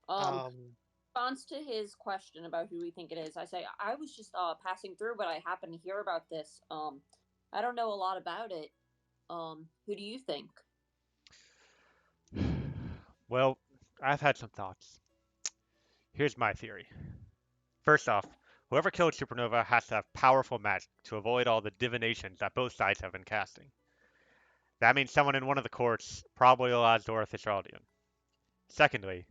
Response to his question about who we think it is, I say I was just passing through, but I happened to hear about this. I don't know a lot about it. Who do you think? Well, I've had some thoughts. Here's my theory. First off, whoever killed Supernova has to have powerful magic to avoid all the divinations that both sides have been casting. That means someone in one of the courts, probably Elazdor Thesraldion. Secondly,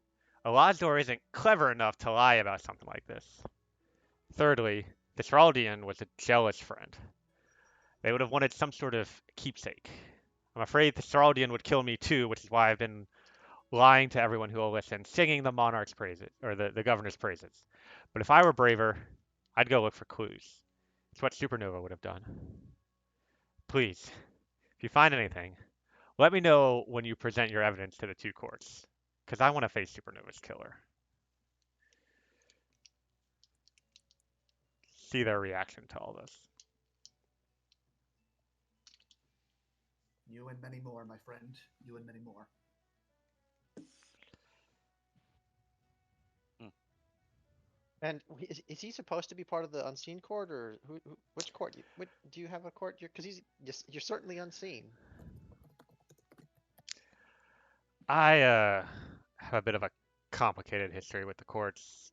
Elazdor isn't clever enough to lie about something like this. Thirdly, Thesraldion was a jealous friend. They would have wanted some sort of keepsake. I'm afraid Thesraldion would kill me too, which is why I've been lying to everyone who will listen, singing the monarch's praises, or the governor's praises. But if I were braver, I'd go look for clues. It's what Supernova would have done. Please, if you find anything, let me know when you present your evidence to the two courts, because I want to face Supernova's killer. See their reaction to all this. You and many more, my friend. You and many more. And is he supposed to be part of the unseen court, or which court? Do you have a court? Because you're certainly unseen. I have a bit of a complicated history with the courts.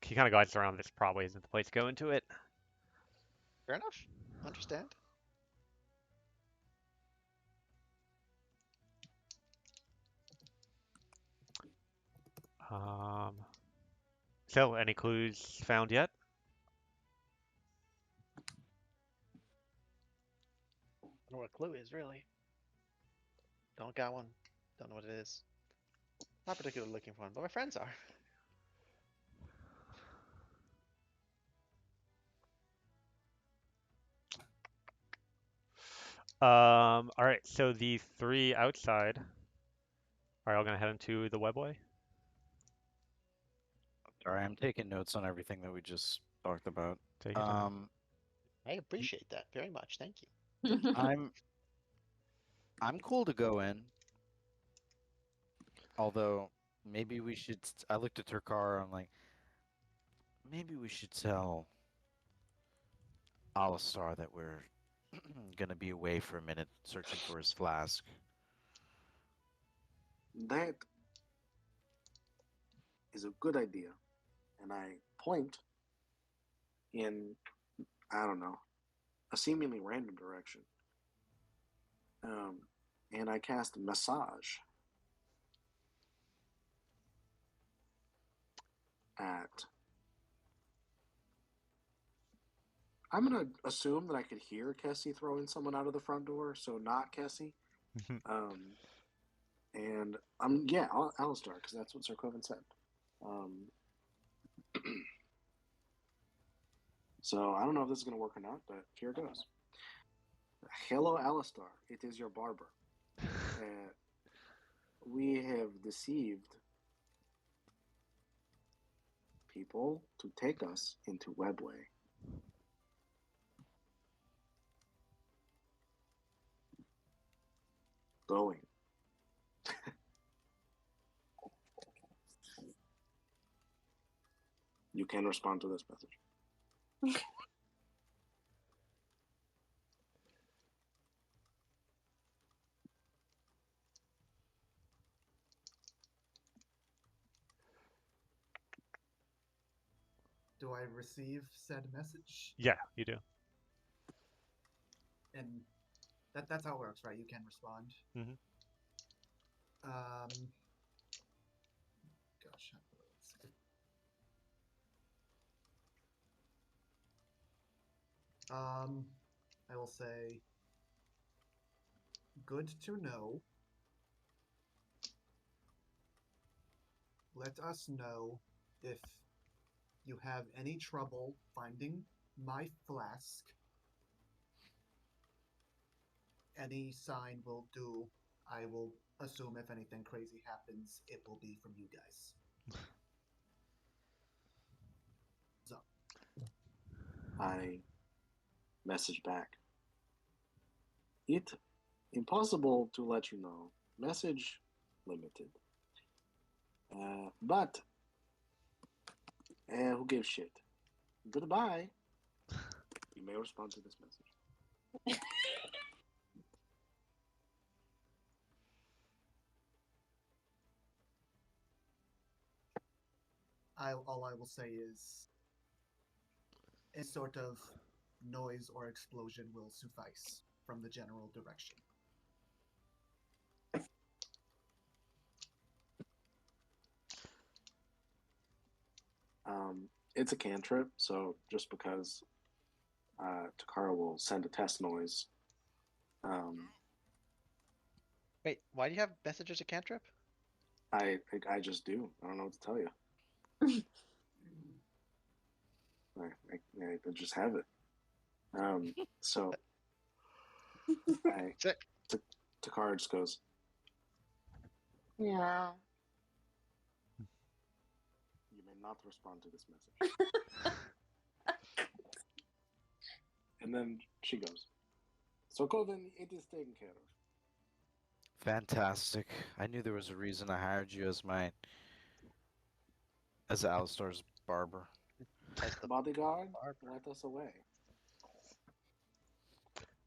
He kind of guides around this probably isn't the place to go into it. Fair enough. Understand. So, any clues found yet? I don't know what a clue is, really. Don't got one. Don't know what it is. Not particularly looking for one, but my friends are. All right. So the three outside are all gonna head into the webway. Sorry, I'm taking notes on everything that we just talked about. Take your time. I appreciate that very much. Thank you. I'm cool to go in. Although maybe we should. I looked at her car. I'm like, maybe we should tell Alistar that we're gonna be away for a minute, searching for his flask. That is a good idea. And I point in, I don't know, a seemingly random direction. Um, and I cast Massage at. I'm gonna assume that I could hear Kessie throwing someone out of the front door, so not Kessie. Um, and yeah, Alistar, because that's what Sir Coven said. Um, so I don't know if this is gonna work or not, but here goes. Hello, Alistar. It is your barber. We have deceived people to take us into Webway. Going. You can respond to this message. Do I receive said message? Yeah, you do. And that's how it works, right? You can respond. Mm-hmm. Gosh. I will say, good to know. Let us know if you have any trouble finding my flask. Any sign will do. I will assume if anything crazy happens, it will be from you guys. So. I message back. It impossible to let you know. Message limited. But who gives shit? Goodbye. You may respond to this message. All I will say is a sort of noise or explosion will suffice from the general direction. It's a cantrip, so just because Takara will send a test noise. Wait, why do you have messages a cantrip? I just do. I don't know what to tell you. I just have it. So Takara just goes, Yeah. you may not respond to this message. And then she goes, so Coven, it is taken care of. Fantastic. I knew there was a reason I hired you as Alistar's barber. As the Bodyguard, barber. let us away.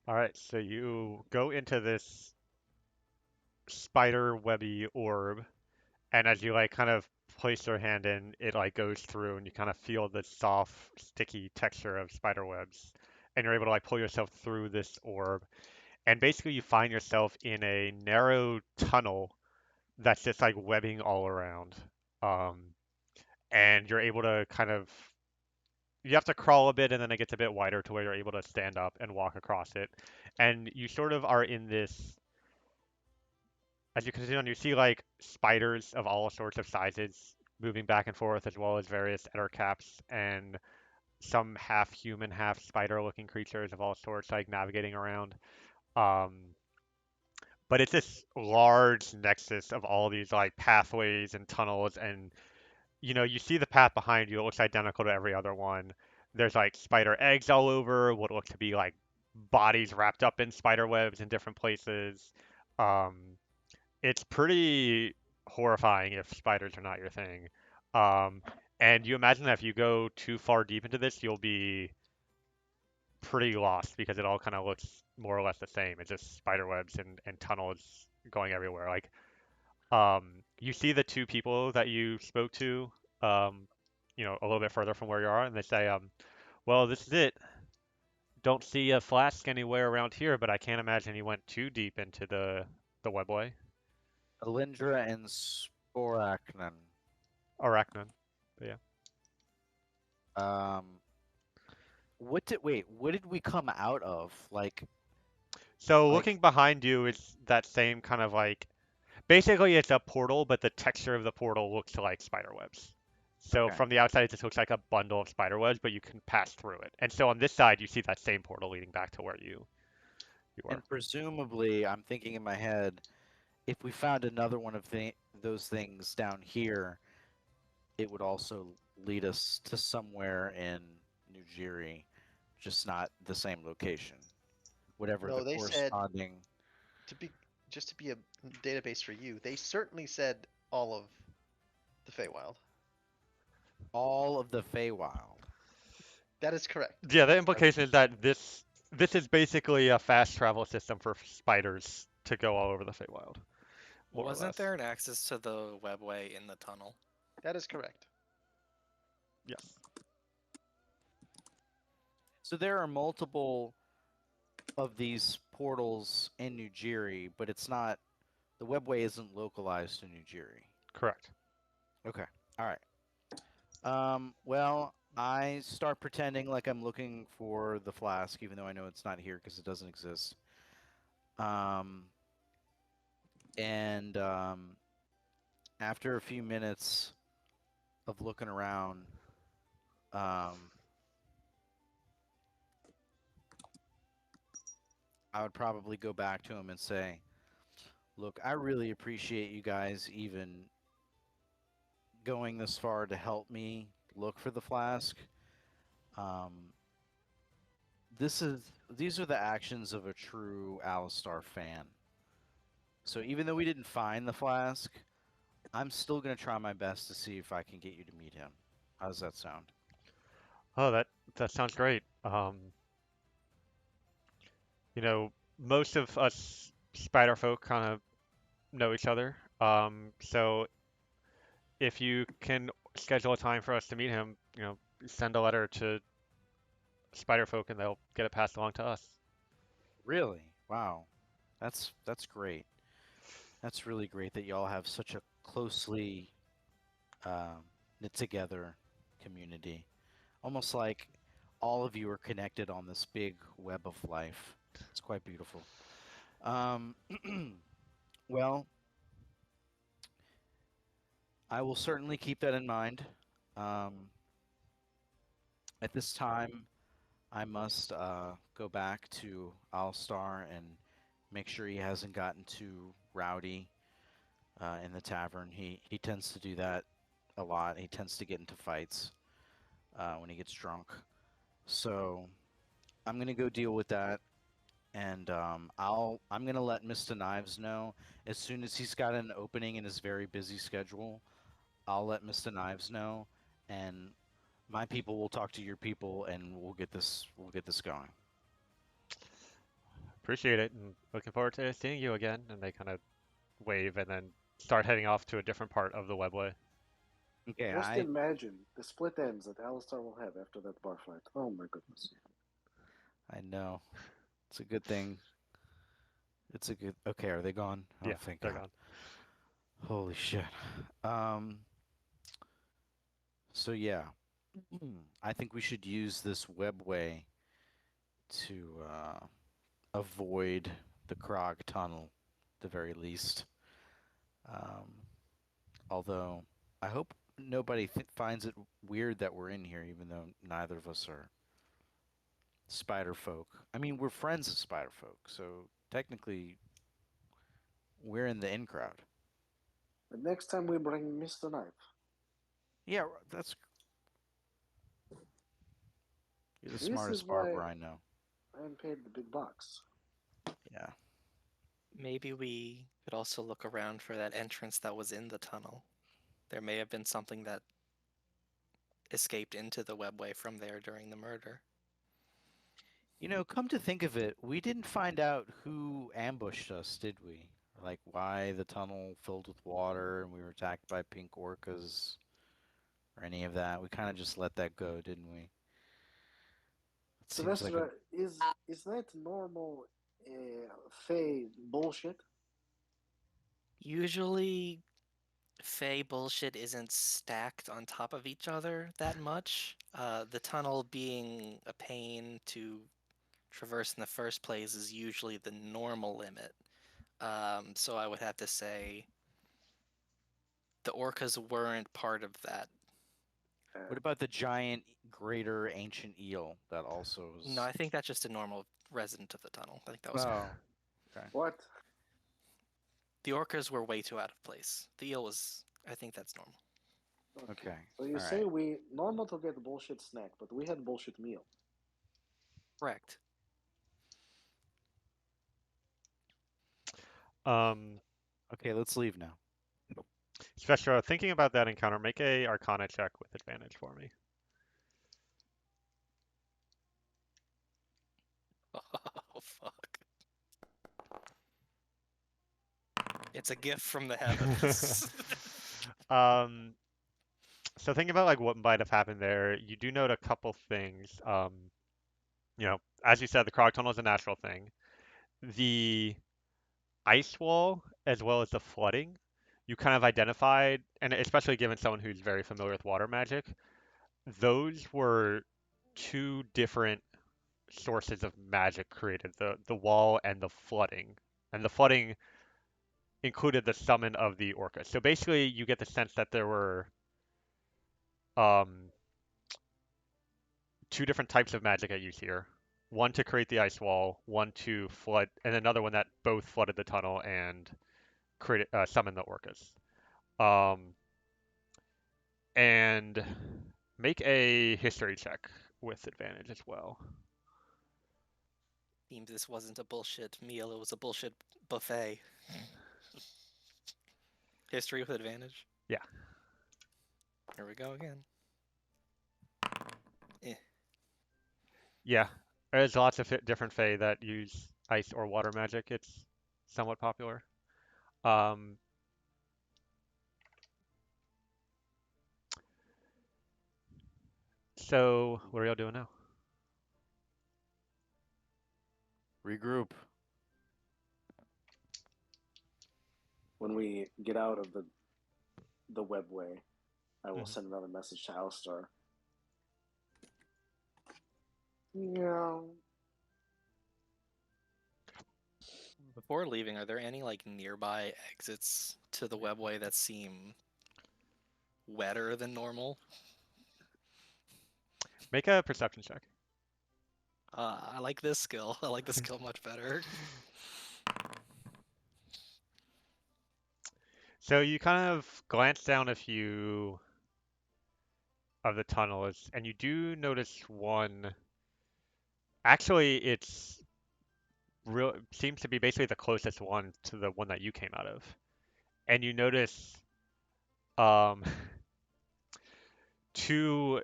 All right, so you go into this spider webby orb, and as you like kind of place your hand in, it like goes through, and you kind of feel the soft, sticky texture of spider webs, and you're able to like pull yourself through this orb, and basically you find yourself in a narrow tunnel that's just like webbing all around, um, and you're able to kind of you have to crawl a bit, and then it gets a bit wider to where you're able to stand up and walk across it, and you sort of are in this as you continue on, you see like spiders of all sorts of sizes moving back and forth, as well as various ettercaps and some half human, half spider looking creatures of all sorts like navigating around. Um, but it's this large nexus of all these like pathways and tunnels, and you see the path behind you. It looks identical to every other one. There's like spider eggs all over, what look to be like bodies wrapped up in spider webs in different places. Um, it's pretty horrifying if spiders are not your thing. Um, and you imagine that if you go too far deep into this, you'll be pretty lost because it all kind of looks more or less the same. It's just spider webs and tunnels going everywhere. Like, you see the two people that you spoke to, um, a little bit further from where you are, and they say, well, this is it. don't see a flask anywhere around here, but I can't imagine he went too deep into the webway. Alindra and Sporachnon. Arachnid. But yeah. Um, what did we come out of? So Like, looking behind you is that same kind of like basically it's a portal, but the texture of the portal looks like spider webs. So okay. from the outside it just looks like a bundle of spider webs, but you can pass through it. And so on this side you see that same portal leading back to where you are. And presumably, I'm thinking in my head, if we found another one of those things down here, it would also lead us to somewhere in New Jiri, just not the same location. Whatever No, the they said corresponding. to be just to be a database for you. They certainly said all of the Feywild. All of the Feywild. That is correct. Yeah, the implication is that this is basically a fast travel system for spiders to go all over the Feywild, more or Wasn't less. there an access to the webway in the tunnel? That is correct. Yes. So there are multiple of these portals in New Jiri, but it's not. The webway isn't localized to New Jiri. Correct. Okay. All right. Well, I start pretending like I'm looking for the flask, even though I know it's not here because it doesn't exist. And after a few minutes of looking around, I would probably go back to him and say, "Look, I really appreciate you guys even going this far to help me look for the flask. Um, these are the actions of a true Alistar fan. So even though we didn't find the flask, I'm still gonna try my best to see if I can get you to meet him. How does that sound?" Oh, that sounds great. You know, most of us spider folk kind of know each other. So if you can schedule a time for us to meet him, you know, send a letter to spider folk and they'll get it passed along to us. Really? Wow. That's great. That's really great that y'all have such a closely knit together community. Almost like all of you are connected on this big web of life. It's quite beautiful. Um, well, I will certainly keep that in mind. Um, at this time, I must go back to Alstar and make sure he hasn't gotten too rowdy in the tavern. He tends to do that a lot. He tends to get into fights when he gets drunk. So I'm gonna go deal with that, and I'm gonna let Mr. Knives know as soon as he's got an opening in his very busy schedule. I'll let Mr. Knives know, and my people will talk to your people, and we'll get this going. Appreciate it and looking forward to seeing you again. And they kind of wave and then start heading off to a different part of the webway. Okay, Just imagine the split ends that Alistar will have after that bar fight. Oh my goodness. I know. It's a good thing. It's a good. Okay, are they gone? Oh, Yeah, thank they're God. gone. Holy shit. Um. So yeah, I think we should use this webway to avoid the Krog tunnel, at the very least. Um. Although I hope nobody finds it weird that we're in here, even though neither of us are spider folk. I mean, we're friends of spider folk, so technically we're in the in crowd. The next time we bring Mr. Knife. Yeah, that's. You're the This smartest is why barber I know. I am paid the big bucks. Yeah. Maybe we could also look around for that entrance that was in the tunnel. There may have been something that escaped into the webway from there during the murder. You know, come to think of it, we didn't find out who ambushed us, did we? Like why the tunnel filled with water and we were attacked by pink orcas or any of that. We kind of just let that go, didn't we? Sylvester, like a is that normal Fey bullshit? Usually, Fey bullshit isn't stacked on top of each other that much. The tunnel being a pain to traverse in the first place is usually the normal limit. So I would have to say the orcas weren't part of that. What about the giant greater ancient eel that also is? No, I think that's just a normal resident of the tunnel. I think that was Oh, okay. What? the orcas were way too out of place. The eel was, I think that's normal. Okay. So you All say right. we normal to get bullshit snack, but we had bullshit meal. Correct. Um, Okay, let's leave now. Spectra, thinking about that encounter, make a Arcana check with advantage for me. Oh fuck! It's a gift from the heavens. Um, so thinking about like what might have happened there, you do note a couple things. As you said, the Krog tunnel is a natural thing. The ice wall, as well as the flooding, you kind of identified, and especially given someone who's very familiar with water magic, those were two different sources of magic created, the wall and the flooding. And the flooding included the summon of the orca. So basically, you get the sense that there were um, two different types of magic at use here. One to create the ice wall, one to flood, and another one that both flooded the tunnel and created summoned the orcas. Um, and make a history check with advantage as well. Seems this wasn't a bullshit meal; it was a bullshit buffet. History with advantage. Yeah. Here we go again. Yeah, there's lots of different Fae that use ice or water magic. It's somewhat popular. Um, so what are y'all doing now? Regroup. When we get out of the webway, I will Mhm. send another message to Alistar. Yeah. Before leaving, are there any like nearby exits to the webway that seem wetter than normal? Make a perception check. I like this skill. I like this skill much better. So you kind of glance down a few of the tunnels, and you do notice one. Actually, it's real seems to be basically the closest one to the one that you came out of. And you notice um, two.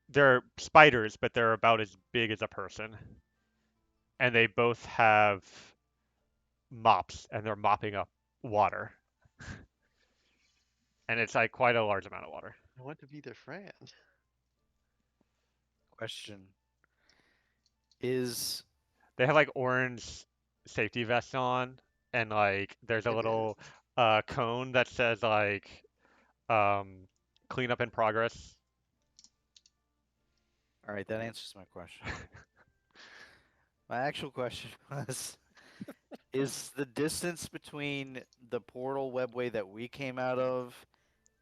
They're spiders, but they're about as big as a person, and they both have mops, and they're mopping up water, and it's like quite a large amount of water. I want to be their friend. Question. Is They have like orange safety vests on, and like there's a little cone that says like um, cleanup in progress. all right? That answers my question. My actual question was: is the distance between the portal webway that we came out of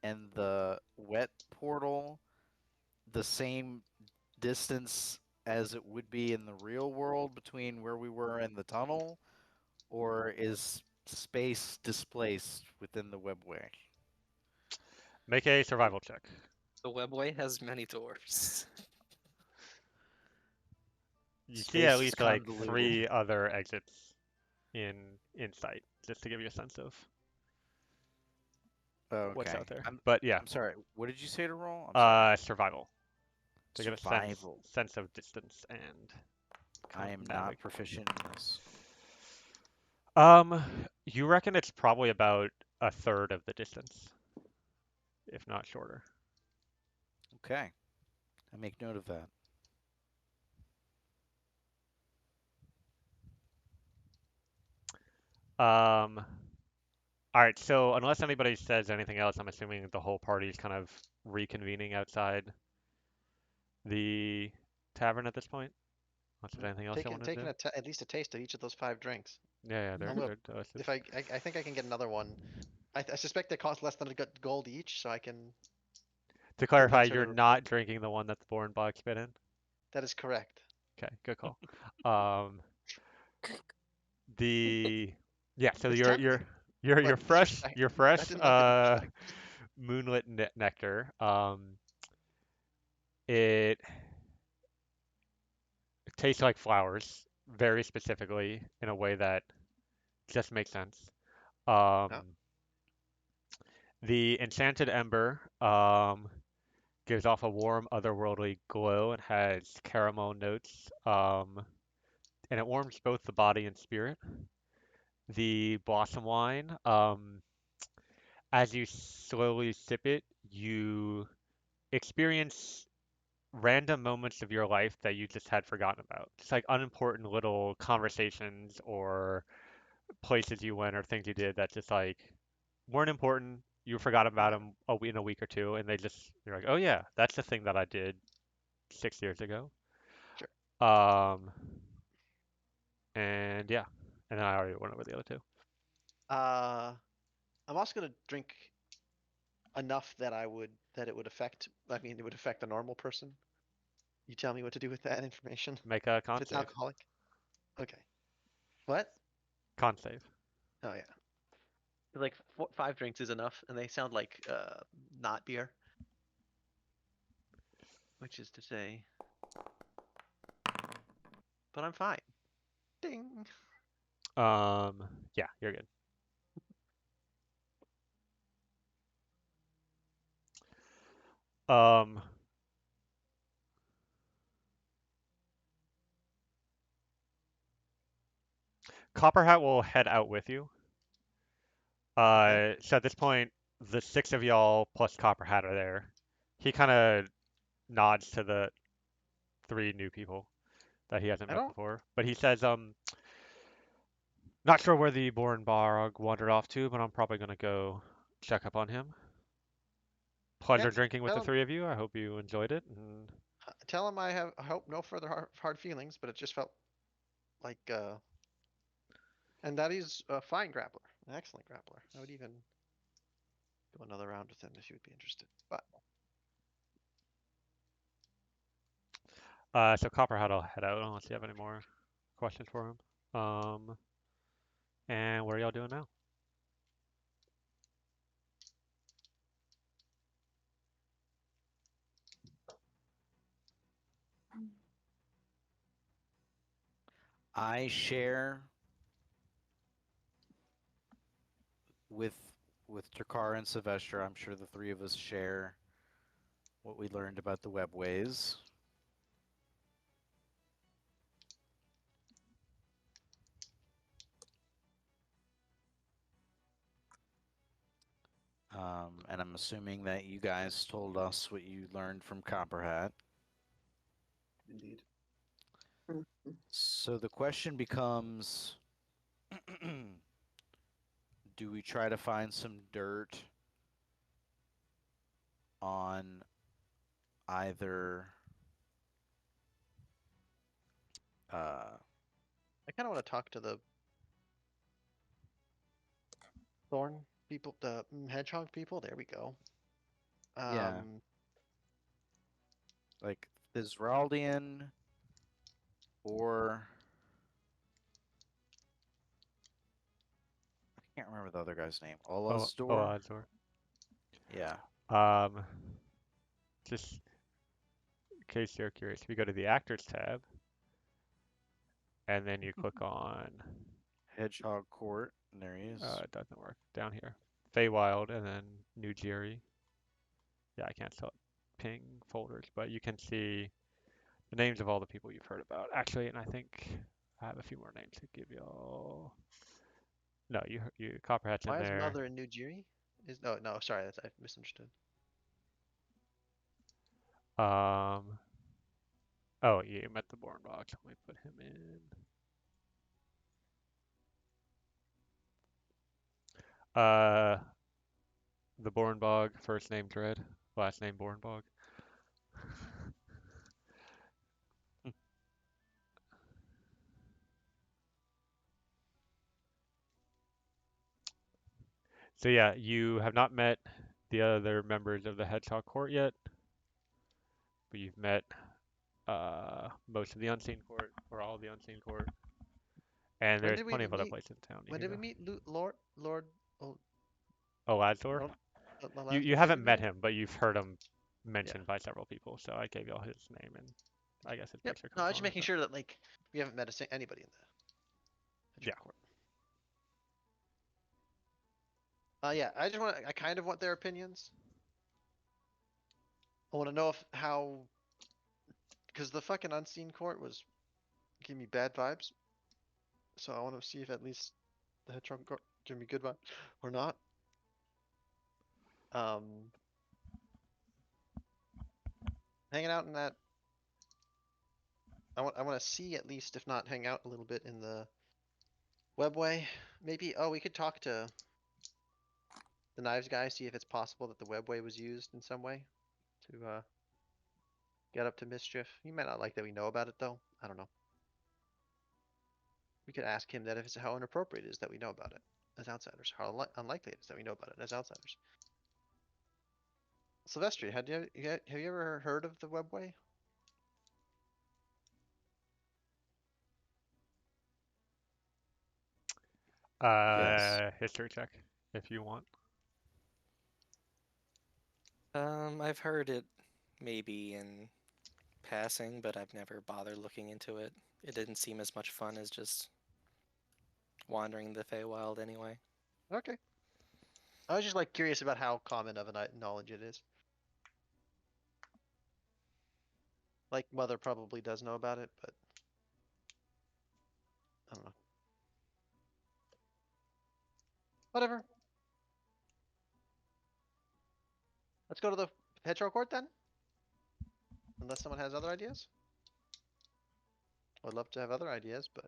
and the wet portal the same distance as it would be in the real world between where we were and the tunnel, or is space displaced within the webway? Make a survival check. The webway has many doors. You see at Space is least like convoluted. 3 other exits in sight, just to give you a sense of Oh, what's okay. out there. But yeah, I'm sorry. What did you say to roll? I'm sorry. survival to get a Survival. sense of distance and kind I of am not navigate. proficient in this. Um, you reckon it's probably about a third of the distance, if not shorter. Okay. I make note of that. Um, all right, so unless anybody says anything else, I'm assuming the whole party is kind of reconvening outside the tavern at this point. Unless there's anything else I Taking wanted to taking do. at least a taste of each of those 5 drinks. Yeah, yeah, they're I'm gonna good. Delicious. if I think I can get another one. I suspect they cost less than a gold each, so I can To get clarify, one for you're every. not drinking the one that the Born Bog spit in? That is correct. Okay, good call. Um, the yeah, so It's you're tempting, you're but fresh, you're I fresh did not get much drink. moonlit nectar. It tastes like flowers, very specifically in a way that just makes sense. Oh, Um, the enchanted ember gives off a warm, otherworldly glow. It has caramel notes, and it warms both the body and spirit. The blossom wine, as you slowly sip it, you experience random moments of your life that you just had forgotten about. It's like unimportant little conversations or places you went or things you did that just like weren't important. You forgot about okay, them in a week or two, and you're like, oh yeah, that's the thing that I did 6 years ago. sure. Um, and yeah, and then I already went over the other two. Uh, I'm also gonna drink enough that it would affect. I mean, it would affect a normal person. You tell me what to do with that information. Make a If con it's save. alcoholic. Okay. What? Con save. Oh yeah. Like 5 drinks is enough, and they sound like not beer, which is to say, but I'm fine. Ding. Yeah, you're good. Um, Copperhat will head out with you. Okay. So at this point, the six of y'all plus Copperhat are there. He kind of nods to the three new people that he hasn't I met don't. before, but he says, not sure where the Born Barg wandered off to, but I'm probably gonna go check up on him. Pleasure Yep. drinking with Tell the him. three of you. I hope you enjoyed it. And Tell him I hope no further hard feelings, but it just felt like and that he's a fine grappler, an excellent grappler. I would even go another round with him if you would be interested. But so Copperhat will head out unless you have any more questions for him. And what are y'all doing now? I share with Takara and Sylvester. I'm sure the three of us share what we learned about the webways. And I'm assuming that you guys told us what you learned from Copperhat. Indeed. So the question becomes, do we try to find some dirt on either I kind of want to talk to the thorn people, the hedgehog people. There we go. yeah, like Thizraldian or I can't remember the other guy's name. Oh, Olastor? Azor. Yeah. Um, just in case you're curious, if you go to the Actors tab, and then you click on, Hedgehog Court. And there he is. it doesn't work, down here, Feywild, and then New Jiri. Yeah, I can't sell ping folders, but you can see the names of all the people you've heard about. Actually, and I think I have a few more names to give y'all. No, you Copperhead's in Why is there. Mother in Nujiri? Is no, sorry, that's I misunderstood. Um, oh, yeah, you met the Born box. Let me put him in. Uh, the Bornbog, first name Dread, last name Bornbog. So yeah, you have not met the other members of the Hedgehog Court yet, but you've met most of the Unseen Court, or all of the Unseen Court, and When there's did we plenty of other meet? places in town you When can did we go. meet Lord oh, Oh, Lazor? Lord, You did we haven't meet met him? him, but you've heard him Yeah. mentioned by several people, so I gave y'all his name, and I guess his Yep. picture No, comes I was just along with making that. sure that like we haven't met anybody in the Yeah. Hedgehog Court. Yeah, I kind of want their opinions. I want to know if how, because the fucking Unseen Court was giving me bad vibes. So I want to see if at least the Hedgehog Court give me good vibes or not. Um, hanging out in that, I want to see at least, if not hang out a little bit in the webway. Maybe, oh, we could talk to the knives guy, see if it's possible that the webway was used in some way to get up to mischief. He might not like that we know about it though. I don't know. We could ask him that if it's how inappropriate it is that we know about it as outsiders, how unlikely it is that we know about it as outsiders. Sylvester, have you ever heard of the webway? Yes. History check if you want. I've heard it maybe in passing, but I've never bothered looking into it. It didn't seem as much fun as just wandering the Feywild anyway. Okay. I was just like curious about how common of a knowledge it is. Like Mother probably does know about it, but I don't know. Whatever. Let's go to the Hedgehog Court then. Unless someone has other ideas. I'd love to have other ideas, but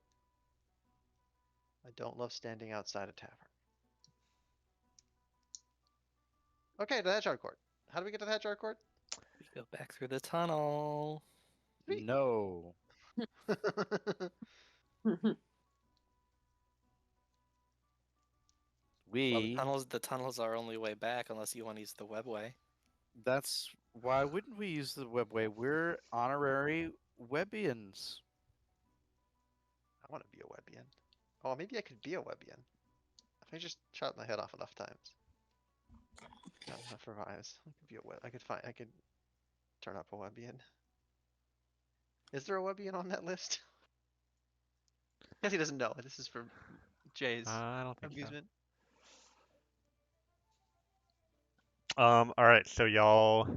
I don't love standing outside a tavern. Okay, to the Hedgehog Court. How do we get to the Hedgehog Court? We go back through the tunnel. Sweet. No. Well, We. the tunnel's our only way back unless you want to use the webway. That's why wouldn't we use the webway? We're honorary Webians. I want to be a Webian. Oh, maybe I could be a Webian. If I just shot my head off enough times. Got enough revives. I could be a web. I could turn up a Webian. Is there a Webian on that list? Guess he doesn't know. This is for Jay's I don't think so. amusement. All right, so y'all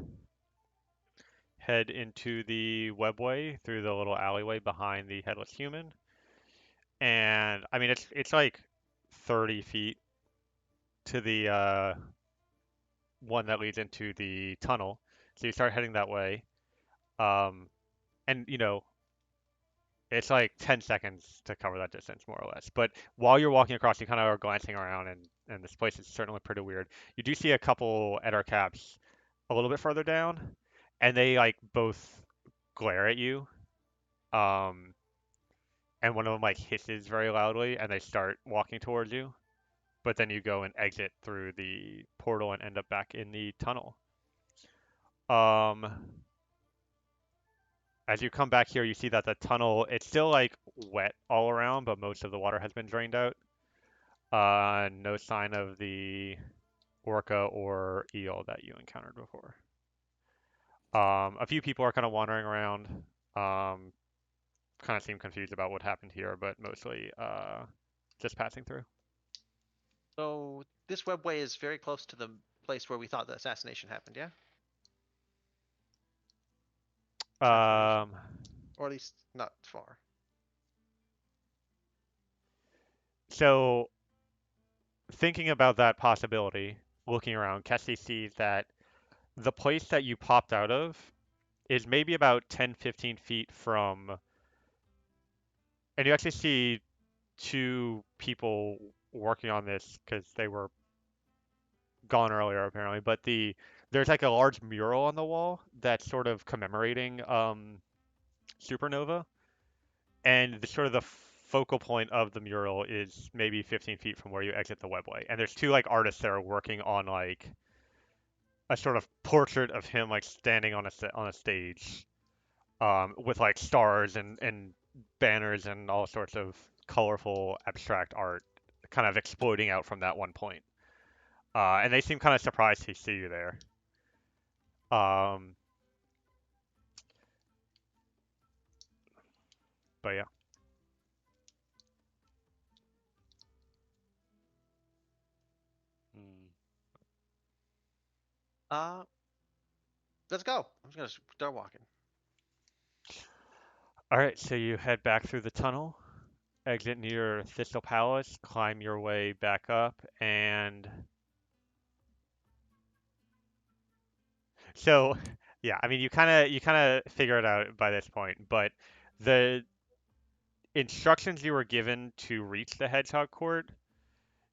head into the webway through the little alleyway behind the headless human, and I mean it's like 30 feet to the one that leads into the tunnel. So you start heading that way, um, and it's like 10 seconds to cover that distance, more or less. But while you're walking across, you kind of are glancing around, and this place is certainly pretty weird. You do see a couple Eder caps a little bit further down, and they like both glare at you. Um, and one of them like hisses very loudly, and they start walking towards you. But then you go and exit through the portal and end up back in the tunnel. Um, as you come back here, you see that the tunnel, it's still like wet all around, but most of the water has been drained out. No sign of the orca or eel that you encountered before. A few people are kind of wandering around, kind of seem confused about what happened here, but mostly just passing through. So this webway is very close to the place where we thought the assassination happened, yeah? Um, Or at least not far. so thinking about that possibility, looking around, Kessie sees that the place that you popped out of is maybe about 10, 15 feet from, and you actually see two people working on this because they were gone earlier apparently, but there's like a large mural on the wall that's sort of commemorating Supernova, and the sort of the focal point of the mural is maybe 15 feet from where you exit the webway. And there's two like artists that are working on like a sort of portrait of him like standing on a stage, with like stars and banners and all sorts of colorful abstract art kind of exploding out from that one point. And they seem kind of surprised to see you there. Um, but yeah. Hmm. Uh, let's go. I'm just gonna start walking. All right, so you head back through the tunnel, exit near Thistle Palace, climb your way back up, and so yeah, I mean you kind of figure it out by this point, but the instructions you were given to reach the Hedgehog Court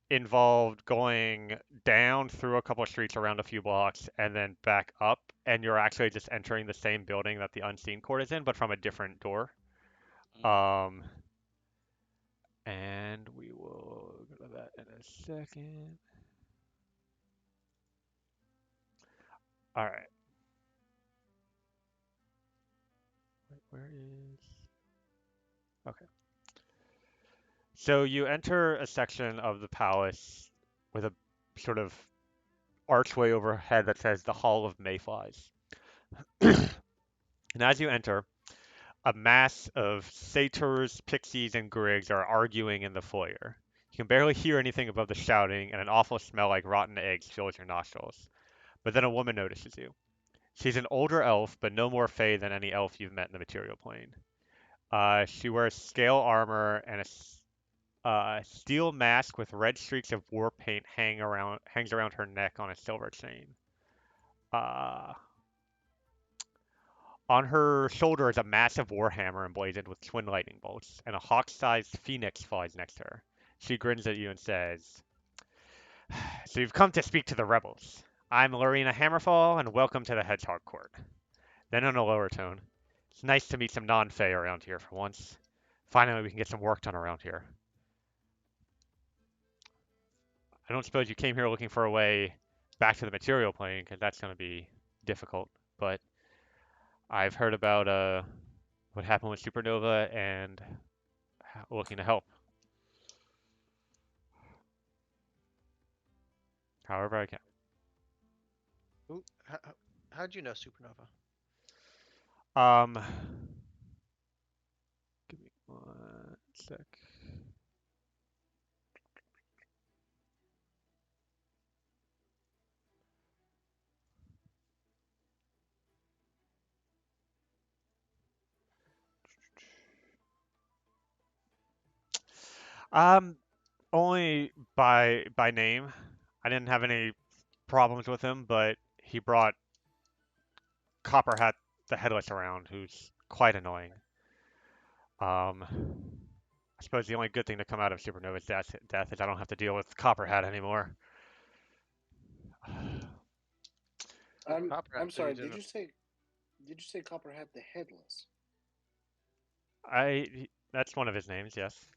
involved going down through a couple of streets around a few blocks and then back up, and you're actually just entering the same building that the Unseen Court is in, but from a different door. Um, and we will go to that in a second. All right. Where is? Okay. So you enter a section of the palace with a sort of archway overhead that says the Hall of Mayflies. And as you enter, a mass of satyrs, pixies, and grigs are arguing in the foyer. You can barely hear anything above the shouting, and an awful smell like rotten eggs fills your nostrils. But then a woman notices you. She's an older elf, but no more fey than any elf you've met in the material plane. She wears scale armor and a steel mask with red streaks of war paint hangs around her neck on a silver chain. Uh, On her shoulder is a massive warhammer emblazoned with twin lightning bolts, and a hawk-sized phoenix flies next to her. She grins at you and says, "So you've come to speak to the rebels. I'm Lorena Hammerfall, and welcome to the Hedgehog Court." Then in a lower tone, "It's nice to meet some non-Fey around here for once. Finally, we can get some work done around here. I don't suppose you came here looking for a way back to the material plane, because that's going to be difficult, but I've heard about what happened with Supernova and looking to help however I can." Who? How'd you know Supernova? Um, Give me one sec. Um, Only by name. I didn't have any problems with him, but he brought Copperhat the Headless around, who's quite annoying. I suppose the only good thing to come out of Supernova's death is I don't have to deal with Copperhat anymore. Copperhead I'm said he sorry. didn't. Did you say Copperhead the Headless? That's one of his names, yes.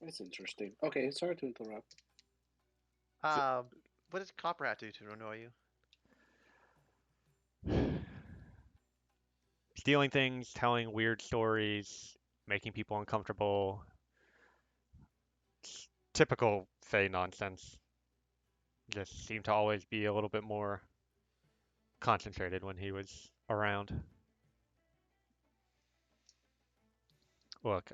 That's interesting. Okay, sorry to interrupt. So, What does Copperhead do to annoy you? stealing things, telling weird stories, making people uncomfortable. Typical Fey nonsense. Just seemed to always be a little bit more concentrated when he was around. Look,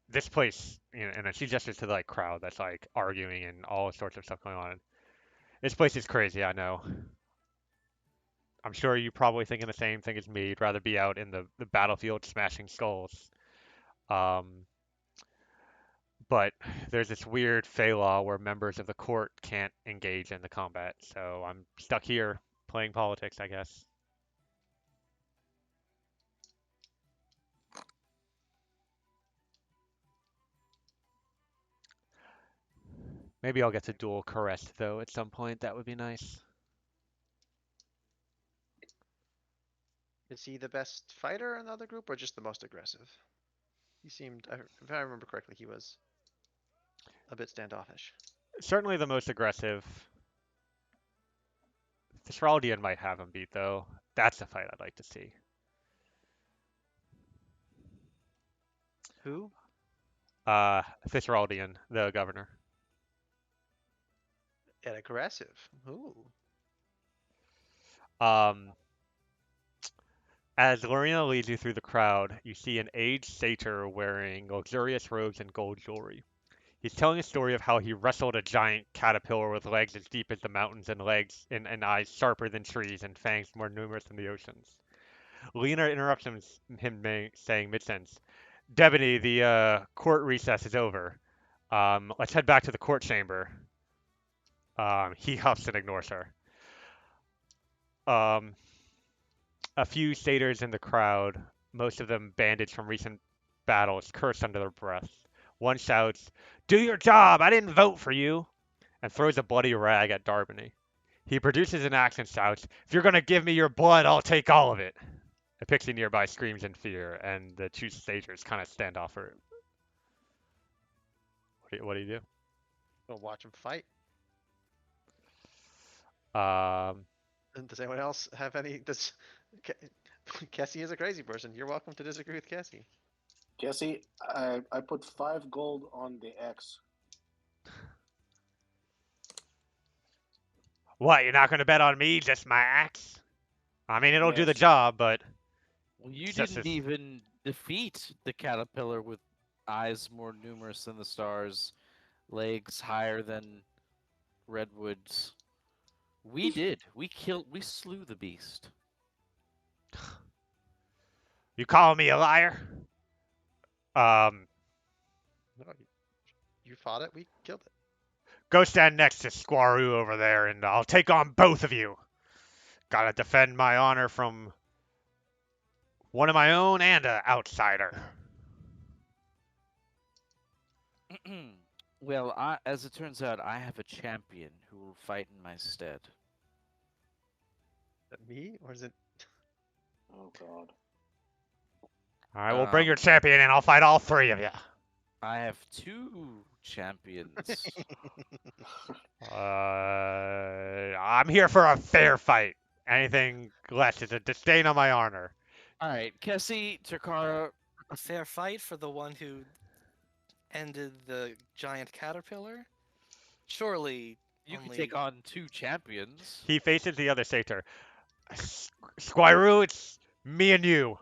this place, and then she gestures to the like crowd that's like arguing and all sorts of stuff going on. This place is crazy, I know. I'm sure you're probably thinking the same thing as me. You'd rather be out in the battlefield smashing skulls. Um, but there's this weird Fey law where members of the court can't engage in the combat, so I'm stuck here playing politics, I guess. Maybe I'll get to dual caress though at some point. That would be nice. Is he the best fighter in the other group or just the most aggressive? He seemed, if I remember correctly, he was a bit standoffish. Certainly the most aggressive. Fisraldian might have him beat though. That's a fight I'd like to see. Who? Fisraldian, the governor. And aggressive. Ooh. As Lorena leads you through the crowd, you see an aged satyr wearing luxurious robes and gold jewelry. He's telling a story of how he wrestled a giant caterpillar with legs as deep as the mountains and legs and eyes sharper than trees and fangs more numerous than the oceans. Lena interrupts him saying mid-sentence, Debony, the court recess is over. Let's head back to the court chamber. He huffs and ignores her. Um, a few satyrs in the crowd, most of them bandaged from recent battles, curse under their breath. One shouts, Do your job! I didn't vote for you! And throws a bloody rag at Darbany. He produces an axe and shouts, If you're gonna give me your blood, I'll take all of it! A pixie nearby screams in fear, and the two satyrs kind of stand off her. What do you do? We'll watch him fight. Um, And does anyone else have any? Does Cassie is a crazy person. You're welcome to disagree with Cassie. Cassie, I put 5 gold on the X. what, you're not gonna bet on me, just my axe? I mean, it'll do the Yes. job, but Well, you It's just didn't this- even defeat the caterpillar with eyes more numerous than the stars, legs higher than redwoods. We did. We slew the beast. you call me a liar? No, you fought it. We killed it. Go stand next to Squaroo over there, and I'll take on both of you. Gotta defend my honor from one of my own and an outsider. Well, as it turns out, I have a champion who will fight in my stead. Is that me or is it? Oh God. All right, well, bring your champion in. I'll fight all three of you. I have 2 champions. I'm here for a fair fight. Anything less is a disdain on my honor. All right, Kessie, Takara, A fair fight for the one who ended the giant caterpillar? Surely you can only... take on 2 champions. He faces the other satyr. Squiroo, it's me and you.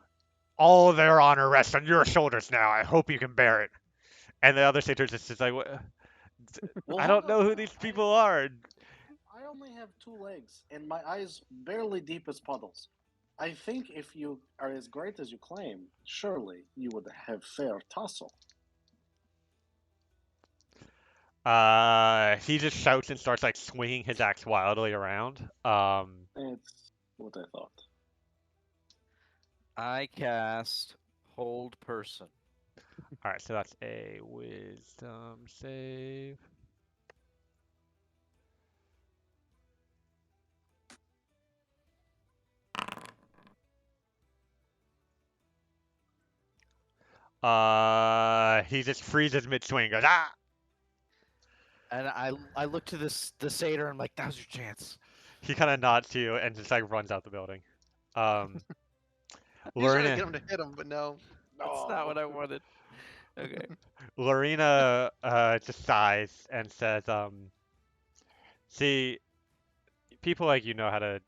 All their honor rests on your shoulders now. I hope you can bear it. And the other satyr just is like, Well, I hold don't know on. who these people are. I only have 2 legs, and my eyes barely deep as puddles. I think if you are as great as you claim, surely you would have fair tussle. He just shouts and starts like swinging his axe wildly around. It's what I thought. I cast Hold Person. All right, so that's a wisdom save. He just freezes mid-swing, goes, ah! And I look to the satyr and I'm like, now's your chance. He kind of nods to you and just like runs out the building. You trying to Lorena, get him to hit him, but no. That's not what I wanted. Okay. Lorena just sighs and says, see, people like you know how to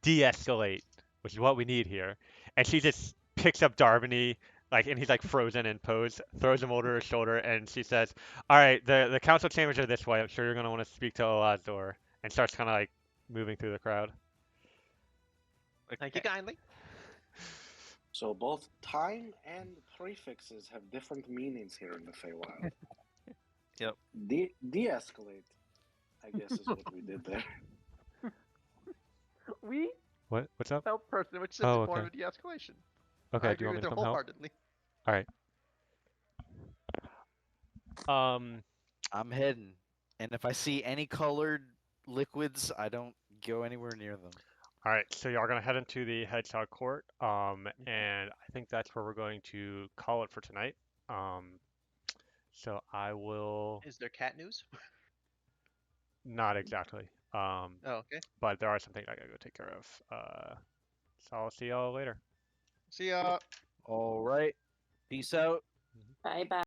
de-escalate, which is what we need here. And she just picks up Darbany, like, and he's like frozen in pose, throws him over her shoulder, and she says, "All right, the council chambers are this way. I'm sure you're gonna want to speak to Olazor," and starts kind of like moving through the crowd. Thank you kindly. So both time and prefixes have different meanings here in the Feywild. Yep. De-escalate, I guess, is what we did there. We What's up? help person, which is Oh, a form okay. of de-escalation. Okay, I do agree you want me with to her come help? wholeheartedly. All right. I'm heading. And if I see any colored liquids, I don't go anywhere near them. All right, so y'all are gonna head into the Hedgehog Court, and I think that's where we're going to call it for tonight. So I will Is there cat news? not exactly, Oh, okay. but there are some things I gotta go take care of. So I'll see y'all later. See ya. All right. Peace out. Bye bye.